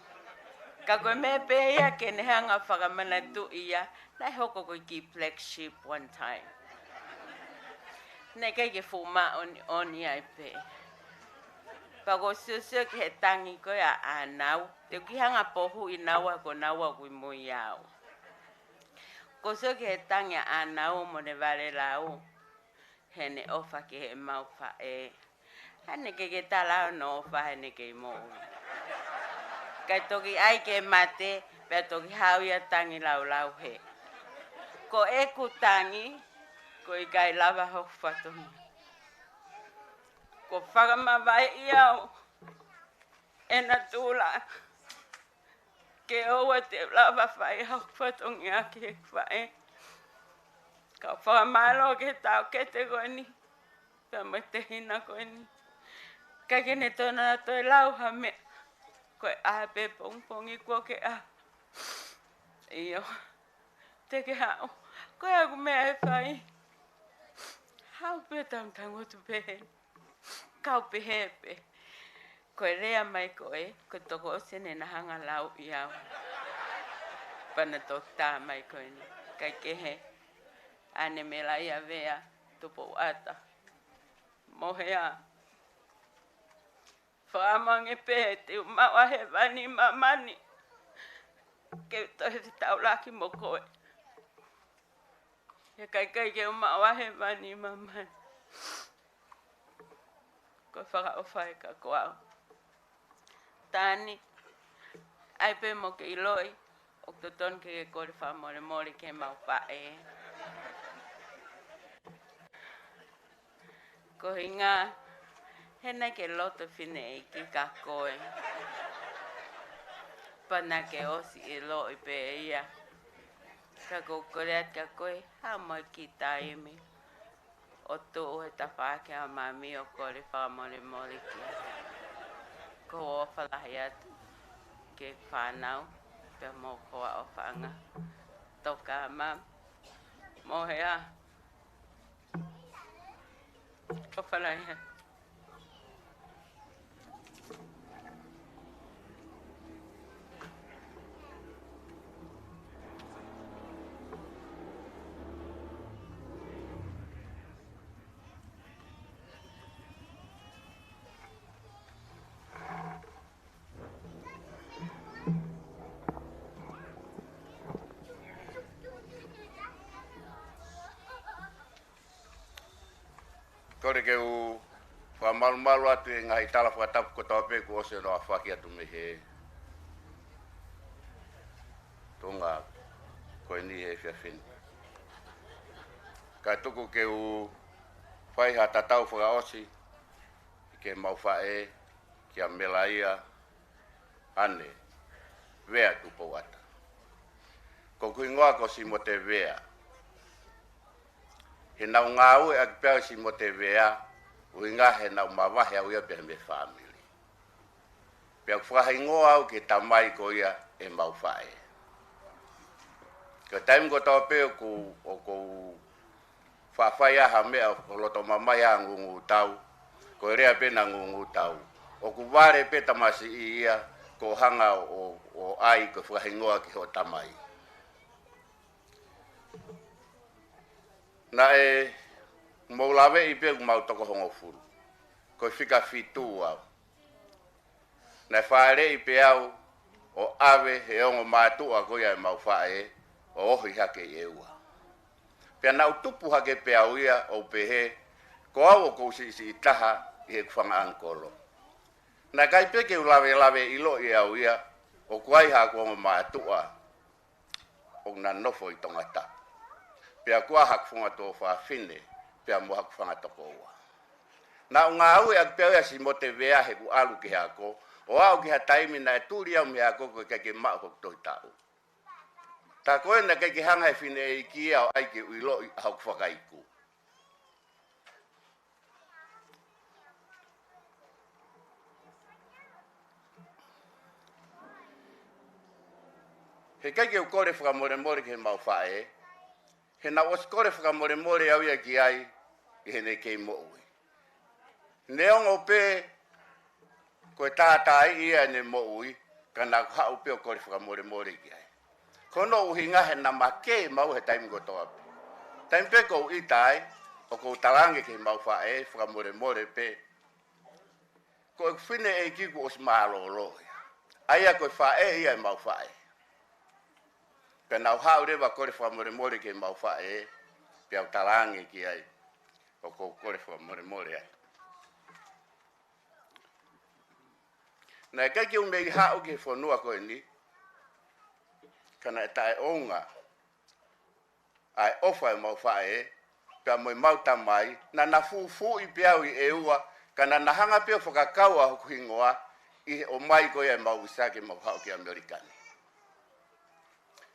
Ka koe me pe ia ke ne hanga whakamanatu ia. Nai hoko koe ki flagship one time. Nei kai ke fuma oni ai pe. Pako susio ki he tangi koe a anau. Te ki hanga pohu I naua ko naua kui mui au. Ko susio ki he tangi a anau mo ne vale lau. He ne ofa ki he mau whae. Hane ke talao no ofa hane ke mou. Kai toki ai ke mate. Pea toki hau ia tangi lau he. Ko e kutangi, ko I kai lava hau whatongi. Ko whakamawai iau, e na tūla. Ke oua te lava whai hau whatongi a ke whae. Ka whakamalo ke tau ke te koe ni. Pea mai te hina koe ni. Kai ke ne tōna toi lau ha me. Koe a pe pongpongi kua ke a. Iyo. Te ke hao. Koe aku mea e whai. Hau pe tamtango tu pehe. Kau pehe pe. Koe rea mai koe. Koe toko o sene na hanga lau iau. Pana tokta mai koe ni. Kai kehe. Ane Melaia vea. Tupou'ata. Mohea. Whaamange pehe te umawa he wani mamani. Ke tohe te taulaki mo koe. He kai ke umawa he wani mamani. Ko whakaowhai ka koau. Tāni. Ai pe mo ke iloi. O toton ke kore whamore ke mau whae. Ko hinga. He nei ke loto whine I ki ka koe. pana ke osi e lo i pe ia. Ka ko koreat ka koe, ha mo ki taimi. O tō he tawha ke a mami o kore whamore mori ki. Ko o whalahi atu ke whanau, pe mō koa o whanga. Toka a mam, mō hea. O whalahi atu. Kore ke u whamalu atu e ngai tala whakatapu ko tau peku o se noa whaki atu me he. Tonga koe ni he whiawhini. Ka tuku ke u whaiha tatau whakaosi ke mau whae kia Melaia ane vea Tupou'ata. Ko kui ngoa ko si mo te vea. He nau ngā ue aki pēo si mo te vea, ui ngā he nau mawahe au ia pēhe me whāmili. Pēo whakahi ngoa au ke tamai ko ia e mau whae. Ko taim ko tau pēo ko whawhai aha mea o loto mamai a ngungu tau, ko rea pēna ngungu tau. O ku ware pē tamasi i ia, ko hanga o ai ko whakahi ngoa ki ho tamai. Na e moulawe i pe mau toko hongo furu. Ko fika fitu au. Na whaere i pe au o awe he ongo mātua ko ia e mau whae o ohi hake i eua. Pea nau tupu hake pe au ia o pehe ko au o kousi i taha i he kuwhanga ankolo. Na kai peke ulawe ilo i au ia o kuai ha ko ongo mātua o na nofo i tongata. Pea kua hakuwhanga tō whawhine, pea mo hakuwhanga toko ua. Na o ngā au e akpea ea si mo te vea he ku alu ki hako, o au ki ha taimi na e tūri au me hako ko keke mao hok tohi tau. Tā koe na keke hanga e whine e iki au ai ke uilo i hakuwhaka iku. He keke u kore whakamore ke he mau whae, he na oskore whakamore au ia ki ai, i he ne kei mo ui. Neongo pe, koe tātai ia ne mo ui, ka nā hau pe o kore whakamore ki ai. Kono uhi ngahe na make mau he taimi ko toa pe. Taimi pe kou i tai, o kou talange ke mau whae, whakamore pe. Koe whine e kiku os mālo lohi. Aia koe whae ia e mau whae. Ka nau hau rewa kore whamore ke mau whae, pia talange ki ai, o kou kore whamore ai. Na e kake umei hau ke whanua koe ni, kana e tae onga, ai ofa e mau whae, pia moi mau tamai, na fufu i piau i eua, kana na hanga pia whakakaua hoku hingoa, i o mai koe e mau usake mau hau ki Amerikani.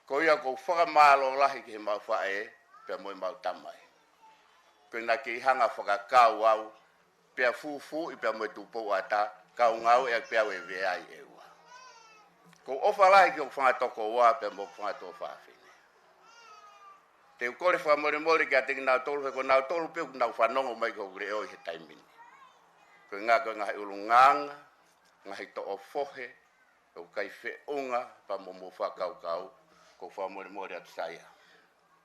Ko ia ko whakamalo lahi ki he mau whae, pia moi mau tamai. Ko ina ki hanga whakakau au, pia fufu i pia moi Tupou'ata, kau ngau e pia we vea i eua. Ko ofa lahi ki o whangatoko ua, pia mo whangato whawhine. Te ukore whamore ki a tingi nau tolu, ko nau tolu pia nau whanongo mai ko reo i he taimini. Ko ngā koe ngahi ulunganga, ngahi to o fohe, o kai whiunga, pa mo mo whakau, ko whamore atu saia.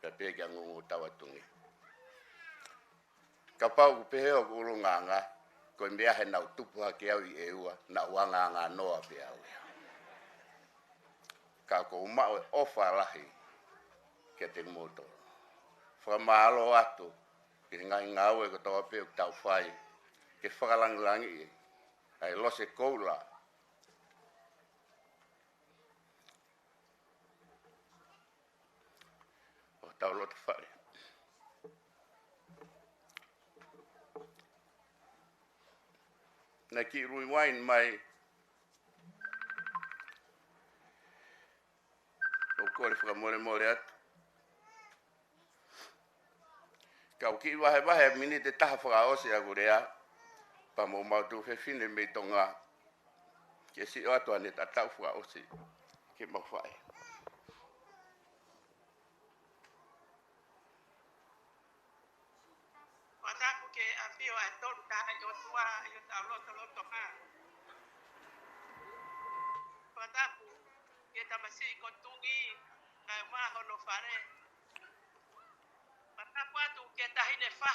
Pea pēki a ngungu tawatungi. Ka pau ku pehe o ulunganga, ko mea he nau tupu hake au i eua, na uanganga noa pe au ia. Ka ko umao e ofa lahi, ke te moto. Whamalo atu, ki ngai ngau e ko tawa peo ki tau whai, ke whakalangilangi e, ai lose koula. O tau loto whare. Na ki rui wain mai, ko le whakamore atu. Kau ki wahe mini te taha whakaose a gurea, pa mo mautu whine me tonga, ke si o atua ne tatau whakaose, ke mau whae. Wataku ke awhio e tolu taha i o tua i o tau loto ngā. Wataku ke tamasi i kontungi kai mahono whare. Wataku atu ke tahine wha.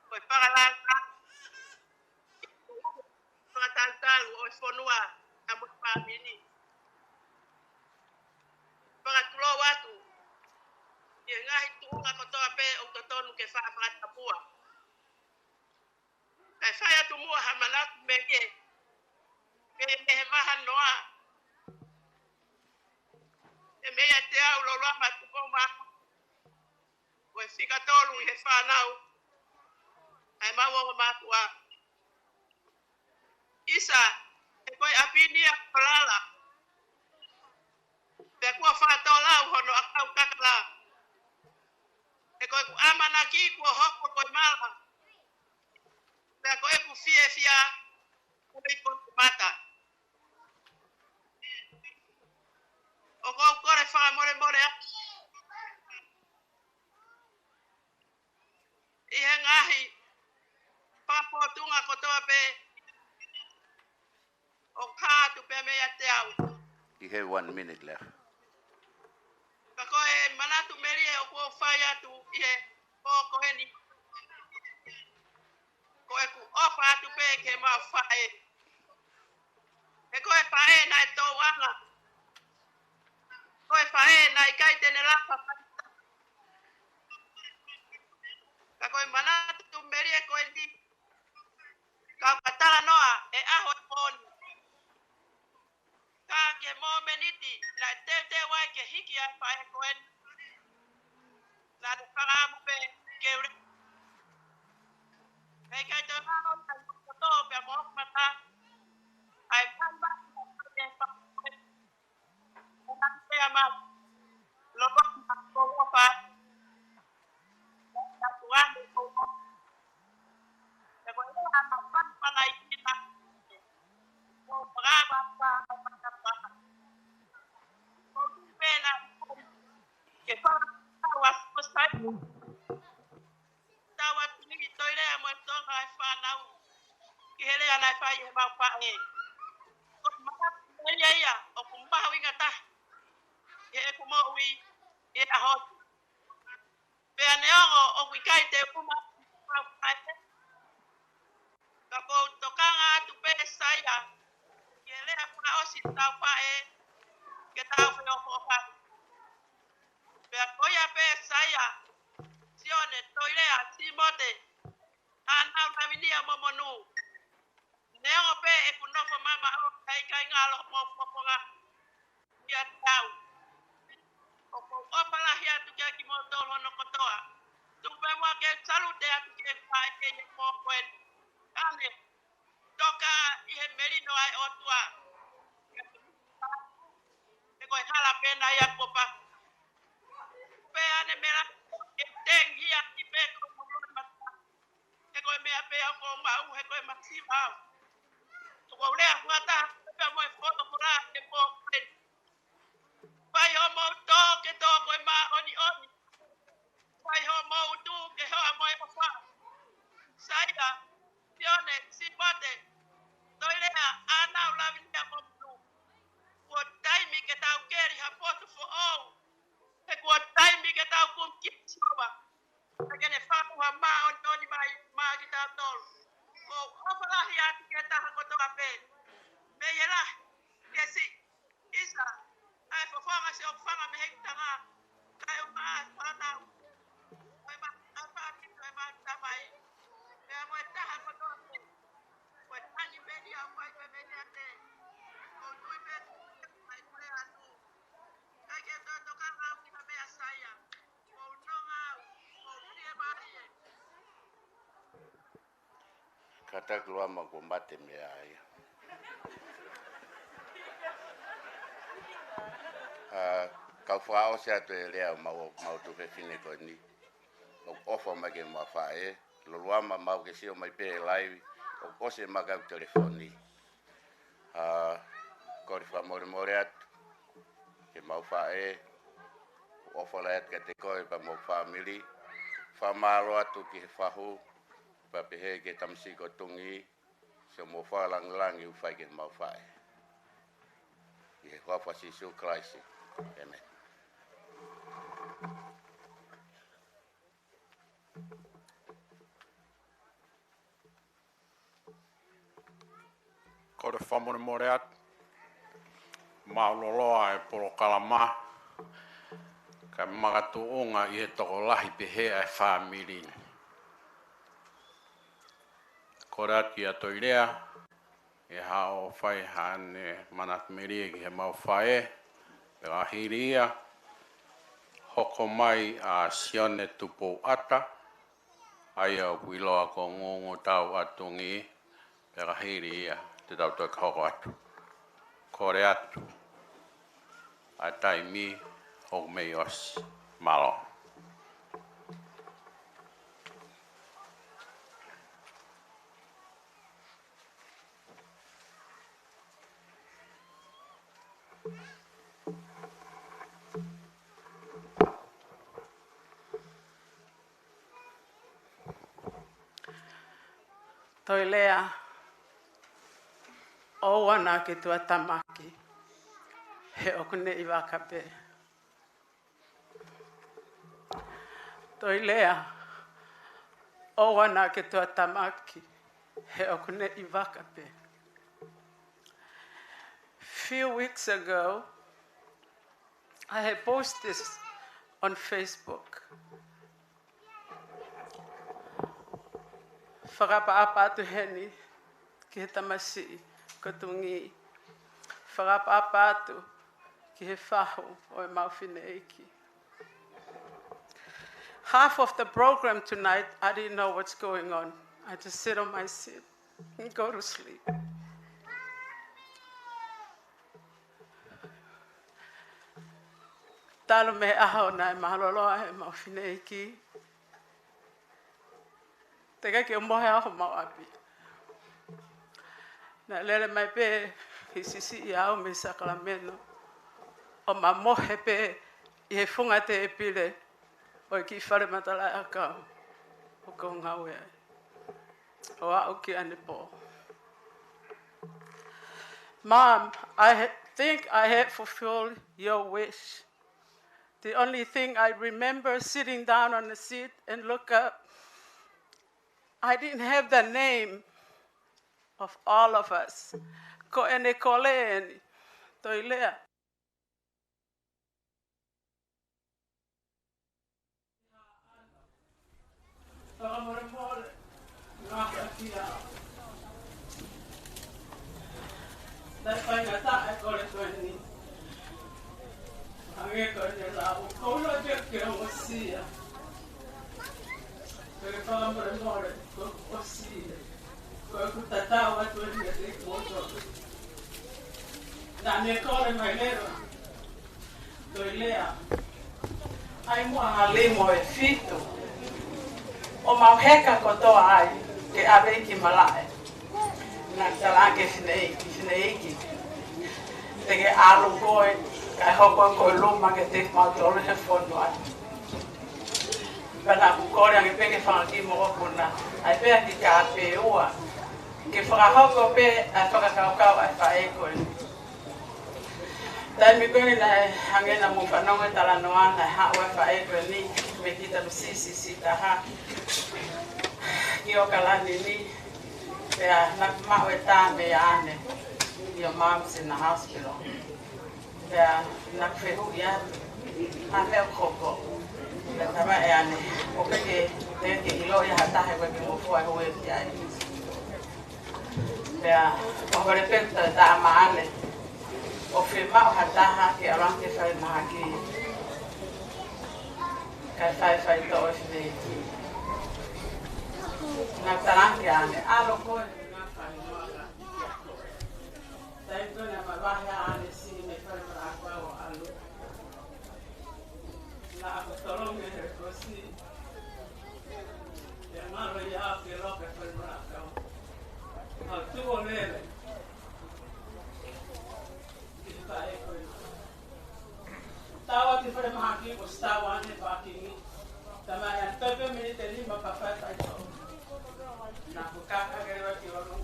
Koe whakalanga. Tua talu o whonua a mo whamini. Whakatulo watu. I ngahi tuunga kotoa pe o totonu ke whaapatapua. Kai whai atu mua hamanatu me ke. Me he maha noa. E mea te au lo lama tupo maha. Koe whika tolu i he whanau. Ai mawo matua. Isa, e koe apinia kolala. Pe kua whatolau hono akau kakala. E koe ku amana ki kua hoko koe mala. Pe koe ku fia koe koe mata. O kou kore whakamore I he ngahi papotunga kotoa pe o kātu pe mea te au. You have 1 minute left. Ka koe manatu merie o kua whai atu I he koe ni. Koe ku opa atu pe ke mau whae. E koe whae nai tō anga. Koe whae nai kai tene lapa. Ka koe manatu merie koe ni. Ka katala noa e aho e poni. Ka ke mō meniti na te wai ke hiki a whae koe ni. Na te whakaamu pe ke ure. Hei kai tō hao na koto pe mō mata. Ai kamba ke whae. Na te ama lopa na kopa. Na tuane kopa. Te koe ea na whanpana I tina. Ko brava pa pa. Ko pena ke whakaawa kusai. Tawa tini toire a mo tonga e whanau. Ki hele ana e whai e mau whae. Ko maha ia o kumaha winga ta. E e kumo ui e a hot. Pea neongo o wikai te kuma mau whae. Ka kou tokanga atu pe saia. Ki hele a wha osi tau whae. Ke tau whio whoka. Pea koia pe saia. Sione toirea si mote. Anau na winia momonu. Neongo pe e kunofo mama o kai kai ngalo mo poponga. Ia tau. O ko opala hia tu kia ki mo tolo no kotoa. Tu pe mua ke salute atu ke whae ke ye mo koen. Kane. Toka I he merino ai otua. E koe hala pena ia popa. Pe ane mera. E teng hia ki pe ko mo mata. E koe mea pe au ko mau. E koe maksima au. Ko lea fuata. Pe mo e foto pora. E po koen. Pai ho mo to ke to koe ma oni oni. Pai ho mo tu ke ho mo e ofa. Saia. Sione. Si pote. Toilea. Ana ulavinia mo mnu. Kua taimi ke tau keri ha potu fo ou. E kua taimi ke tau kum kitsoba. E kene whaku ha maa o toni mai maa ki tau tolu. Ko opalahi ati ke taha kotoka pe. Me yela. Ke si. Isa. Ai fofonga se o whanga me heki tanga. Kai o maa whanau. Koe maa alfa ati koe maa tamai. Mea moe taha kotoka pe. Koe tani meni au pai koe meni ate. Ko tui pe. Ai kule atu. Kai ke toka ngau ki na mea saya. Ko unonga au. Ko unie marie. Kata keluar mau kombate Melaia. Kau whao se atu e lea mau tu whine ko ni. O ofa mai ke ma whae. Loluama mau ke sio mai pe live. O ose magau telefoni. Kori wha more atu. Ke mau whae. Ofa laet ke te koe pa mau family. Wha malo atu ki he whahu. Pa pehe ke tamsiko tungi. Se mo wha lang i uwhai ke mau whae. I he whawha Sisu Christ. Amen. Ko te whamore atu. Mauloloa e polo kalama. Ka magatu onga i he toko lahi pehe ai whamiri. Ko rati a toirea. E hao whai hane manatmeri ki he mau whae. Pera hiria. Hoko mai a Sione Tupou'ata. Aia wiloa ko ngongo tau atungi. Pera hiria. Te tau toi kahoko atu. Kore atu. A taimi hok mei os. Malo. Toi lea o wana ke tua tamaki. He okune I wakape. Toi lea o wana ke tua tamaki. He okune I wakape. Few weeks ago, I had posted this on Facebook. Whakapa atu heni ki he tamasi kotungi. Whakapa atu ki he whahu o e mawhine eiki. Half of the program tonight, I didn't know what's going on. I just sit on my seat and go to sleep. Talo me aho na e mahaloloa e mawhine eiki. Te kai ki o mohe aho mau api. Na lele mai pe I sisi I au me Sacramento. O ma mohe pe I he funga te e pile. O ki whare matala a kau. O ko ngau e. O au ki ane po. Mom, I think I had fulfilled your wish. The only thing I remember sitting down on the seat and look up, I didn't have the name of all of us. Ko ene kole eni, toi lea. That's why I thought I got it when ni. Ange ko ne la o ko lo je ke o sia. Pero para more ko o sia. Ko ku tata wa to ni te ko to. Na me ko le mai lero. To lea. Ai mo ale mo e fito. O mau heka ko to ai ke ave ki Melaia. Na tala ke finei. Tege alu koi kai hoko ko luma ke te mau tole he fono ai. Bana ku kore nge peke whanga ki mo okuna. Ai pea ki ka pe ua. Ke whakahoko pe a whakakaukau ai whae koe. Tai mi koe na hangena mo whanonga tala noa na hao ai whae koe ni. Me kita msisi taha. Ki o kalani ni. Pea nak mau e tā me ane. Your mom's in the hospital. Pea nak whehu ia. Ha mea koko. Pea tama e ane. O keke te ke ilo ia hatahe koe ke mofua hui e ki ai. Pea o kore pekta tā maale. O whimau hataha ke aranke whai maha ki. Kai whai to e whine ki. Nga taranke ane. Alo koe. Tai kona mawahe ane si me whai mara akwa o alu. Na ako tolong e he kosi. Ya ngalo ya ke lo ke fai mara kau. Au tu o lele. Kita e ko. Tawa ti fai maha ki ko stawa ne pa ki. Tama ya tope minute lima pa fai tai to. Na ko kaka ke ro ki ono.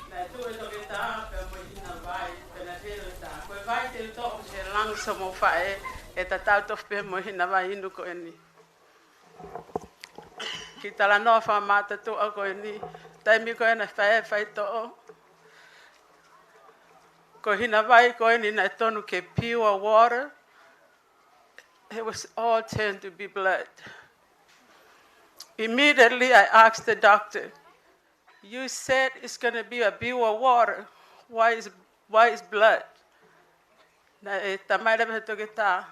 Na tu e to ke ta pe mo ina vai pe na te ta. Ko vai te to se lang so mo fai e ta tau to pe mo ina vai inu ko eni. Ki tala no fa mata tu a ko eni. Tai mi ko ena fai to. Ko hina vai ko eni na tonu ke pure water. It was all turned to be blood. Immediately I asked the doctor, you said it's going to be a pure water. Why is blood? Na e tamai rebe to ke ta.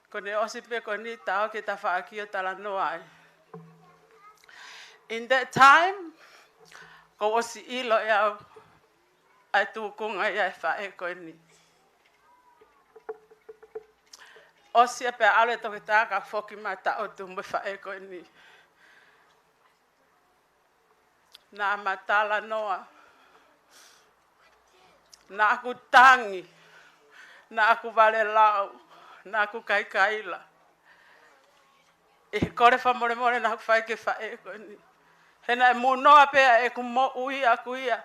Ko ne osipe ko ni ta o ke ta fa aki o tala no ai. In that time, ko osi ilo ya ai tu kunga ya fa e ko ni. Osi pe ale to ke ta ka foki mata o tu me fa e ko ni. Na matala noa. Na aku tangi. Na aku vale lau. Na aku kaila. E kore fa more more na aku fai ke fa e ko ni. Hena e munoa pe e ku mo ui aku ia.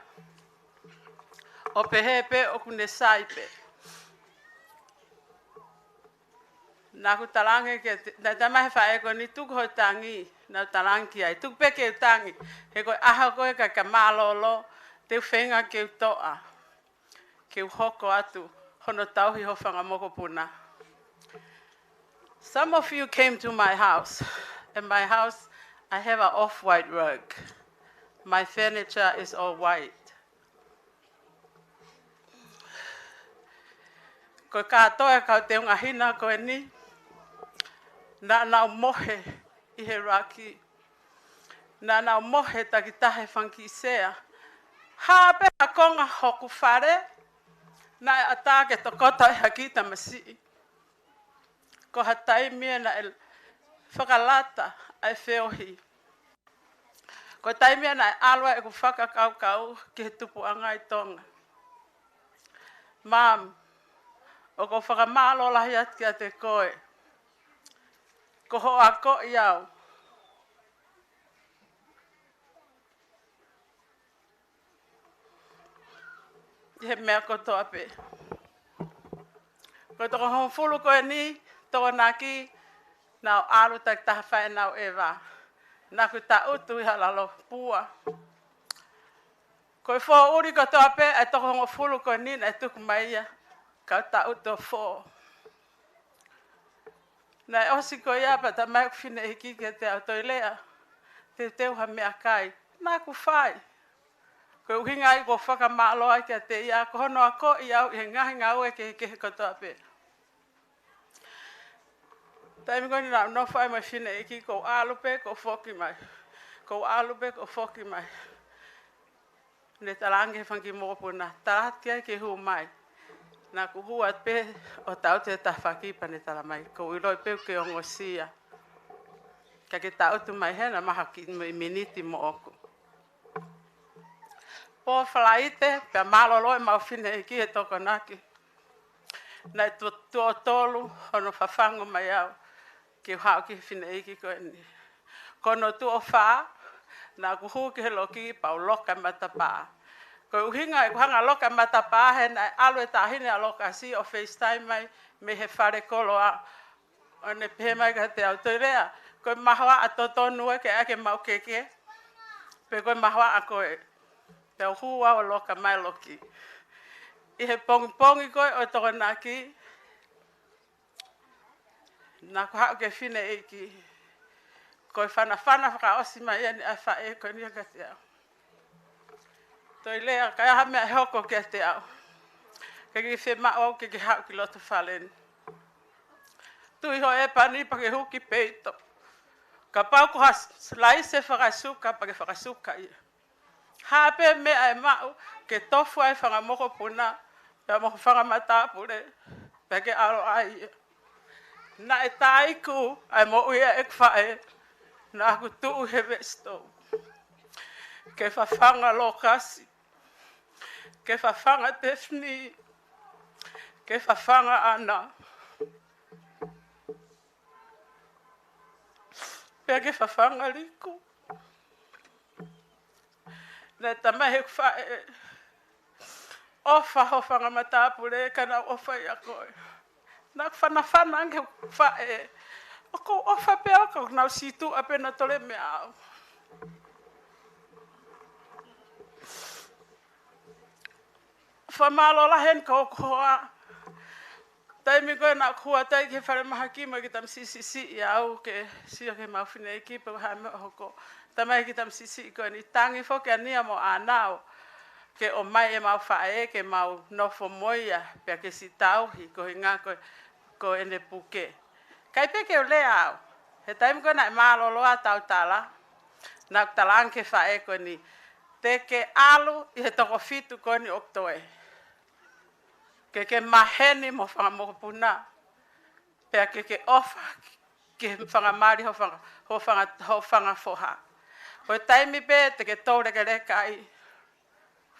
O pe he pe o ku ne sai pe. Na ku talange ke na tama he fa e ko ni tu ko tangi na talangi ai tu pe ke tangi. He ko aha ko e ka malolo te fenga ke toa. Ke hoko atu hono tauhi ho whanga moko puna. Some of you came to my house. In my house, I have an off-white rug. My furniture is all white. Ko katoa kau te unga hina ko ni. Na mohe I he raki. Na mohe takitahe whanki sea. Hape a konga hoku whare. Na atake to kota e hakita masi. Ko hatai mea na e whakalata ai whiohi. Ko tai mea na alwa e ku whakakau ki he Tupou'ata I tonga. Mam, o ko whakamalo lahi atu ki a te koe. Ko ho a ko iau. I he mea koto ape. Ko toko hon fulu koe ni, toko naki, nau alu tak taha whae nau ewa. Naku ta utu I halalo pua. Ko fo uri koto ape, e toko hon fulu koe ni, e tuku maia. Kau ta utu fo. Na e osi ko ia pa ta mai fine hiki ke te autoilea. Te teuha mea kai. Naku whai. Ko uhinga I ko whakamalo ai ke te ia. Ko hono a ko iau I ngahi ngau e ke koto ape. Taimi koni na no whai mai fine hiki ko alupe ko foki mai. Ko alupe ko foki mai. Ne talange whanki mōpuna. Tātia ke hu mai. Na ku hua pe o tau te tawhaki pane tala mai. Ko iroi pe ke ongo sia. Ka ke tau tu mai hena maha ki miniti mo oku. Po whalaite, pe malolo e mau whine e ki e toko naki. Na tu o tolu, hono whawhango mai au. Ki hao ki whine e ki koe ni. Kono tu o wha, na ku hu ki he loki pau loka matapaa. Ko uhinga e kuhanga loka matapaa he na alu e tahine a loka si o FaceTime mai me he whare kolo a. O ne pehe mai ka te autoirea. Koe mahua a totonu e ke ake mau keke. Pe koe mahua a koe. Pe o hua o loka mai loki. I he pongi pongi koe o toko naki. Na ku hao ke whine e ki. Koe whana whaka osi mai ane a wha e koe nia ka te au. Toi lea, kai aha mea hoko ke te au. Ke ki whi mao au ke ki hao ki loto whalen. Tui ho e pani pa ke huki peito. Ka pau ko ha laise whakasuka pa ke whakasuka ia. Hape mea e mao ke tofu ai whangamoko puna. Pea moko whangamatapure. Pea ke aro ai ia. Na e taiku ai mo uia ek fae na aku tu he vesto. Ke fafanga lokasi. Ke fafanga tefni. Ke fafanga ana. Pea ke fafanga liku. Na tama he fae. Ofa hofanga matapule kana ofa ya koe. Na fana ange fae. Oko ofa pea ko na situ ape na tole me au. Famalo la hen ko koa. Tai mi koe na kua tai ke whare maha ki mo ki tam sisi i au ke sia ke mawhine i ki pa hae me hoko. Tamai ki tam sisi i koe ni tangi fo ke ania mo anao. Ke o mai e mau whae ke mau nofo moia pia ke si tauhi ko hi ngā koe ko ene puke. Kai peke o lea au. He taimi koe na e māloloa tau tala. Nā talang ke whae koe ni te ke alu i he toko fitu koe ni oktoe. Ke maheni mo whanga moko puna. Pea ke ofa ke whanga mari ho whanga foha. Ko taimi pe te ke tōre ke reka i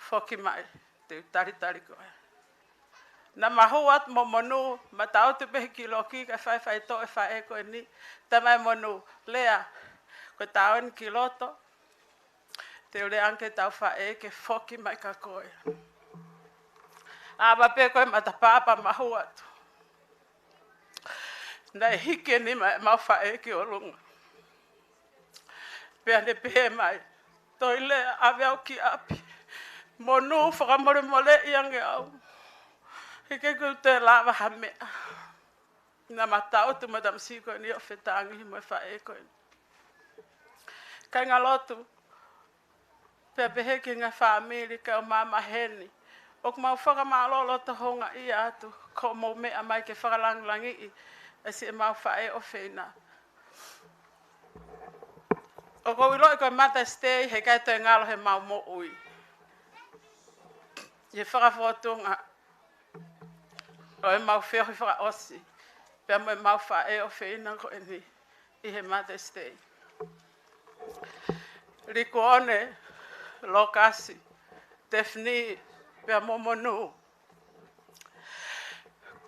foki mai te tari koe. Na mahu at mo monu ma tau te pehe ki loki ka whai to e whae koe ni. Tamai monu lea ko tau en ki loto. Te ule anke tau whae ke foki mai ka koe. Awa pe koe matapapa mahu atu. Nei hike ni mau whae ki o runga. Pea ne pehe mai. Toi lea awe au ki api. Monu whakamore mole i ange au. Hike ku te lawa ha mea. Na matau tu madam si koe ni o whetangi mo e whae koe. Kai ngā lotu. Pea pehe ki ngā whaamiri ka o mama heni. O ku mau whakamālolo ta honga i atu. Ko mo mea mai ke whakalanglangi i. E si e mau whae o whena. O ko ilo i koe mata stay he kai toi ngalo he mau mo ui. Ye whakawhotunga. O e mau whiohi whaka osi. Pea mo e mau whae o whena ko e ni. I he mata stay. Riku one. Lokasi. Tefni. Pea mo monu.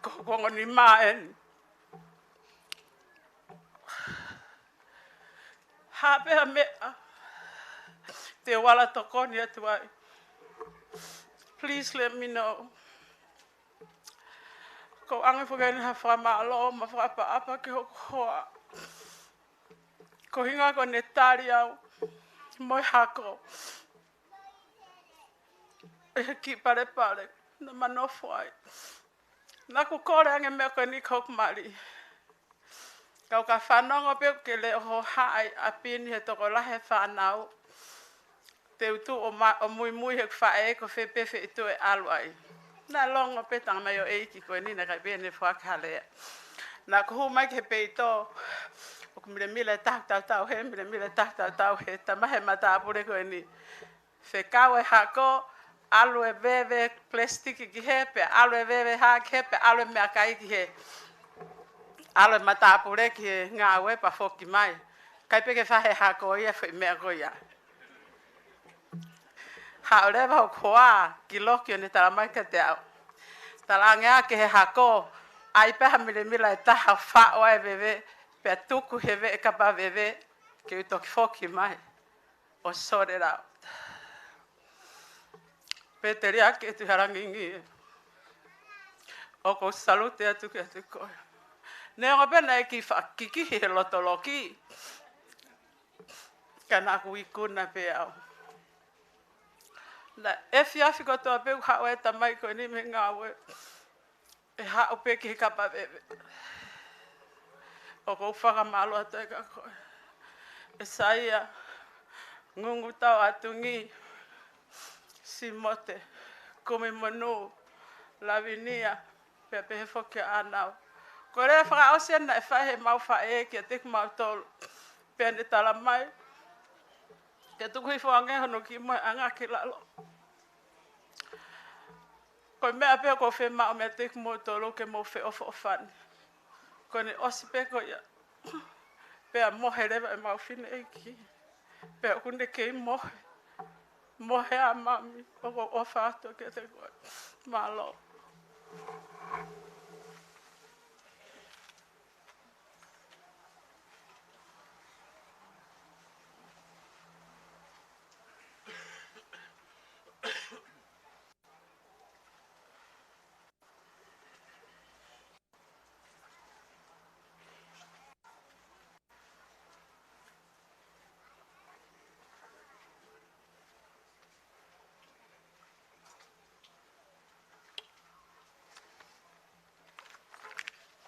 Ko kongo ni maen. Hapea mea. Te wala tokoni atu ai. Please let me know. Ko ange whakeni ha whamalo ma whakaapa ke hoko hoa. Ko hinga ko ne tari au. Moi hako. E ki pare. Na manofo ai. Na ku kore ange mea koe ni kokmari. Kau ka whanongo peo ke le ho hae a pini he toko lahe whanau. Te utu o mui he whae ko whepewe i tu e aluai. Na longo pe tanga mai o eiki koe nina kai pene whakalea. Na kuhu mai ke peito. O ku mile tau he, mile tau he. Tamahe mata apure koe ni. Whekau e hako, alu e vewe plastiki ki he, pe alu e vewe ha ki he, pe alu e mea kai ki he. Alo e mata apure ki he ngā ue pa whoki mai. Kai peke whahe hako ia whi mea koia. Hao rewa ho koa ki loki o ne taramai ka te au. Talangea ke he hako, ai peha mila e taha whaoa e vewe, pea tuku he ve e kapa vewe, ke utoki whoki mai. O sore rau. Peteri ake e tu harangi ngi. O ko salute atu ke atu koe. Neo pena e ki whakiki he loto loki. Kana aku ikuna pe au. Na e whiawhi kotoa pe hao e tamai koe ni me ngā ue. E hao pe ki he kapa vewe. O ko whakamalo atu e ka koe. E saia ngungu tau atu ngi. Si mote. Kumi monu. Lavinia. Pea pehe whoki anau. Ko rea whakaose na e whahe mau whae ki a teku mau tolu. Pea ne tala mai. Ke tuku hi whange hono ki moe anga ki lalo. Ko mea pea ko whe mao mea teku mau tolu ke mau whe ofo ofani. Kone osi pe ko ia. Pea mohe rewa e mau whine eiki. Pea kune kei mohe. Mohe a mami. Oko o whātua ke te koe. Malo.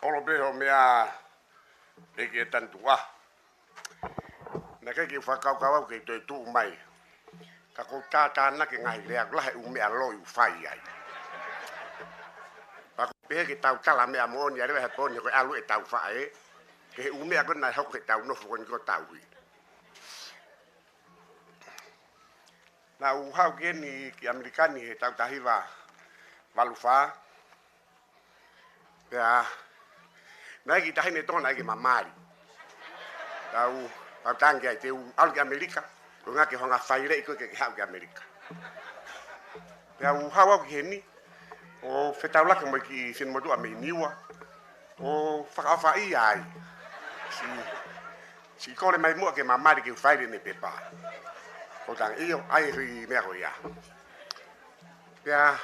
Olo beho mea e ke tantua. Na ke whakaukau ke toi tuu mai. Ka kou tātāna ke ngahi lea lahe u mea loi u whai ai. Pa kou pehe ke tau tala mea mooni a rewa he poni koe alu e tau whae. Ke he u mea kona e hoko he tau nofu koni ko tau hui. Na u hau geni ki Amerikani he tau tahiwa walu wha. Pea na ki tahine tona eke mamari. Tau tangi ai te u alu ki Amerika. Ko ngā ke honga whaire iko ke hau ki Amerika. Pea u hau au ki he ni. O whetau laka mo ki whenmotu a mei niwa. O whakawha i ai. Si kore mai mua ke mamari ke u whaire ne pepa. Ko tanga iyo ai hui mea ko ia. Pea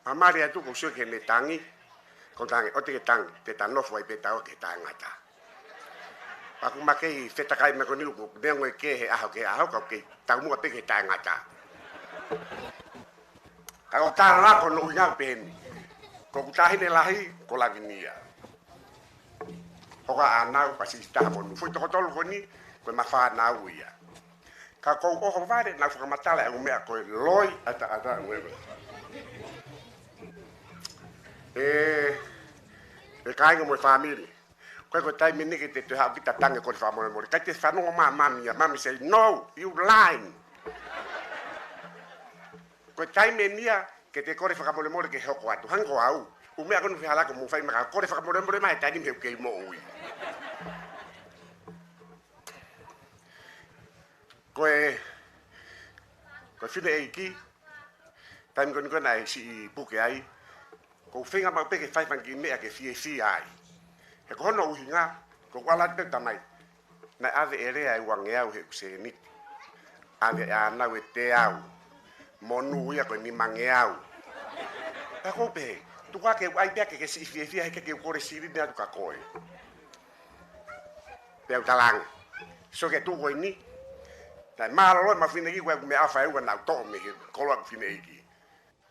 mamari atu ko sio ke ne tangi. Ko tanga o te ke tangi. Te tanofu ai petau ke tangata. Paku makei whetakai me ko niu ko nengo e ke he aho ka ke tau mua pe ke tangata. Ka o tāna rako no i ngau peheni. Ko kutahine lahi ko laginia. Hoka anau pasi taha monu. Fui toko tolu ko ni koe mawha nau ia. Ka kou oho vare nau whakamatala e umea koe loi ata uewe. E kainga mo e whamiri. Koe koe taimi niki te te hau kita tange kore whamore mori. Kai te whanonga mami ia. Mami say, no, you lying. Koe taime nia ke te kore whakamore mori ke hoko atu. Hango au. Umea konu whihalako mo whai maka kore whakamore mori mai tanim heu kei mo ui. Koe whine eiki. Taimi koni kona e si puke ai. Ko whenga mau peke whaifangi mea ke fie ai. He ko hono uhi ngā. Ko walat pe tamai. Na ave e rea e wange au he kuse niti. Ave e anau e te au. Monu uia koe ni mange au. Ka ko pe. Tuka ke ai pia ke si fie he ke kore siri nea tuka koe. Pe au talanga. So ke tu koe ni. Tai mārolo ma whine ki koe me awha eua nau to'o me he koloa ku whine iki.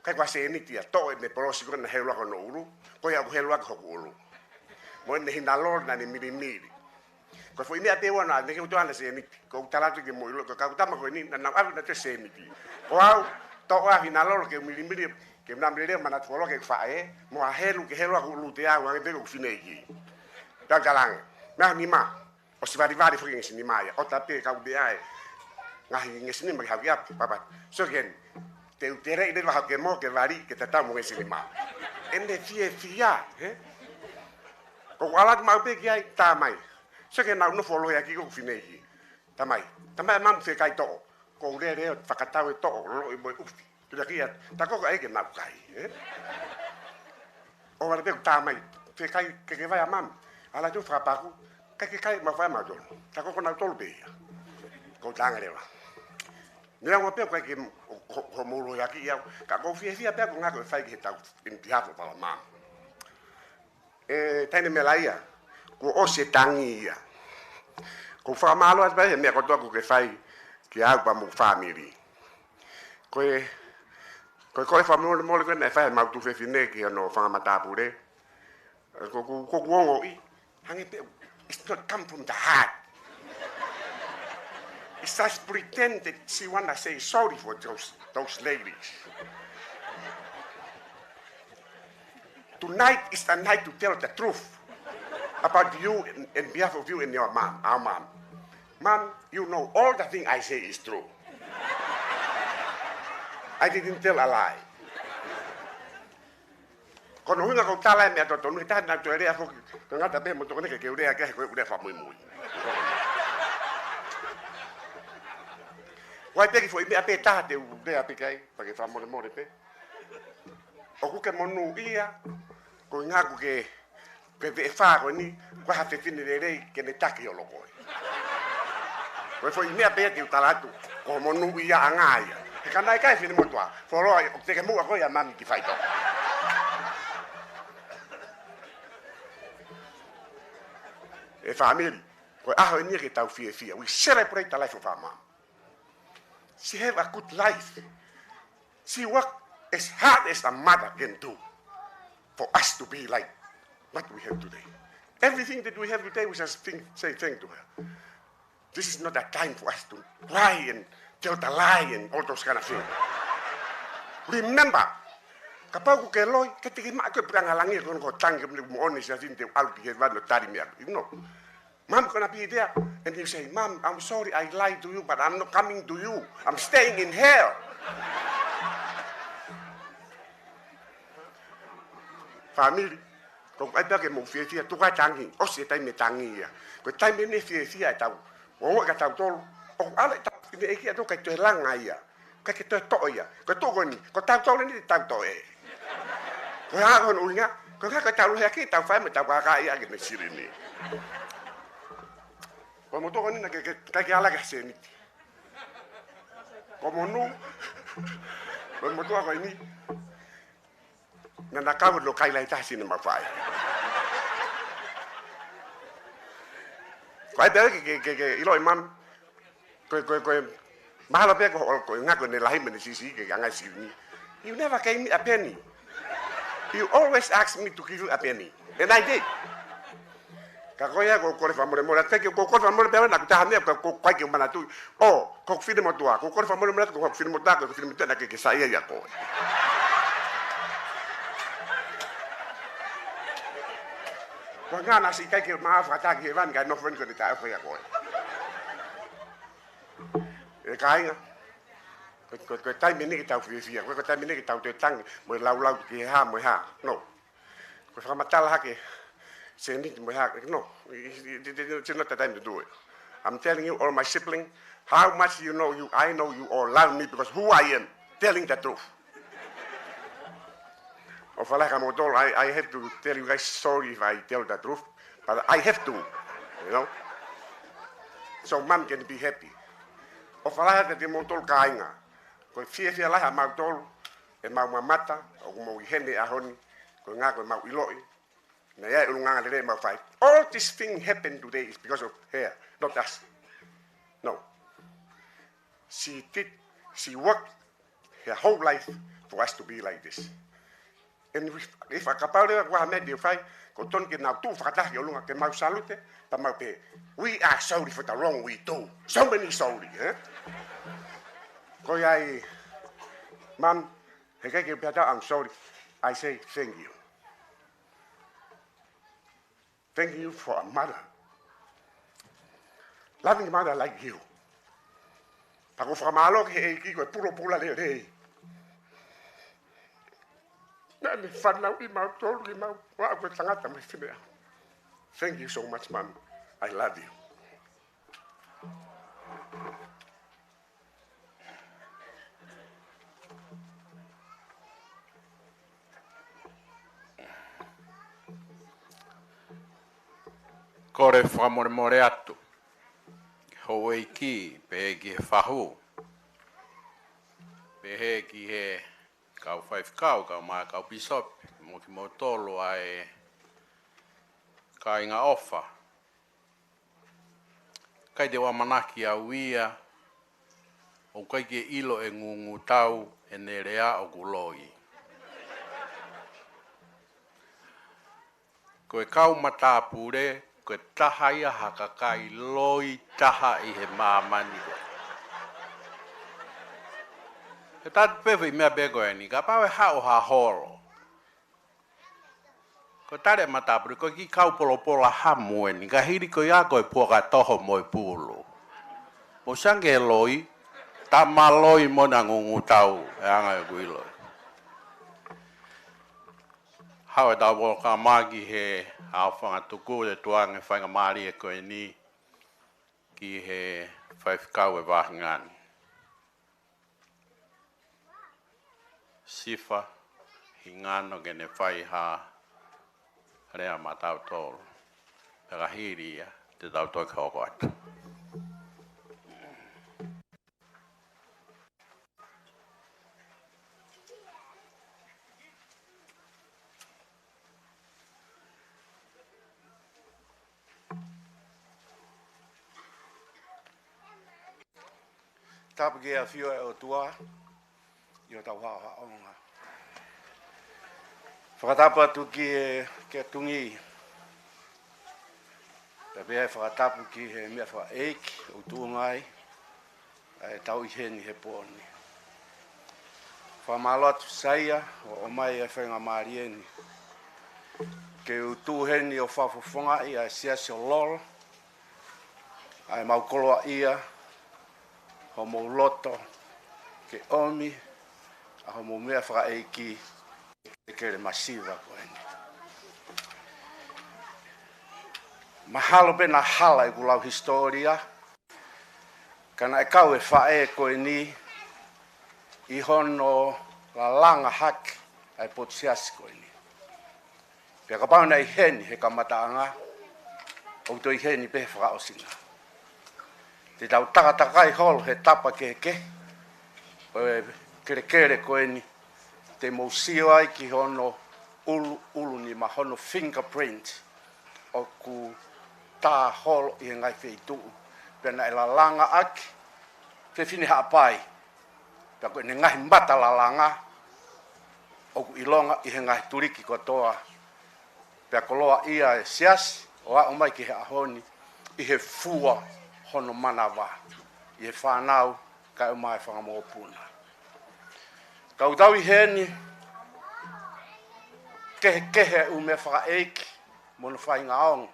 Kai kwa se niti a to'o e me porosi kona he luako no uru. Koe au he luako hoku uru. Mo ne hina lor na ni miri. Ko foi mea te wana ne ke utoana se niti. Ko talatu ke mo ilo ko ka utama ko ni na avi na te se niti. Ko au to'o a hina lor ke miri ke na mire mana tolo ke fae mo a helu ke helu aku lute au nge pe ko fine iki. Tagalang. Na ni ma. O si vari foi ngi ni ma ya. O tape ka ude ai. Ngahi ngi sini ma ha ya papa. So gen te utere ide va ke mo ke vari ke tata mo ngi sini ma. Ende fia, ko alat mau pe ki ai tamai. Se ke nau no folo ya ki ko fine iki. Tamai mam fe kai to. Ko re whakatau e to lo i mo ufi. Tu kia ta ko ai ke nau kai, O wala pe tamai fe kai ke vai a mam. Ala tu frapaku. Kai ma fa ma don. Ta ko nau tolu pe ia. Ko tanga rewa. Nea wa pe kai ke ho molo ya ki ia. Ka ko fie pe ko ngako fai ke tau in diafo para mam. Taine Melaia, ko ose tangi ia. Ko whamalo at bai, mea kotoa ko ke whai ki au pa mo whamiri. Koe whamolo mole koe nei whai mautu whewhine ki ano whangamatapure. Ko kuongo i, hangi pe, it's not come from the heart. It's just pretend that she wanna say sorry for those ladies. Tonight is the night to tell the truth about you and behalf of you and your mom, our mom. Mom, you know all the thing I say is true. I didn't tell a lie. Kono hunga ko tala me to tonu ta na to rea ko ngata be mo to ne ke rea ke ko rea fa muy muy. Wai pe ki foi me ape ta te rea pe kai pa ke fa mo mo pe. O ku ke monu ia ko nga ku ke ve fa ko ni ko ha te fini de rei ke ne taki o loko. Ko foi me ape te talatu ko monu ia angaia. E kana kai fini mo toa. Foro o te ke mu ko ya mami ki fai to. E family, ko aho ni ke tau fie. We celebrate the life of our mom. She have a good life. She work as hard as a mother can do for us to be like what we have today. Everything that we have today, we just say thank to her. This is not a time for us to lie and tell the lie and all those kind of things. Remember, kapag ko keloy, katiki ma ko prangalangi ko ko tangke mo oni sa sinte al ki va no tari me. You know. Mom gonna be there and you say, "Mom, I'm sorry I lied to you, but I'm not coming to you. I'm staying in hell." Family, kung ay bagay mo fie tu ka tangi, o si tay me tangi ya. Ko tay me ne fie tau. O ka tau tol. O ala ta ne ki to ka to langa ya. Ka ki to ya. Ko to ko ni, ko tau tol ni tau to e. Ko ha ko unya, ko ka tau ya ki tau fa me tau ka ya ki ne siri ni. Como to ni na que ala que se ni. Como no. Como to ko ni. Na na ka lo kai lai ta sin ma fai. Ko ai que ilo imam. Ko mahalo pe ko nga ko ne lai me si que nga si ni. You never gave me a penny. You always asked me to give you a penny. And I did. Kakoya ko le famore mo te ko famore be na ta me ko kwa ke mana tu o ko fide mo tua ko famore mo ko fide mo ta ko fide mo ta ke sa ya ko ko ngana si kai ke ma fa ta ke van ga no fen ko ta fa ya ko e kai nga ko tai me ni ta fi ko tai me ni ta te tang mo lau ke ha mo ha no ko fa mata la ke no, it's not the time to do it. I'm telling you, all my siblings, how much you know you, I know you all love me because who I am, telling the truth. I have to tell you guys sorry if I tell the truth, but I have to, you know, so mom can be happy. Of Allah that the motor kainga, ko fie la ha mautol e mau mamata o mo hene ahoni ko nga ko mau iloi. All this thing happened today is because of her, not us. No. She worked her whole life for us to be like this. And if I we are sorry for the wrong we do. So many sorry. Mom, I'm sorry. I say thank you. Thank you for a mother. Loving mother like you. Ako whakamalo ke ki ko puro pula le le. Na me whanau I mau tolu I mau wa ko tangata me whimea. Thank you so much, Mom. I love you. Kore whamoremore atu. Hoi ki, pehe ki he whahu. Pehe ki he kau whaifkau, kau maa kau pisope. Mo ki mo tolo ai ka inga ofa. Kai te wamanaki au ia, o kai ke ilo e ngungu tau e nerea o kuloi. Koe kau matapure, koe taha ia hakakai loi taha I he mamani koe. He tatu pewe I mea bego e ni, ka pawe hao ha horo. Ko tare matapure, koe ki kau polopola hamu e ni, ka hiri koe a koe puaka toho moi pulu. Po sange loi, tama loi mona ngungu tau e anga e kuiloi. Hawa da wo ka magi he au whanga tuku le tuanga whainga maari e koe ni ki he whaifkau e wahangani. Sifa hingano gene whai ha rea matau tolu. Pera hiria te tau toi kaukata. Tapake a fio e o tua, i o tau haa onga. Whakatapa atu ki a tungi. Pe pia e whakatapu ki he mea whaeiki o tuungai, e tau i heni he pōni. Whamalo atu saia o mai e whainga maarieni. Ke u tū heni o whafofonga i a siasi o lolo, ai maukoloa ia, ho mo loto ke omi a ho mo mea whaeiki e kere masiva koeni. Mahalo pe na hala i kulau historia, kana e kau e whae koeni i hono la langa haki ai potsiasi koeni. Pea ka pauna i heni he kamataanga, o to i heni pe whakaosinga. Te tau takatakai holo he tapa keke, o kere koeni, te mousio ai ki hono ulu ni ma hono fingerprint, o ku tā holo i ngai wheitu. Pea na e la langa aki, whiwhini haapai. Pea koe ne ngahi mbata la langa, o ku ilonga i he ngahi turiki kotoa. Pea koloa ia e siasi, o a umai ki he ahoni, i he fua hono manawa. I he whanau, kai umai whangamopuna. Kau tau i heni, kehe ume whakaeiki, mono whainga aonga.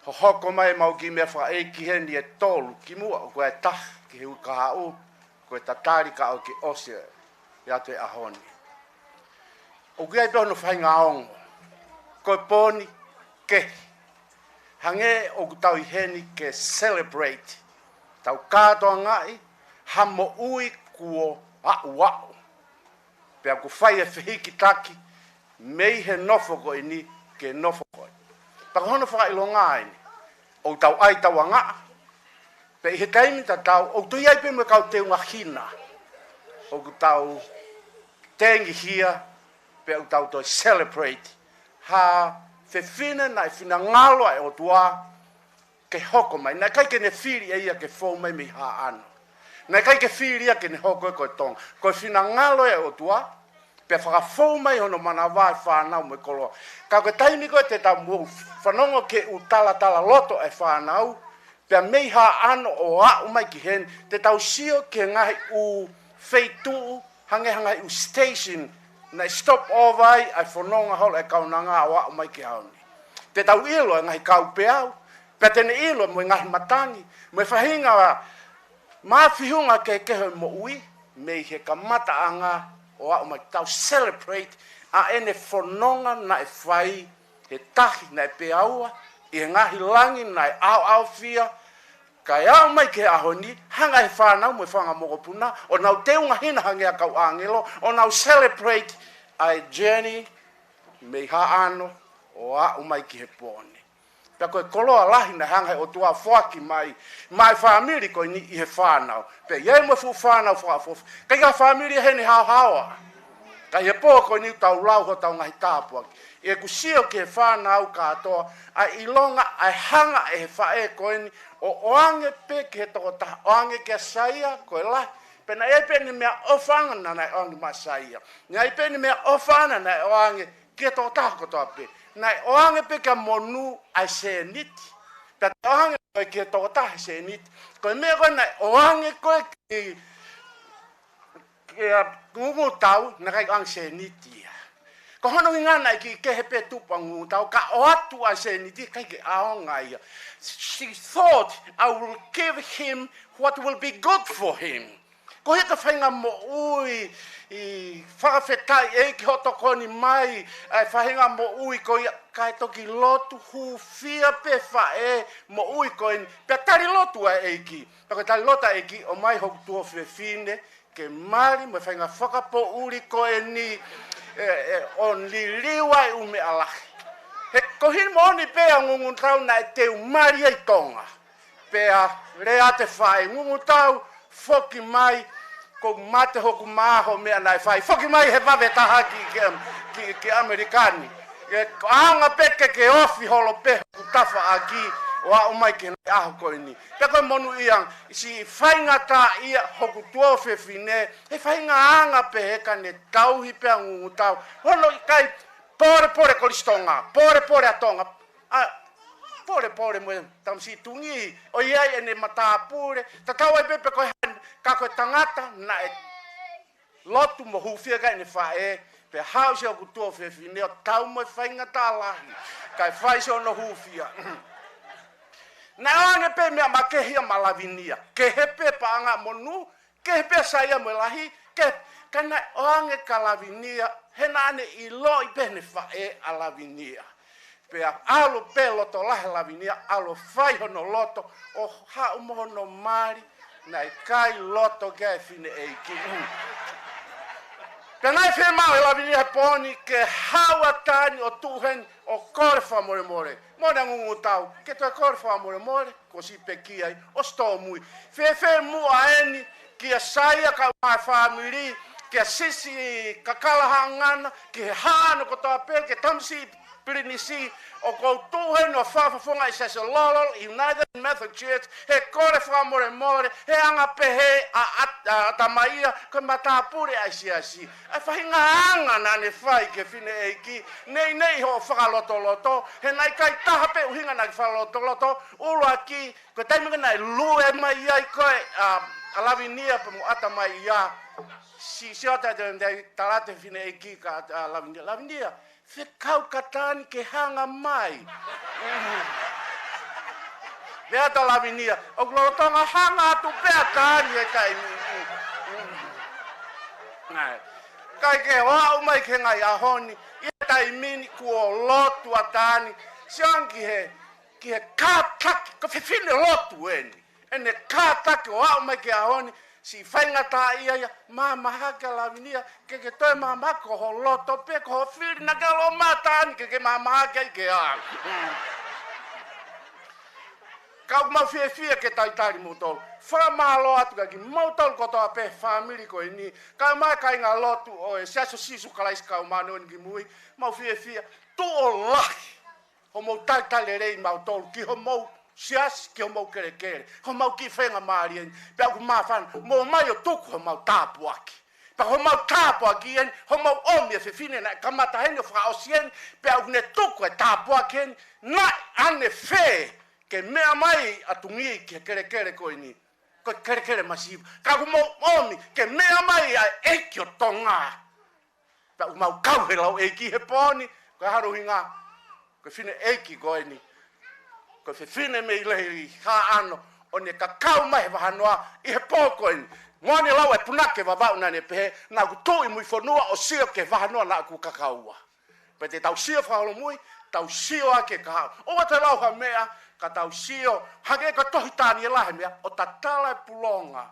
Ho hoko mai mau ki mea whaeiki heni e tolu, ki mua o koe tah, ki he ukahau, koe tatari ka o ki ose, i atu e ahoni. O kia i pehono whainga aonga, koe pōni, kehe. Hange o tau i heni ke celebrate. Tau kātoa ngai, hamo ui kuo au. Pea ku whai e whihiki taki, mei he nofo koe ni ke nofo koe. Paka hono whakailo ngai ni, o tau ai tau a ngā. Pe i he taimi ta tau, o tui ai pe me kau te unga hina. O ku tau tengi hia, pe o tau toi celebrate. Ha whiwhine nai whina ngaloa e o tua ke hoko mai. Nai kai ke ne whiri e ia ke whou mai mi ha ano. Nai kai ke whiri ia ke ne hoko e koe tonga. Koe whina ngaloa e o tua, pe whakawhou mai hono mana wai whanau me koloa. Ka koe taimi koe te tau mua whanongo ke u tala loto e whanau, pe mei ha ano o a umai ki hen, te tau sio ke ngahi u wheituu, hange u station, na stop over ai whanonga holo e kaunanga o a umai ki hauni. Te tau ilo e ngahi kau peau, pe tene ilo mo ngahi matangi, mo whahinga wa mawhihunga ke kehe mo ui, mei he kamata anga o a umai tau celebrate a ene whanonga na e whai, he tahi na e peaua, i he ngahi langi na e au fia, kai au mai ke ahoni, hanga e whanau mo e whanga mokopuna, o nau te unga hina hangea kau angelo, o nau celebrate a journey, mei ha ano, o a umai ki he pōne. Pea koe koloa lahi na hanga o tua whaki mai whamiri koe ni i he whanau. Pea iei mo fu whanau whakafofu. Kai ka whamiri heni hawa. Kai he pō koe ni tau lau ho tau ngahi tāpua. E ku sio ki he whanau katoa, a ilonga a hanga e he whae koe ni, o oange pe ki he toko taha, oange ke saia koe lahi. Pena e pene mea ofanga na nai oange ma saia. Nga e pene mea ofanga na oange ki he toko taha kotoa pe. Nai oange pe ka monu ai se niti. Pea oange koe ki he toko taha se niti. Koe mea koe nai oange koe ki ngungu tau na kai oange se niti. Ko hono i ngana ki kehe pe tupa ngungu tau, ka o atu ai se niti kai ke aonga ia. She thought I will give him what will be good for him. Ko heka whainga mo ui I whakawhetai e ki hoto koni mai ai whahinga mo ui ko ia kai toki lotu hu fia pe whae mo ui ko ini pe tari lotu a eiki pako tari lota eiki o mai hoku tuo whine ke mari mo whainga whakapo uri ko ini on liliwa I ume alahi he kohin mo ni pea ngungun tau na e te umari ai tonga pea rea te whae ngungun tau foki mai ko mate hoku maho mea nai whai. Whoki mai he wawe taha ki Amerikani. E anga peke ke ofi holo peho ku tafa aki o a umai ke nai aho koe ni. Peko monu iang, si whaingata ia hoku tuofe fine, he whainga anga peheka ne tauhi pea ngungu tau. Hono I kai pore kolistonga, pore atonga. Pore mo tamsi tungi o iai ene mata pure tatau ai pepe ko ka ko tangata na e lotu mo hufia ga ene fae pe house o kuto fe fine o tau mo fainga tala kai fai so no hufia na ane pe me makehia malavinia ke hepe panga monu ke hepe saia mo lahi ke kana onge kalavinia henane I lo I pene fae alavinia pea alo pelo to lahe lavinia alo fai hono loto o ha umo no mari na kai loto ke fine eiki pe nai fe mau lavinia poni ke hawa tani o tuhen o korfa more mona ngungu tau ke to korfa more ko si peki ai o sto mui fe mu aeni ki saia ka ma family ke sisi kakala hangana ke hano ko to pe ke tamsi Pirinisi o koutuhe no whafafonga I sese lolo United Methodist Church he kore more he anga pehe a tamaia ko matapure ai siasi ai whahinga anga na ne whai ke fine eiki nei ho whakaloto he nai kai taha pe uhinga na whakaloto ulo aki ko taiminga nai lue mai ai koe alavinia pa mo ata mai ia si ota de talate fine eiki ka lavinia fe kau katani ke hanga mai. Vea ta lavinia. O glotonga hanga atu pea tani e kai. Kai ke hoa umai ke ngai ahoni. Ia tai mini kuo lotu atani. Sianki he kātaki. Ko fefine lotu eni. Ene kātaki o hoa umai ke ahoni. Si whainga tā ia mama haka lavinia ke toi mama haka ho loto pe ko whiri na kalo matani ke mama haka I ke a. Kau mau fia ke taitari motol. Whaka mahalo atu ka ki motol ko toa pe family ko ini. Kau mai kai ngā lotu o e siaso sisu kalais kau mano ni ki mui. Mau fia tu o lahi. Ho mau taitale rei mau tolu ki ho mau sias ki ho mau kere. Ho mau ki whenga maari en. Pea ku mawhan, mo mai o tuku ho mau tāpu aki. Pea ho mau tāpu aki en, ho mau omi e whiwhine na kamata heni o whakaosi en. Pea ku ne tuku e tāpu aki en. Nai ane whē ke mea mai atungi ki kere ko ini. Ko kere masiva. Ka ku mau omi ke mea mai a eki o tonga. Pea ku mau kauhe lau eki he poni. Ko haru hinga. Ko whine eki ko ini. Ko whiwhine me I lehi ha ano, o ne kakau mai wahanoa I he pōko ini. Ngone lau e punake wawau na ne pehe, na ku tui mui whanua o sio ke wahanoa na ku kakaua. Pe te tau sio whahalo mui, tau sio ake kahau. Owa te lau ha mea, ka tau sio, hake ka tohi tāni e lahe mea, o ta tala e pulonga.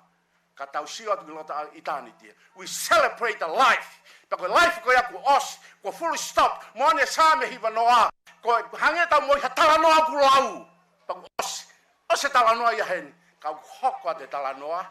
Ka tau sio atu ki lota I tāni tia. We celebrate the life. Pako life ko ia ku os, ko fully stop, moane sāme hiwa noa. Ko hangeta mo ha tala noa ku lau. Pako os e tala noa ia heni. Ka hoko te tala noa.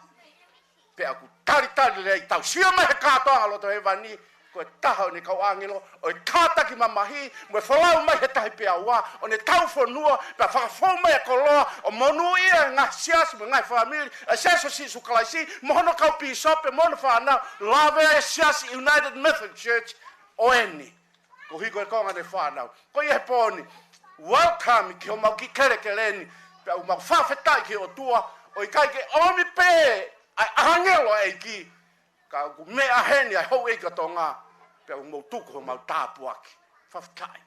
Pe aku tari rei tau sia me he katoa loto he wani. Ko taha o ne kau angelo. O kātaki mamahi. Mo e whalau mai he tahi pea ua. O ne tau whanua. Pe whakafau mai e koloa. O monu ia ngā siasi mo ngai whamiri. A siaso sisu kalaisi. Mohono kau pisope. Mohono whanau. Lave e siasi United Methodist Church. O eni. Ko hiko e konga ne whanau. Ko i he pōni, welcome ki ho mau ki kerekereni, pe au mau whawhetai ki o tua, o I kai ke omi pē, ai angelo e ki, ka au mea heni ai hou eika tō ngā, pe au mau tuku ho mau tāpuaki. Whawhetai.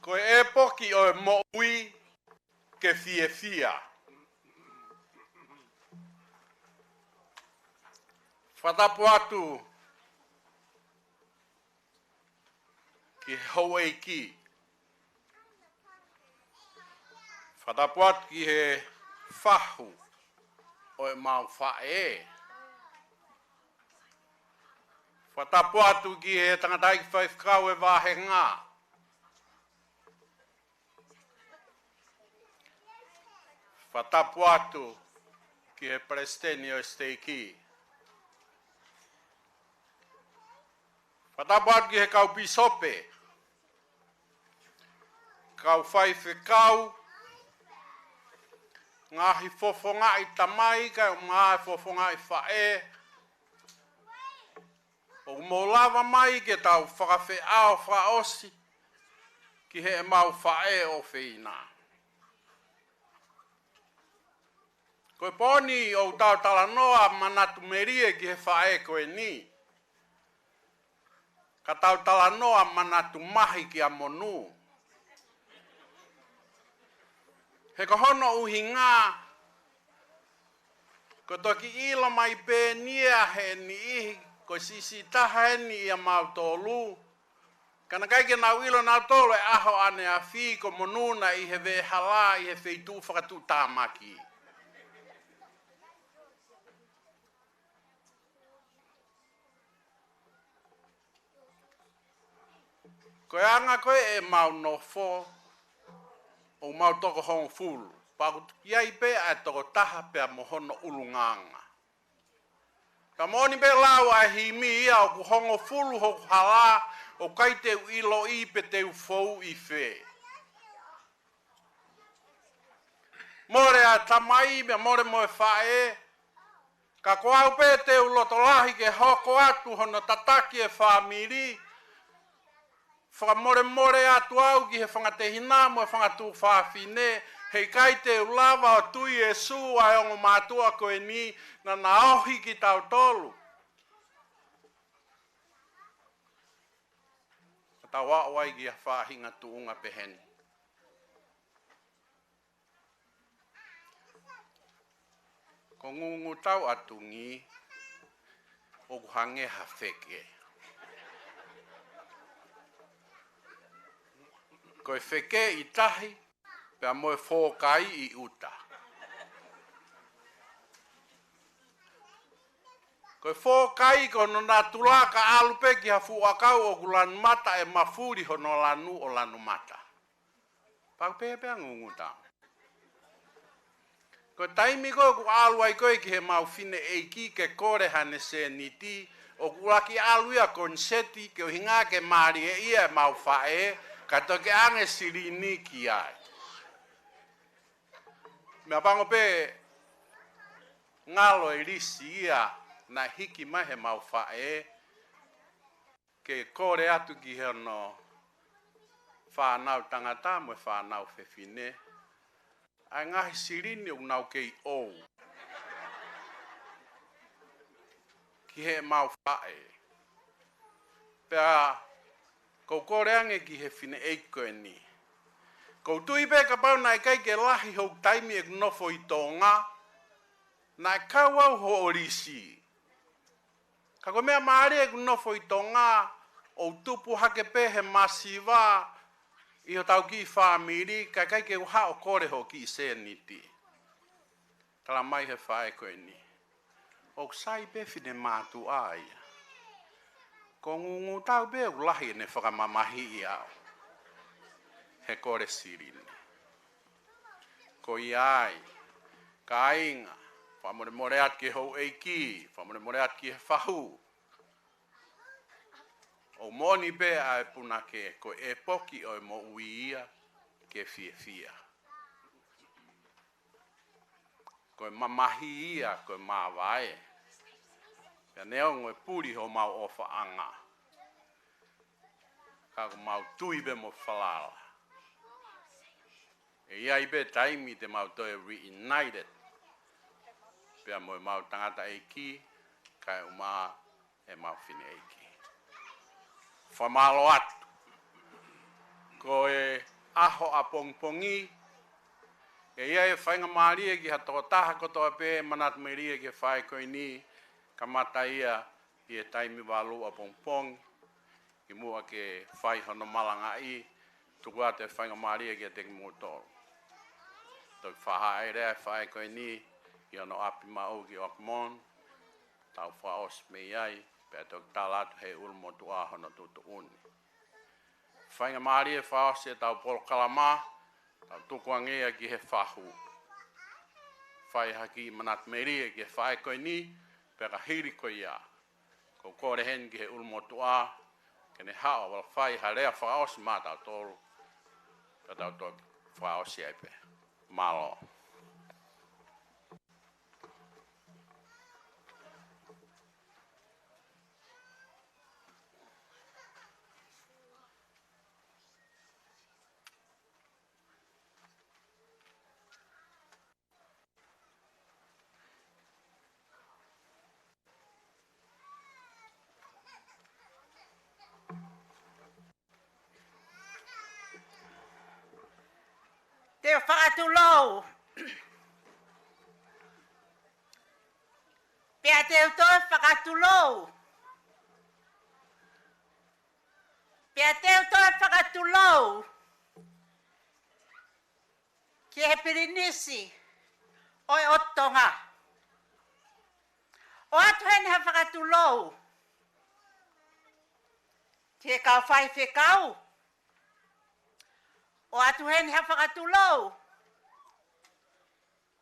Ko e poki o mo ui ke fia. Whatapu atu ki hou e ki. Whatapu atu ki he whahu o e mau whae. Whatapu atu ki he tangatai ki whaifkau e wahe ngā. Whatapu atu ki he presteni o steiki. Whatapu atu ki he kau pisope. Kau whaifkau. Ngahi fofonga i tamai ka ngahi fofonga i whae. O mo lava mai ke tau whakawhi ao whaosi ki he mau whae o whina. Koe poni o tau talanoa manatu merie ki he whae koe ni. Ka tau talanoa manatu mahi ki a monu. He ka hono uhi ngā. Ko toki ilo mai pē nia he ni ihi. Ko sisi taha he ni ia mau tōlu. Kana kai ke nau ilo nau tōlu e aho ane a whi ko monuna i he vehala i he wheitu whakatu tāmaki. Koe anga koe e mau nofo. O mau toko hongo fulu. Paku iai pe a toko taha pe a mohono ulunganga. Ka moni pe lau a himi ia o ku hongo fulu ho hala o kai te ilo i pe te ufou i fe. More a tamai me more moe fae. Ka koau pe te ulotolahi ke hoko atu hono tataki e whamiri. Whakamore atu au ki he whangatehina mo e whangatu whawhine. Hei kai te ulawa o tui e su ai ongo mātua koe ni na naohi ki tau tolu. Ta wai ki a whahinga tuunga peheni. Ko ngungu tau atungi o kuhange ha wheke. Ko e wheke i tahi, pea moe whōkai i uta. Ko e whōkai ko no nā tulaka alupe ki ha fuakau o kulanu mata e mafuri hono lanu o lanu mata. Pau pēpea ngungu tau. Ko taimi ko ku alu ai koe ki he mau fine eiki ke kore hane se niti, o kulaki alu ia konseti ke o hinga ke maari e ia e mau fae, ka toke ange sirini ki ai. Mea pango pe ngalo e risi ia na hiki mai he mau fae, ke kore atu ki he no whanau tangata mo e whanau whewhine. Ai ngahi sirini o nau kei ou. Ki he mau fae. Pea kou kore ange ki he whine eiko e ni. Kou tui pe ka pau nai kai ke lahi hou taimi e nofo i tōnga. Nai kau au ho orisi. Ka ko mea maari e nofo i tōnga. O tupu hake pe he masiva. I ho tau ki whamiri. Kai ke uha o kore ho ki se niti. Tala mai he whae koe ni. O sai pe whine mātu aia. Ko ngungu tau pe u lahi ne whakamamahi i au. He kore sirini. Ko iai, ka inga, whamore more at ki hou eiki, whamore more at ki he whahu. O moni pe a e punake, ko e poki o e mo uia ke fia. Ko e mamahi ia, ko e mawae. Pea neongo e puri ho mau ofa anga. Ka ko mau tuibe mo whalala. E ia ibe taimi te mau toe reunited. Pea mo e mau tangata eiki, kai uma e mau whine eiki. Whamalo atu. Ko e aho a pongpongi. E ia e whainga maaria ki ha taha kotoa pe manat meria ki whai koe ni ka mata ia i e taimi walu a pongpongi. I mua ke whai hono malanga i Tupou'ata e whainga maaria ki a teki mōtoro. Tau whaha e rea whai koe ni i ano api mau ki Oakland. Tau whaos me iai pe tau tālatu hei ulmo tua hono tutu uni. Whainga maaria whaos e tau polo kalama. Tau tukuangea ki he whahu. Whai haki manat meria ki he whai koe ni, peka hiri koe ia. Ko kore hen ki he ulmo tua, kene hao wala whai ha rea whaosi mā tau tolu. Ka tau tō whaosi aipe. Malo. Te whaatulou. Pea te utoe whakatulou. Pea te utoe whakatulou. Ki he pirinisi. Oi otonga. O atu hene ha whakatulou. Ki he kau whai whekau. O atu hene ha whakatulou.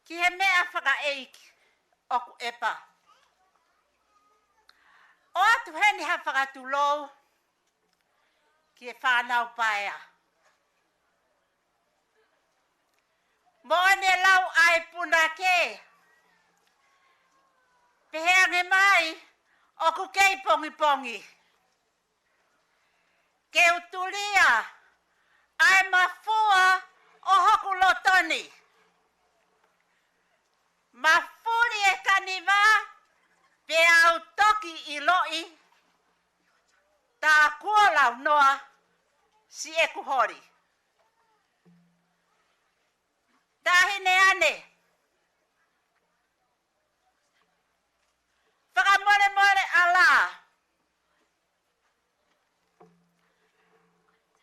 Ki he mea whakaeiki. Oku epa. O atu hene ha whakatulou. Ki he whanau paea. Moane lau ai puna ke. Peheange mai. Oku kei pongi pongi. Ke utulia. Ai mafua o hoku lotoni. Mafuri e kaniva pe au toki i loi. Tā kua lau noa si e kuhori. Tāhine ane. Whakamore more ala.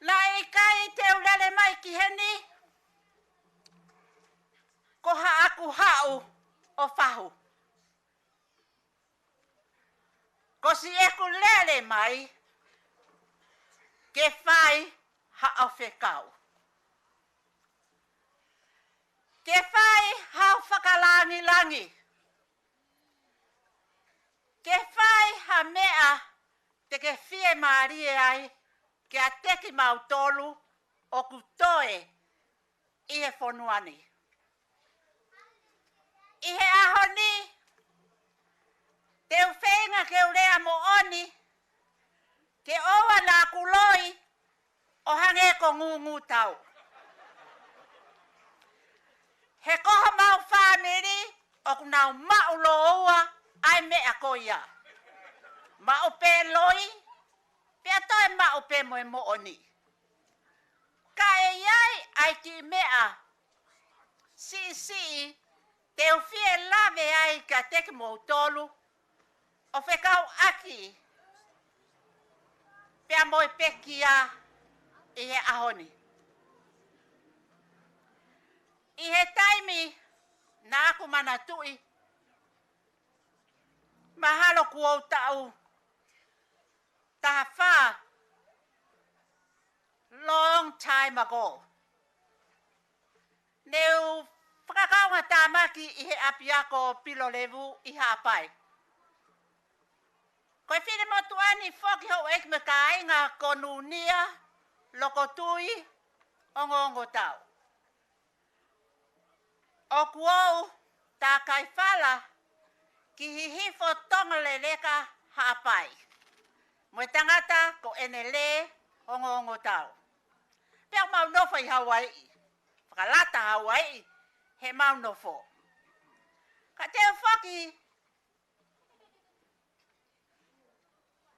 La i kai te ulele mai ki heni. Ko ha aku hau o whahu. Ko si e kulele mai. Ke whai ha au whekau. Ke whai hau whakalangi langi. Ke whai ha mea te ke whie maarie ai ke a teki mautolu o kutoe i he whonuani. I he ahoni te uwhenga ke urea mo oni ke owa nā kuloi o hange ko ngungu tau. He koha mau whamiri o kunau maulo oua ai mea koia. Mau pe loi, pia toi mau pe moe mo oni. Ka e iai ai ki mea si te uwhie lave ai ka teki mo tolu o whekau aki pia moe pekia i he ahoni. I he taimi nā aku mana tui mahalo kuou tau taha wha long time ago. Neu whakakaunga tāmaki i he apiako pilo levu i hapai. Koe whine motuani whoki hau ek me ka ainga konunia, loko tui, ongo tau. O kuou tā kai whala ki hihifo tonga le leka hapai. Moe tangata ko enele ongo tau. Pea mau nofo i Hawaii. Whakalata Hawaii he mau nofo. Ka teo whaki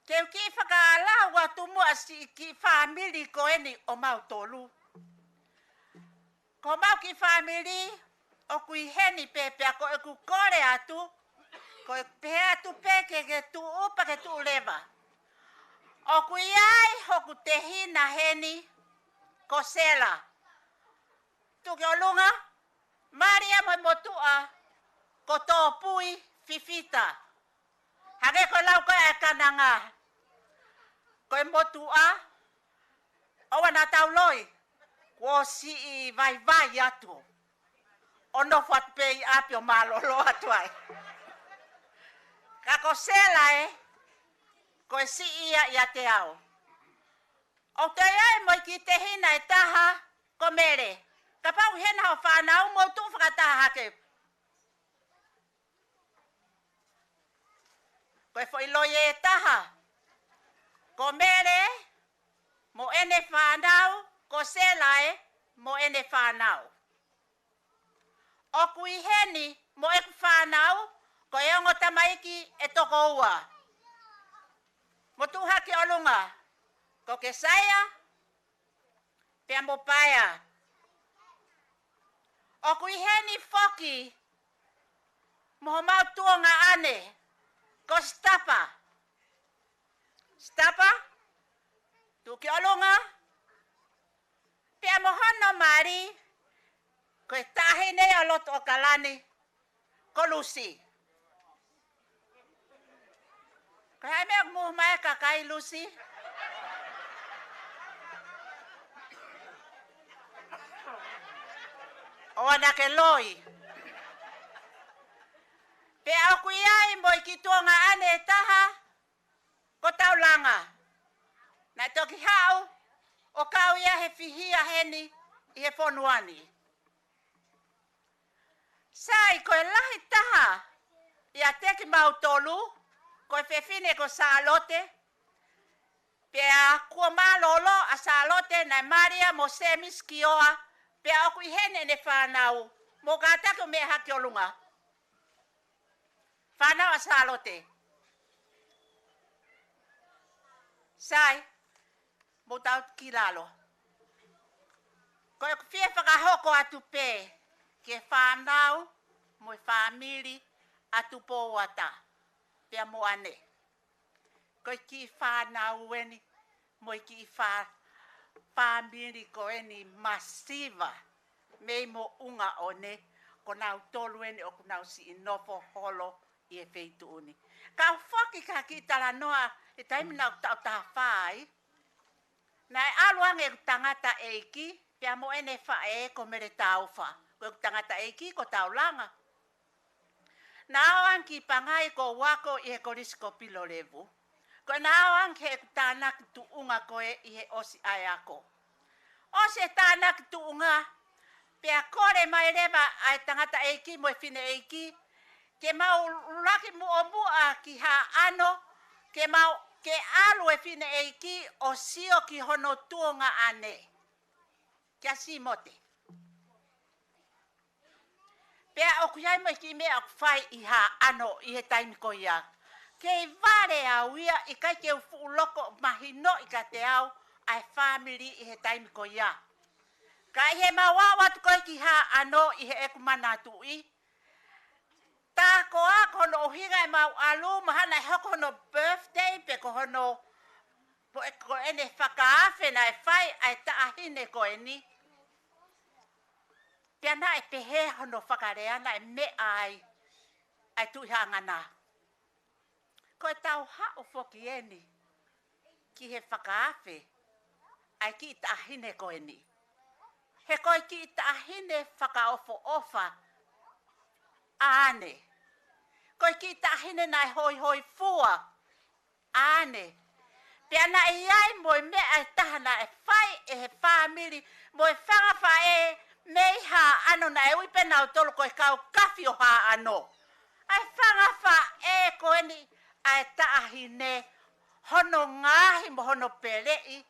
teo ki whakaalawa tumua si ki whamiri ko eni o mau tolu. Ko mau ki family, o kui heni pepe ko e ku kore atu, ko e pe atu peke ke tu upa ke tu leva. O kui ai hoku te hina heni, ko sela. Tu ke olunga, Maria mo motua, ko tō pui fifita. Hage ko lau ko e kananga. Ko e motua, o wana tau loi, ko si I vai atu. Ono fat pei api o malolo atu ai. Ka ko sela ko e si ia te au. O te ai mo ki te hina e taha, ko mere. Ka pau hena o whanau mo tu whakataha hake. Ko e fwoi loie e taha. Ko mere, mo ene whanau, ko sela mo ene whanau. O kui heni, mo e whanau, ko e ongo tamaiki e toko ua. Mo tu hake olunga, ko ke saya, pia mo paya. O kui heni foki, mo mau tuonga ane, ko stapa. Stapa, tu ki olunga, pia mo hono mari, ko e tahi nei o loto o kalani, ko Lucy. Ko hai mea muhumai kakai Lucy. O ana ke loi. Pe au kui ai mo I ki tuonga ane e taha, ko tau langa. Na toki hau, o kau ia he fihia heni I he fonuani. Sai ko e lahi taha, ia teki mautolu, ko e fefine ko salote, pe a kua malolo a salote na Maria mo semis kioa, pe a kui hene ne whanau, mo gata ko mea haki olunga. Whanau a salote. Sai, mo tau ki lalo. Ko e fie whakahoko atu pe, ke whanau, mo e whamiri, a Tupou'ata, pia mo ane. Ko I ki whanau eni, mo I ki whamiri ko eni masiva, mei mo unga one, ko nau tolu eni o kunau si inofo holo I e feitu uni. Ka whaki ka ki tala noa, e taimi nau tau taha whai, na e aluange tangata eiki, pia mo ene whae ko mere tau wha. Ko tangata eiki ko tau langa. Na awang ki pangai ko wako I he korisko pilo levu. Ko na awang he tānak tuunga koe I he osi ai ako. Ose tānak tuunga, pia kore mai rewa ai tangata eiki mo e fine eiki, ke mau laki mu o mua ki ha ano, ke mau ke alu e fine eiki o sio ki hono tuunga ane. Kia si mote. Pea o kuiai mo ki mea whai I ha ano I he taimi ko ia. Kei vare au ia I kai ke ufu loko mahino I ka te au ai family I he taimi ko ia. Ka I he mawawat koi ki ha ano I he eku manatui. Tā ko a kono o higa e mau alu mahana e hoko hono birthday pe ko hono ko ene whakaafe na e whai ai taahine ko eni. Pea na e pehe hono whakareana e me ai tui hangana. Ko e tau hao whoki eni ki he whakaafe ai ki taahine ko eni. He koi ki taahine whakaofo ofa ane. Koi ki tahine nai hoi hoi fua. Ane. Pea na iai moi mea e tahana e whai e he whamiri. Moi whangawha e mei ha ano na e uipe nau tolo koe kau kawhi o ha ano. Ai whangawha e koe ni ai tahine hono ngahi mo hono pelei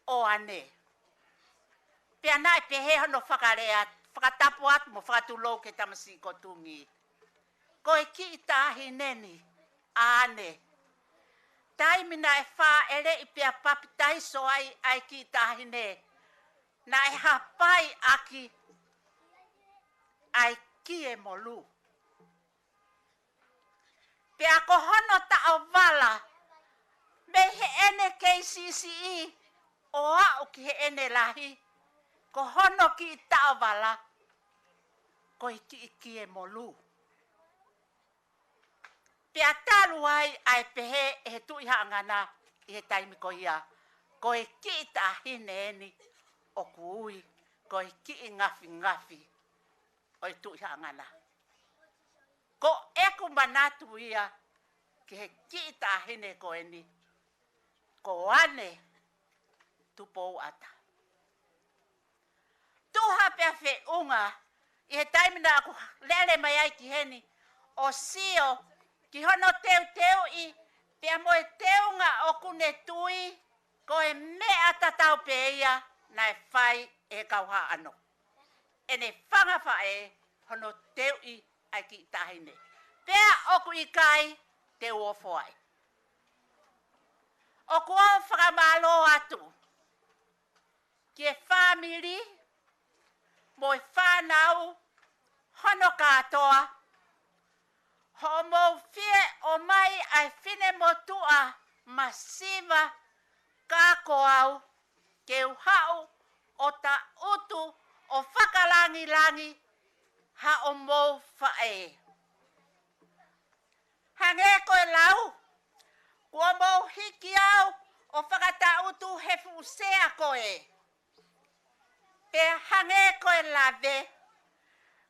o ane. Pea na e pehe hono whakarea whakatapu atu mo whakatulou ke tamasi ko tungi. Koe ki tahi neni, ane. Taimina e wha ere I pia papi taiso ai ki tahi ne. Na e hapai aki ai kie molu. Pea ko hono ta vala me he ene KCCE o au ki he ene lahi. Ko hono ki ta vala ko i kie molu. Pea talu ai pehe he tu iha ngana i he taimi ko ia. Ko e ki ta hine eni o kui. Ko e ki ngafi o i tu iha ngana. Ko eku manatu ia ki he ki ta hine ko eni. Ko ane Tupou'ata. Tuha pea fe unga i he taimi na aku lele mai ai ki heni. O sio ki hono teu i pea moe teunga o kune tui ko e mea tatau pe ia na e whai e kauha ano. E ne whangawha e hono teu i ai ki tahine. Pea oku i kai te uofo ai. Oku au whakamalo atu. Ki e whamiri moe whanau hono katoa. Ho mo fie o mai ai fine motua masiva kako au ke uhau o ta utu o whakalangi ha o mo whae. Hange koe lau, kua mo hiki au o whakata utu he fusea koe. Pe hange koe lave,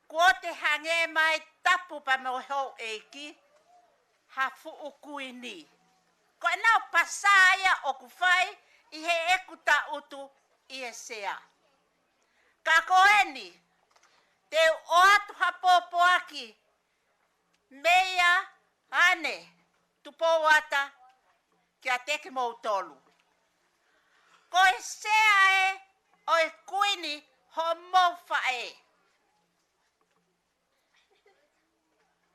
kua te hange mai tapu pa mo hou eiki, ha fuukui ni. Koe nau pasaya o kufai i he eku ta utu i e sea. Ka koeni, te o atu hapopo aki, meia ane Tupou'ata kia teke mou tolu. Koe sea e o e kuini ho mou whae.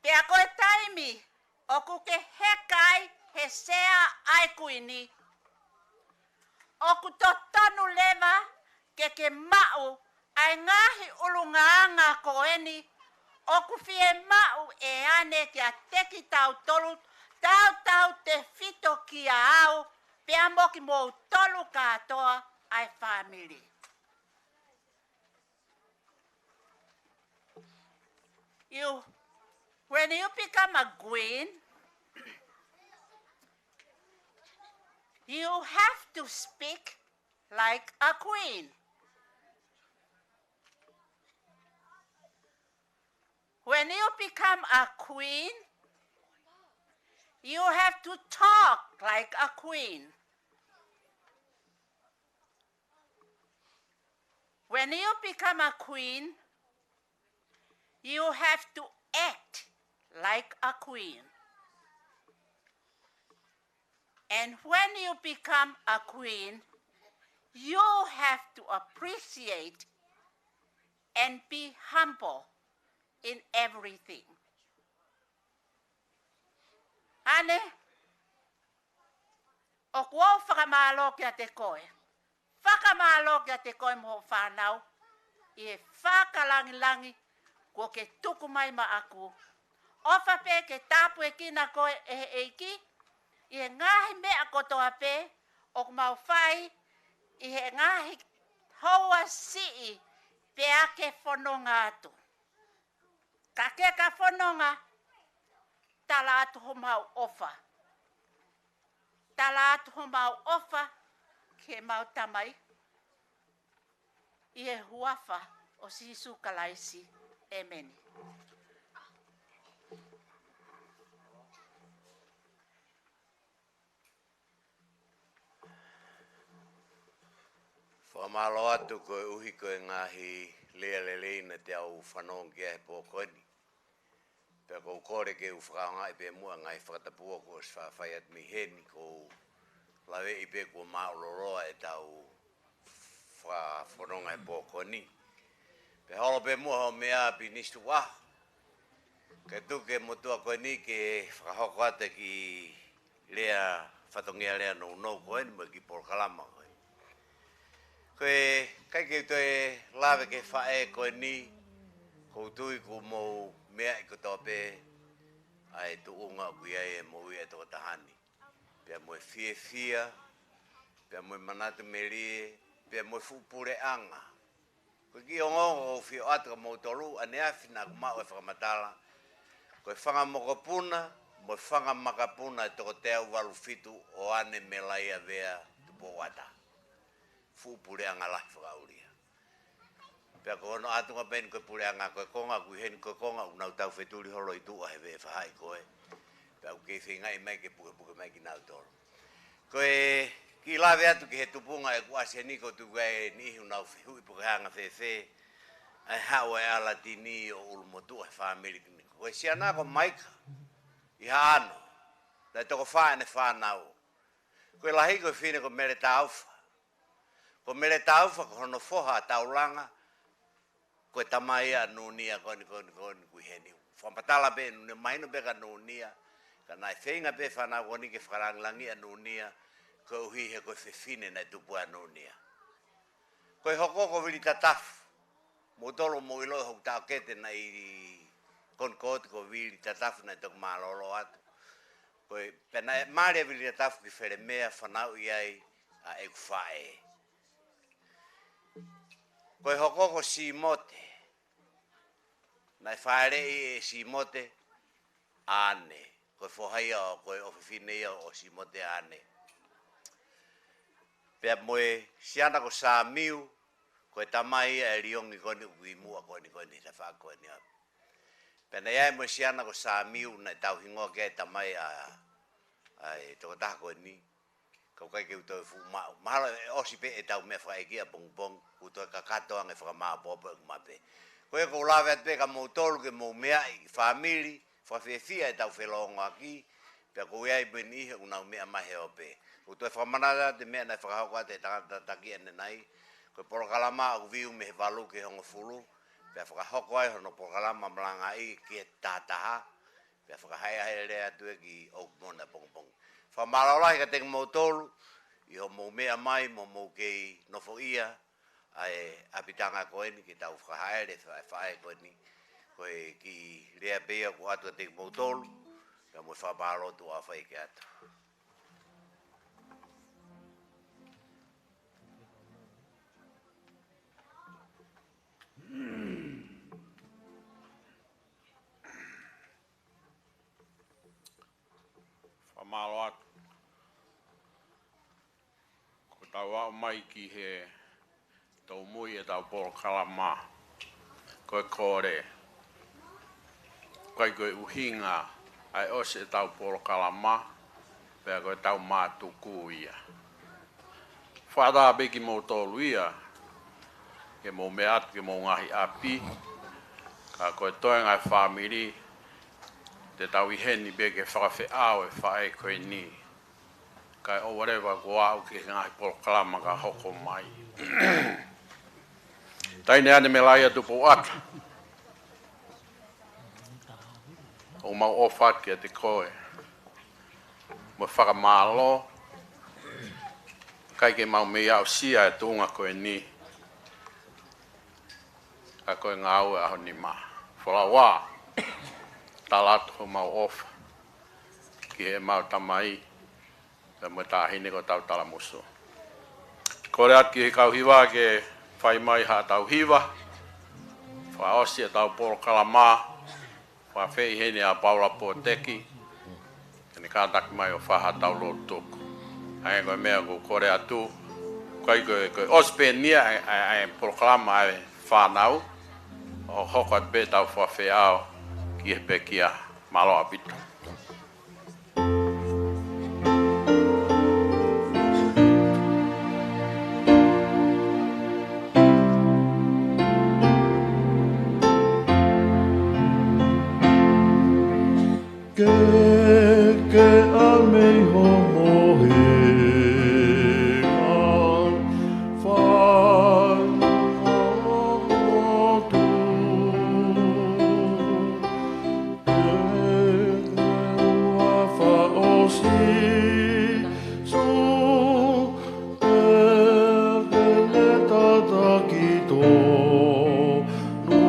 Pea koe taimi o kuke hekai he sea ai kuini. O ku totonu leva ke mau ai ngahi ulungaanga koeni. O ku fie mau e ane kia teki tau tolu tau te fito kia au pea moki mou tolu katoa ai family. When you become a queen, you have to speak like a queen. When you become a queen, you have to talk like a queen. When you become a queen, you have to act like a queen. And when you become a queen, you have to appreciate and be humble in everything. Ane, o kua whakamalo kia te koe. Whakamalo kia te koe mo whanau. I e whakalangi kua ke tuku mai ma aku. Ofa pe ke tapu e kina koe e eiki. I he ngahi mea kotoa pe. O kumau whai. I he ngahi hoa sii. Pea ke whanonga atu. Ka ke ka whanonga. Tala atu ho mau ofa. Tala atu ho mau ofa. Ke mau tamai. I e huafa o sisu kalaisi. Amen. Whamalo atu koe uhi koe ngahi lea leina te au whanong kia he pōkoni. Pea kou kore ke u whakaonga i pe mua ngai whakatapua ko s whawhai at miheni ko lawe i pe kua maoloroa e tau whanonga he pōkoni. Pe holo pe mua ho mea pi nistu waho. Ke tuke motua koe ni ke whakahoko ate ki lea whatongia lea nou koe ni mo ki Polkalama koe. Koe kai ke toi lawe ke whae koe ni Koutui ku mo mea I ko tope ai tu unga ku ia e mo ia to tahani. Pea mo fia, pea mo manatu meri, pea mo fupure anga. Ko ki ongo o fio atu mo tolu ane afina ku mau e whakamatala. Ko e whanga mokopuna, mo e whanga makapuna e toko teo walu fitu o ane Melaia vea Tupou'ata. Fupure anga lahi whakauria. Pea ko ono atu nga pen koe pure anga koe konga, kui heni koe konga, unau tau wheturi holo I tua he vea whahai koe. Pea u kei whingai mai ke puke mai ki nau tolo. Koe ki lawe atu ki he tupunga e kuasi niko tu gai ni unau hui puke hanga whewhe. Ai hao e ala tini o ulumotu he whamiri ki niko. Koe si anako maika, I haano, dai toko whaene whanau. Koe lahi koe whine ko mere tauwha. Ko mere tauwha ko hono foha taulanga, koe tamaia nunia koni kui heni. Whampatala be nune maino beka nunia, ka nai whenga be whanau koni ke whakaranglangi a nunia, ko uhi he koe whine nei tupu a nunia. Koe hokoko wili tatafu, mo tolo mo ilo hok tau kete nei konkoti ko wili tatafu nei tok malolo atu. Koe pena maare wili tatafu ki where mea whanau iai a eku whae. Koe hokoko si mote, nai whaere I si mote ane. Koe whohaia o koe ofifine o si mote ane. Pea moe siana ko sa miu, koe tamai e riongi koni uimua koni ta wha koni apu. Pena iai moe siana ko sa miu na tau hingoa ke tamai a toko taha koni. Kau kai ke utoi fu mau. Mahala osi pe e tau mea whaekia pong utoi kakato ange whakamā popo e kumape. Koe ko lawe at pe ka mou tolu ke mou mea I whamiri, whawhewhia e tau whelonga ki, pea ko iai bini ihe unau mea mahe o pe. Utoi whamanada te mea nai whakahoko ate taki ane nai, koe porokalama au viu me he walu ke hongo fulu, pea whakahoko ai hono porokalama malanga I ki e tātaha, pea whakahai ahe rea tue ki Oakland na pong. Whamarolahi ka teki mou tolu, I ho mou mea mai mo mou kei nofo ia, ai apitanga koeni ki tau whakahaere whae koeni, koe ki rea pea ko atu te mou tolu, ka mo whaparotu a whai ke atu. Whamalo atu. Ko tau au mai ki he tau mui e tau poro kalama. Koe kore. Koe uhinga ai ose e tau poro kalama. Pea koe tau mātuku ia. Whātā beki mō tōlu ia. Ke mō mea atu ke mō ngahi api. Ka koe toi ngai whamiri. Te tau I heni beke whakawhi au e whae koe ni. Kai o wharewa ko au ke ngahi poro kalama ka hoko mai. Taine ane Melaia Tupou'ata. O mau ofaki a te koe. Mo whakamālo. Kai ke mau mea au sia e tunga koe ni. Ka koe ngā au e aho ni maa. Whala wā. Talatu ho mau ofa. Ki he mau tamai. Ka mo tāhine ko tau talamusu. Kore atu ki he kauhiwa ke whai mai ha tau hiwa. Wha osi e tau poro kalama. Wha whei hene a paula po teki. Kani kātaki mai o whaha tau lotuku. Ai koe mea ko kore atu. Koe ospe nia ai poro kalama ai whanau. O hoko at pe tau wha whea au. Ki he pe kia malo apitu. Ke a mei ho mohe kan whan o tu ke ua wha o si su ke le tata ki tō nu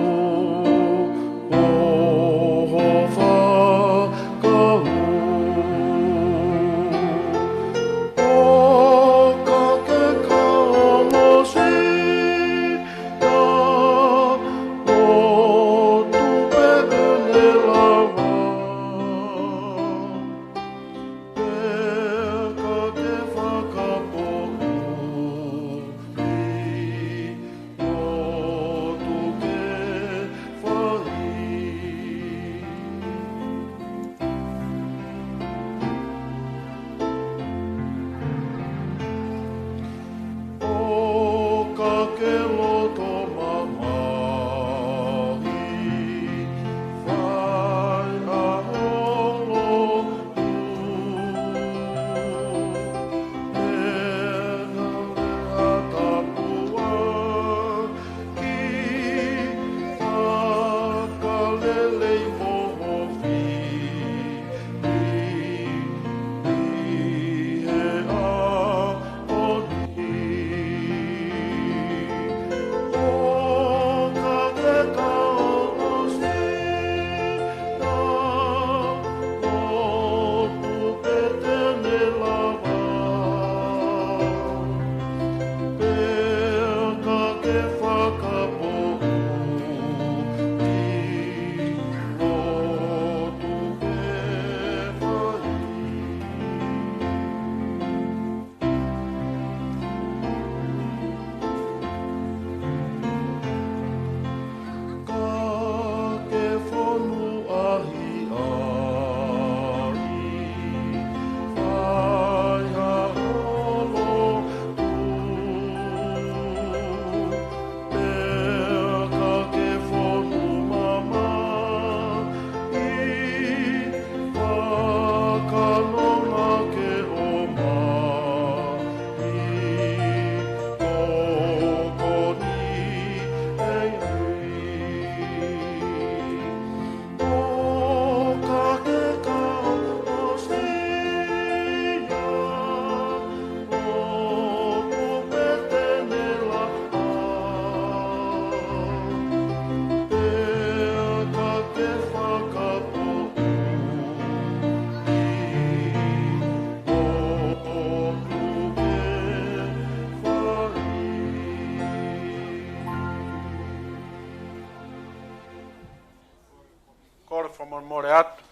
kore whamamore atu,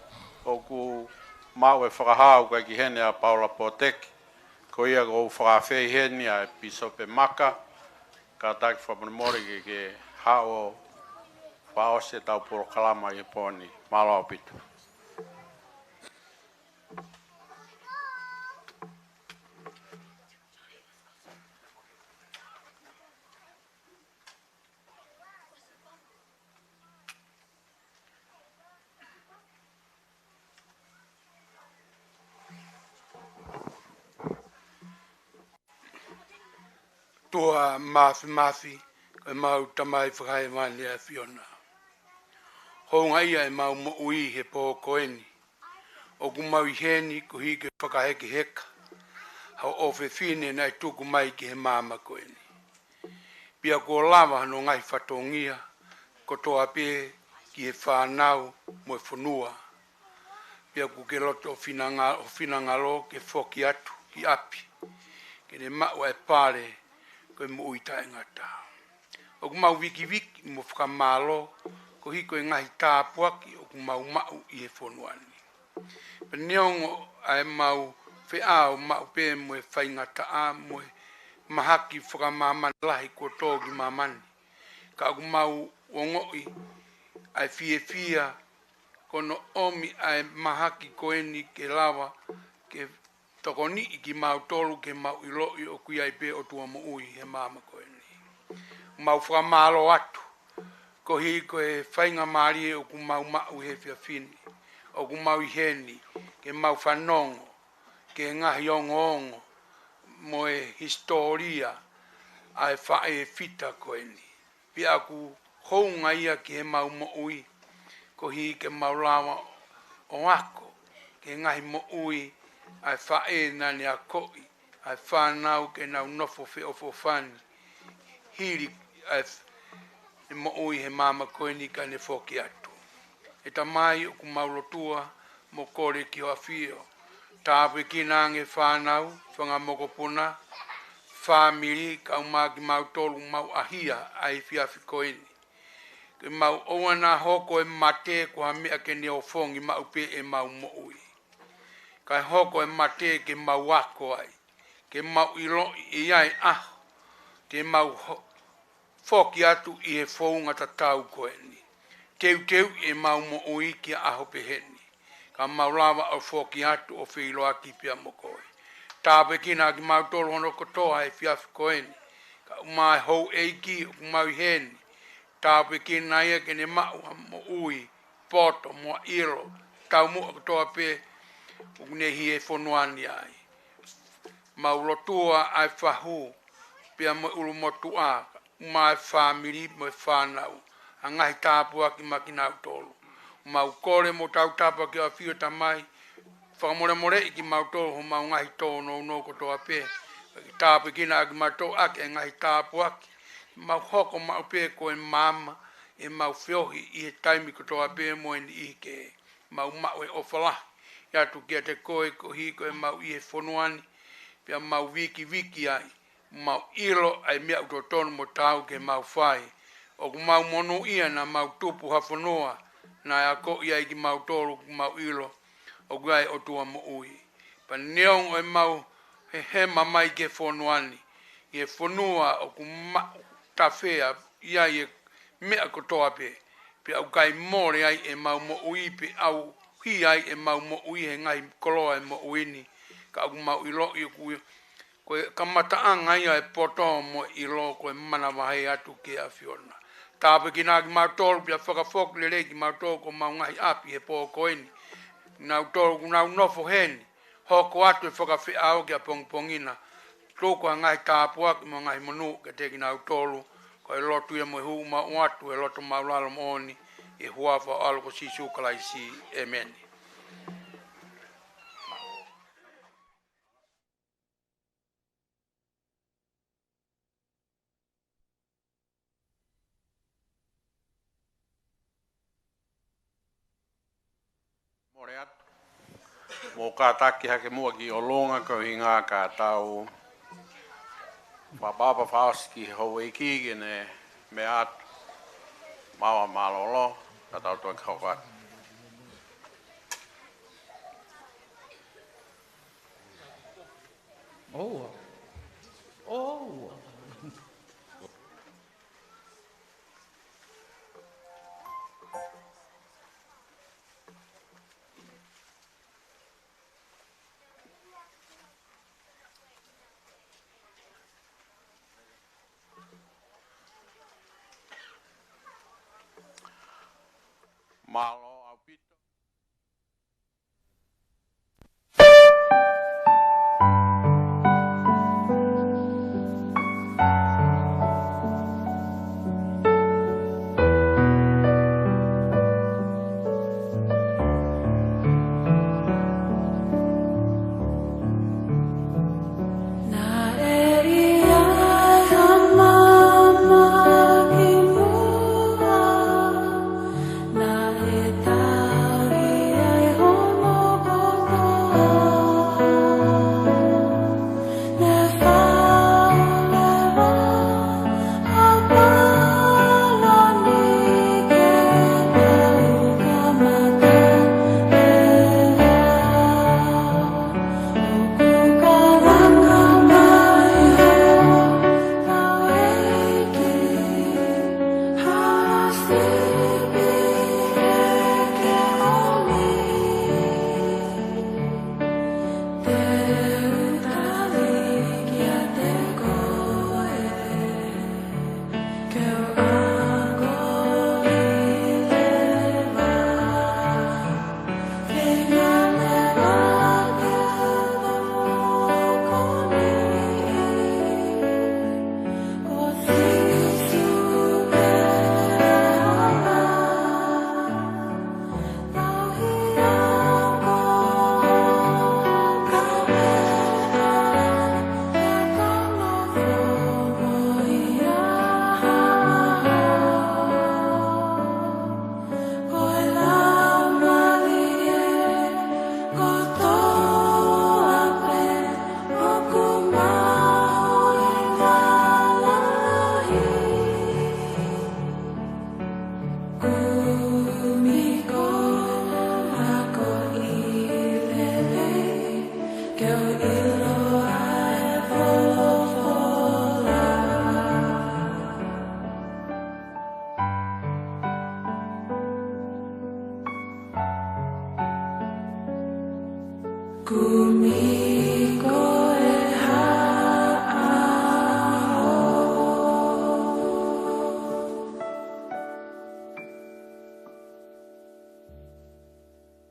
o ku mau e whakahau kai ki hene a Paula Poteki, ko ia ko whakawhei hene a Pisope Maka, ka taki whamamore ke hao whaose tau poro kalama i poni, malo pitu. Tua mafi, e mau tamai whakai wani e Fiona. Honga ia e mau mo ui he pō koeni. O ku mau i heni ko hike whakaheke heka. Hau ofe fine nai tuku mai ki he māma koeni. Pia ko lava no ngai whatongia, ko toa pē ki he whānau mo e whanua. Pia ku ke loto o whinangalo ke whoki atu ki api. Ke ne maua e pare koe mo uita e ngata. O ku mau wiki mo whakamalo, ko hiko e ngahi tāpuaki o ku mau i he whonuani. Pa neongo ai mau whiao mau pē mo e whaingata a mo e mahaki whakamamani lahi ko tōgi mamani. Ka ku mau ongoi ai fia kono omi ai mahaki koeni ke lawa ke tokoni i ki mau tolu ke mau iloi o kui ai pē o tua mo ui he mama koeni. Mau whakamalo atu, ko hiko e whainga maari o ku mau he fia fini. O ku mau i heni, ke mau whanongo, ke ngahi ongo mo e historia ai whae fita koeni. Pia aku hounga ia ki he mau mo ui, ko hi ke mau lawa o ako, ke ngahi mo ui ai whae nani a koi, ai whanau ke nau nofo fe ofo whani. Hiri ai mo ui he mama koeni ka ne whoki atu. E tamai o ku maulotua mo kore ki hoa whio. Tāpu e kinange whanau, whangamoko puna, whamiri, ka umaki mau tolu mau ahia ai whiawhi koeni. Ke mau oana hoko e mate ko ha mea ke ne o whongi mau pe e mau mo ui. Kai hoko e mate ke mau wako ai. Ke mau ilo i ai aho. Te mau whoki atu i he whounga tatau koeni. Teu e mau mo ui ki aho peheni. Ka mau lava o whoki atu o whiloa ki pia mo koe. Tāpe kina ki mau tolu hono kotoa e whiawhi koeni. Ka umai hou eiki o kumau heni. Tāpe kina ia ke ne mau mo ui, poto, mo ilo, tau mua kotoa pe o kune hi e whonuani ai. Mau lotua ai whahu, pia mo ulu motu a, umai whamiri mo e whanau. Angahi tāpua ki makinau tolu. Mau kore mo tau tapa ki a whio tamai. Whakamore i ki mau tolu ho mau ngahi tō no kotoa pē. Tāpu kina ki mau tō ake e ngahi tāpua ki. Mau hoko mau pē ko e mama e mau whiohi i he taimi kotoa pē mo e ni i ke. Mau e ofala. Ia tu kia te koe ko hi ko e mau i he whonuani. Pia mau wiki ai. Mau ilo ai mea utotonu mo tau ke mau whai. O ku mau mono ia na mau tupu hawhanoa, na a ko ia i ki mau tolu ku mau ilo, o gai o tua mo ui. Pa neong o e mau he hema mai ke whonuani, i e whanua o ku tawhea ia i e mea kotoa pe, pe au kai more ai e mau mo ui pe au hi ai e mau mo ui he ngai koloa e mo uini, ka au mau ilo i ku koe kamataanga ia e poto mo ilo koe mana wahe atu ke a Fiona. Tāpe ki nā ki mau tolu pia whakawhok le ki mau tolu ko mau ngahi api he pō koeni. Nau tolu ku nau nofo heni. Hoko atu e whakawhi au ki a pongpongina. Tōku a ngahi tāpua ki mo ngahi monu ke te ki nau tolu. Ko e lotu ia mo e huu ma uatu e loto mau lalo mooni. E huafa o alo ko sisu kalaisi. Amen. More atu. Mō kā taki hake mua ki o longa ko hi ngā kā tau whababa whaoski hou e ki ne me atu mawa malolo ka tau toi kau atu. Oh. Oh. Malo au pito. Kumi